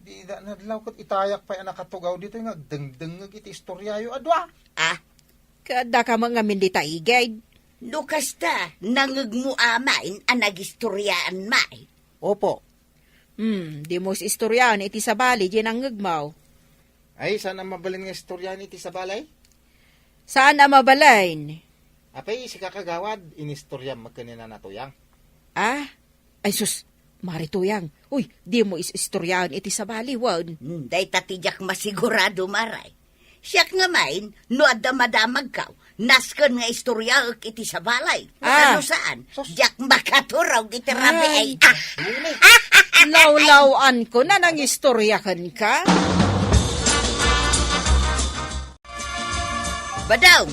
G: Di da nadlaw kat itayak pa nakatugaw dito nga dengdeng iti istoryayo adwa.
D: Kada ka mga mindita igay.
H: Lukas ta, nangagmu amain ang nagistoryaan mai.
G: Opo.
D: Di mo si istoryaan iti sa bali di nang ngagmaw.
G: Ay, saan ang mabalin nga istoryan iti sa balay?
D: Saan na mabalain?
G: Apay, si kakagawad, inistoryan magkanina natuyang.
D: Ay sus, Marituyang. Uy, di mo istoryaan iti sa bali, wan.
H: Day tatijak masigurado, Maray. Siyak nga main, no addamadamag kaw, naskan nga istorya iti sa balay. Ano saan? Diyak makaturaw iti rabi ay.
D: Lawlawan ko na nang istoryakan ka.
H: Badong,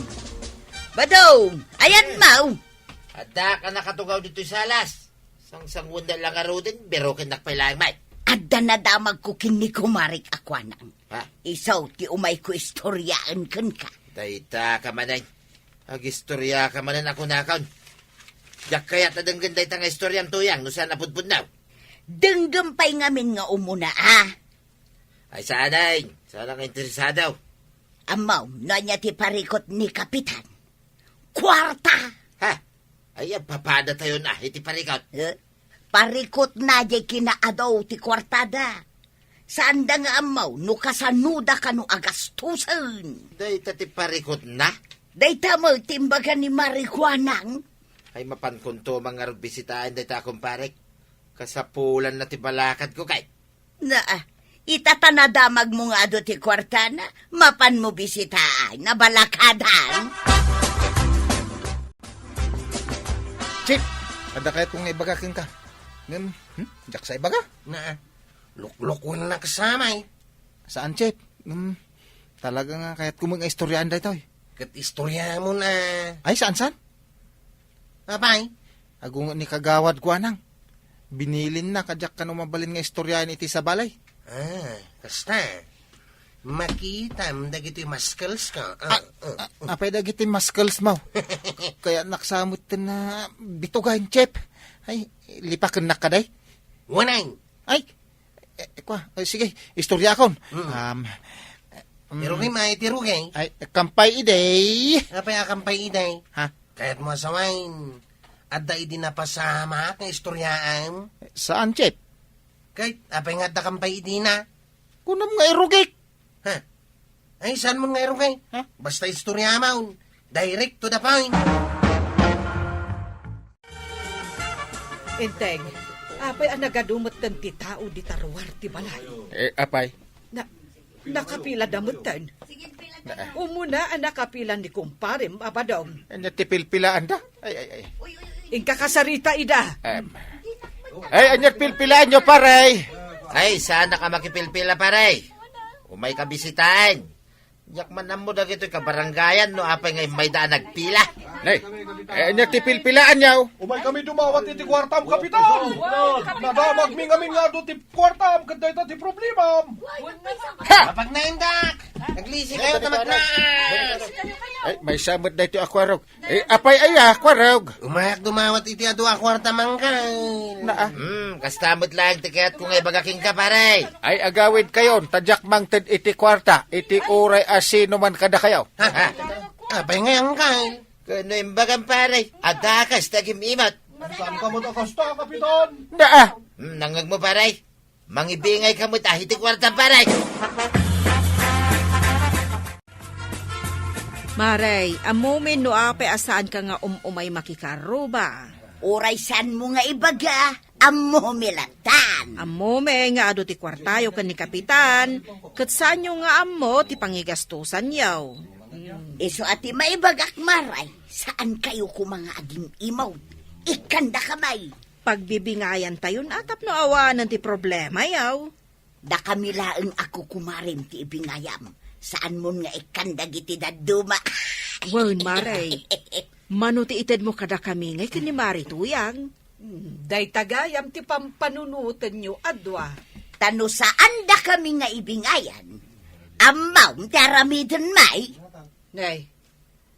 H: ayan mau.
K: Adda ka nakatugaw dito sa alas. Sang wanda lang arodin, pero kinakpailang may.
H: Adda na damag ko kini kumarik akwanang. Isaw ti umay ko istoryaan kan ka.
K: Dayta ka manay. Ag-istorya ka manan ako nakaon. Yak kaya tadang ganday tanga istoryang tuyang no saan napudpud na.
H: Denggampay ngamin nga umuna
K: Ay saanay, saan ang interesadaw?
H: Amaw, nanya ti parikot ni kapitan. Kwarta!
K: Ay, papada tayo na, iti parikot.
H: Parikot na di kinaadaw ti kwartada. Saan da nga amaw, no kasanuda ka no agastusan.
K: Dayta ti parikot na?
H: Dayta mo, timbaga ni Marijuanang.
K: Ay, mapankunto mga bisitahin dayta akong parik. Kasapulan na ti balakad ko kay.
H: Itatanadamag mo nga do ti kwartana, mapan mo bisitahin na balakadan.
G: Chip, ada kaya kung ibagakin ka. Jak sa ibaga?
M: Luklok ko na kasama
G: Saan, Chip? Talaga nga kahit kumang istoryaan da ito eh.
M: Kat istorya mo na.
G: Ay, saan?
M: Apay?
G: Agung ni kagawad ko anang. Binilin na kadyak ka mabalin nga istoryaan iti sa balay.
M: Kasta. Makitam dagiti maskals ka.
G: Apay dagiti maskals mo. Kaya naksamot na bitugahin, Chep. Ay, lipakan na ka day.
M: Wanay.
G: Ay, sige, istorya akon.
M: Tirugay may tirugay.
G: Ay, kampay iday.
M: Apay akampay iday.
G: Ha?
M: Kaya't mo asawain. At da idi napasama nga istoryaan.
G: Saan, Chep?
M: Kahit apay nga da kampay idi na.
G: Kunam nga irugik.
M: Ha? Ay, saan mo nga irugay?
G: Ha?
M: Basta istorya maun. Direct to the point.
L: Inteng, apay ang nagadumot ng ti tao di taruar ti balay.
G: Apay?
L: Nakapila damutan. Umuna ang nakapila ni kumparim, abadong.
G: Anya tipilpilaan da? Ay.
L: Ingka kasarita ida.
G: Ay, anya pilpilaan nyo, paray.
K: Ay, sana ka makipilpila pare. Umay ka bisitaan. Yak man mo na gito kabaranggayan no apay ngay may daan nagpila.
G: Nay, anya tipilpilaan nyo.
J: Umay kami dumawat iti kwartam, kapitan! Nadamag mi ngamin nga do ti kwartam, kaday ta ti problema!
M: Kapag naindak! Naglisi kayo tamat na!
G: Ay, may samot na ito akwarog. Apay akwarog.
M: Umayak dumawat iti adu akwarta mangkay.
K: Kastamot lang tiket kung ngay bagaking ka pare.
G: Ay, agawid kayon, tadyak mangted iti kwarta, iti uray asino man kada kayo.
M: Apay ngayang kay.
K: Kano yung bagang pare, adakas tagim imat.
J: Saan ka mo nakasta, kapitan?
K: Nangag mo pare, mangibingay ka mo tahiti kwarta pare.
D: Maray, amumin no ape asaan ka nga umay makikaruba.
H: Uray san mo nga ibaga, amo milatan.
D: Amume nga ado ti kwartayo kan ni kapitan, kat sanyo nga amo ti pangigastusan yaw.
H: Iso ati maibagak maray, saan kayo ko mga aging imaw? Ikanda kamay.
D: Pagbibingayan tayon atap no awanan ti problema yaw.
H: Da kami laeng ako kumarim ti ibingayam. Saan mo nga ikanda giti daduma?
D: Wan, Maray. Mano ti ited mo kada kami ngay kani Mari tuyang.
L: Day tagayam ti pampanunutan nyo adwa.
H: Tano saan da kami nga ibingayan? Amaw ti aramidon may?
L: Nay,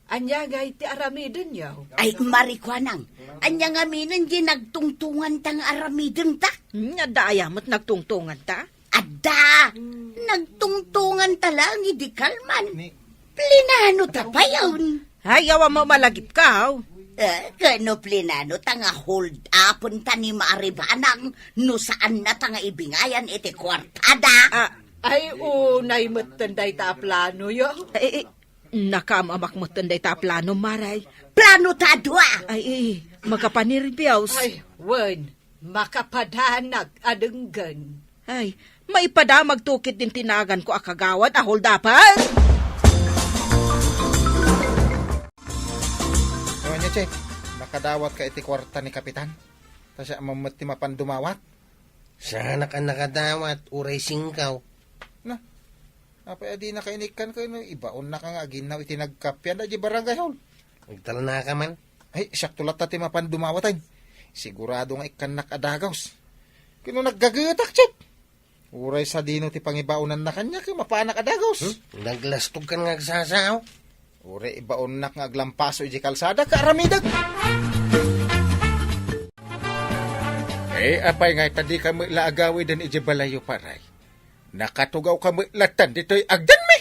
L: anya gay ti aramidon yaw.
H: Ay, marikwanang. Anya nga minan ginagtungtungan tang aramidon ta?
D: Nadayamot nagtungtungan ta?
H: Ada! Nagtungtungan talang idikalman. Plinano ta pa yun.
D: Ay, yawa mo malagip ka,
H: Kano plinano ta nga hold upon ta ni Maribanang no saan na ta nga ibingayan iti kwartada.
L: Ay, unay matanday ta plano yaw.
D: Nakamamak mo tanday ta plano, Maray.
H: Plano ta dua.
D: Ay, makapanirbiyaws.
L: Ay, wan, makapadanag adenggan.
D: Ay, maipadamag tukit din tinagan ko akagawad ahol dapat.
G: Ano Chep? Nakadawat ka iti kwarta ni kapitan? Kasi amamat ti mapandumawat?
M: Sana ka nakadawat, uray singkaw.
G: Apay adi na kainikan ko, ibaon na ka nga, ginaw iti nagkapyan na di barangay hall.
M: Nagtala na ka man.
G: Ay, siyak tulat na ti mapandumawatan. Sigurado nga ikan nakadagaws. Kino naggagatak, Chep? Uray sa dino ti pangibaunan na kanya, kaya mapaanak adagos.
M: Naglastog ka nga agsasaw.
G: Uray ibaon na nga aglampaso iji kalsada, kaaramidag. Apay nga tadi kami laagawi dan iji balayo paray. Nakatugaw kami latan dito'y agdan mi.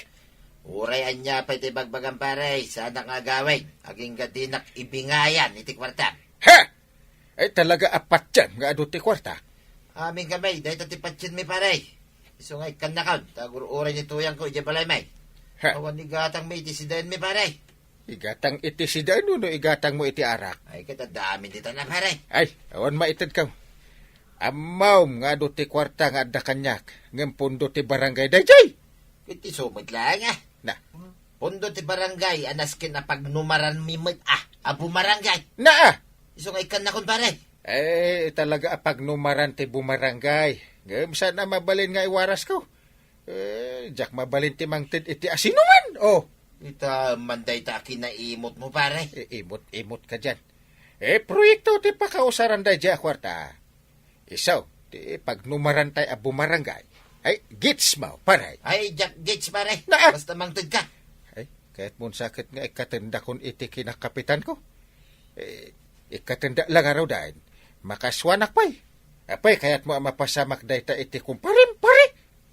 K: Uray anya pa iti bagbagang pare, sana nga gawin. Aging gadinak ibingayan iti kwarta.
G: Ha! Ay talaga apat dyan nga ado ti kwarta.
K: Aming kamay, dahil tatipatsin mi pare. Iso nga ikan na kaun, tagur uray ni tuyang ko, ija balay may. Awan ni gatang may itisidayan mi pare.
G: Igatang itisidayan no igatang mo iti arak.
K: Ay katadami dito na pare.
G: Ay, awan maitad ka. Amaw nga ado ti kwarta nga adda kanyak. Ngam pundo ti barangay dayjay.
K: Iti sumit lang
G: Na.
K: Pundo ti barangay, anaskin na pagnumaran mimit abu marangay.
G: Na.
K: Iso nga ikan na kun pare.
G: Talaga pagnumaran ti bumarangay. Ngam sana mabalin nga iwaras ko. Jak mabalinti mangtid iti asinuman. Oh,
K: Ita manday ta kinaimot mo pare.
G: imot ka dyan. Proyekto ti pakausaran da dya kwarta. Isaw, ti pagnumaran tay a bumarangay. Ay, gits mo, paray.
K: Ay, Jack Gates pare.
G: Na-
K: Basta mangtid ka.
G: Ay, kahit mong sakit nga ikatanda kon iti kinakapitan ko. Ikatanda lang araw dahil. Makaswanak pa'y. Apay, kaya't mo mapasamak dahi ta iti kumparin, pare.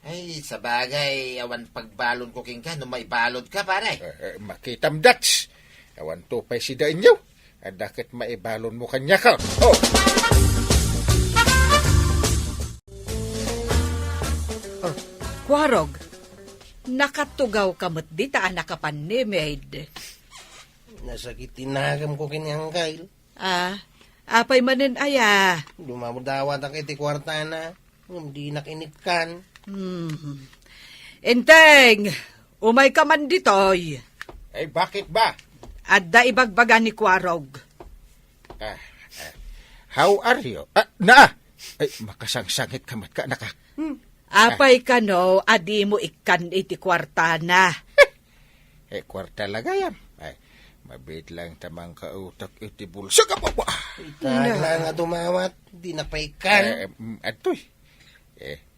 K: Ay, sa bagay, awan pagbalon ko king ka, no may balod ka pare.
G: Makitam dats. Awan to pa'y si dainyaw. Adakit maibalon mo kanya ka. Oh!
L: Kwarog, nakatugaw kamot di ta anak ka panimid.
M: Nasakitinagam ko kanyang kail.
L: Apay manen aya.
M: Dumamudawa na kiti kwarta na. Hindi nakinitkan.
L: Enteng, umay ka man ditoy.
G: Ay, bakit ba?
L: Adda ibagbagan ni Kwarog.
G: How are you? Na! Ay, makasangsangit kamat ka, naka.
L: Apay ka no, adi mo ikan iti kwarta na.
G: Kwarta lagayam. Ay, mabit lang tamang kautak iti bulsa ka pa ba?
M: Itagla nga dumawat. Di napaikan.
G: Atoy.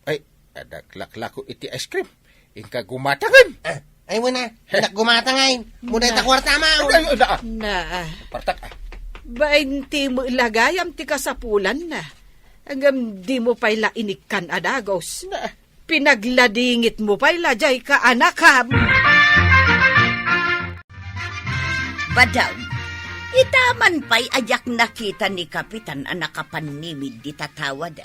G: Ay, adaklaklako iti ice cream. Inka gumatangan.
M: Ay mo na. Anak gumatangay. Muna ita kwarta mo.
L: Na,
G: Partak.
L: bainti mo ilagayam ti kasapulan na. Hanggang di mo pa'y inikan adagos. Pinagladingit mo pa'y jay ka anakam.
H: Badaw, itaman pa'y ajak nakita ni Kapitan ang nakapanimid di tatawad.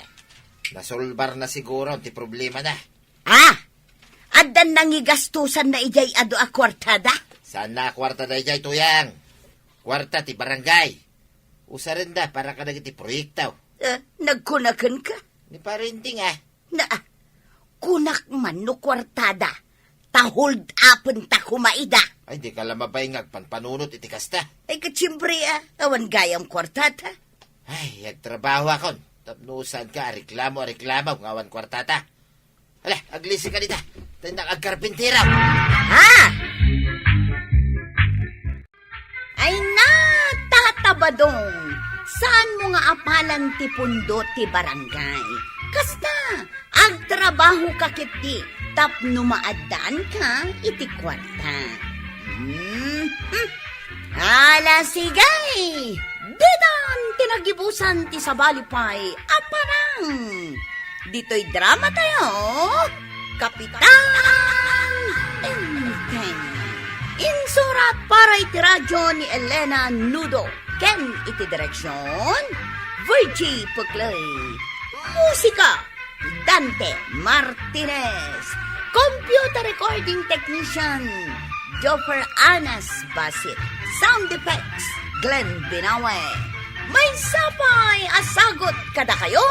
K: Nasolbar na siguro, ti problema na.
H: Adan nangigastusan na ijay ado a kwartada?
K: Saan na kwarta na ijay tuyang? Kwarta ti barangay. Usa rin da para ka nagiti proyektaw.
H: Nagkunakan ka?
K: Ni parinting
H: Kunak man no kwartada. Ta-hold upon ta kumaida.
K: Ay, di ka lamabay panpanunot iti kasta.
H: Ay katsiyempre awan gayam kwartata.
K: Ay, agtrabaho akon. Tapnusan ka, reklamo kung awan kwartata. Hala, aglisi ka nita. Tandang agkarpintira.
H: Ay na, tatabadong. Saan mo nga apalan ti pundo ti barangay? Kasta, agtrabaho ka kiti, tapno maadaan ka iti kwarta. Ala sigay! Dedan tinagibusan ti sabalipay, aparang! Dito'y drama tayo, Kapitan Enteng. Insurat para iti radyo ni Elena Nudo. Ken iti direksyon, Virgie Puclay. Musika, Dante Martinez. Computer recording technician, Joffer Anas Basit. Sound effects, Glenn Binawe. May sapay asagot kada kayo,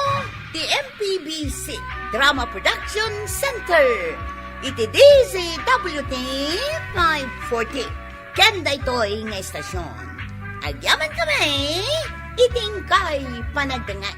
H: the MPBC Drama Production Center. Iti DZWT 540. Kenda ito'y nga estasyon. Agyaman kami, iting kay panagdangat.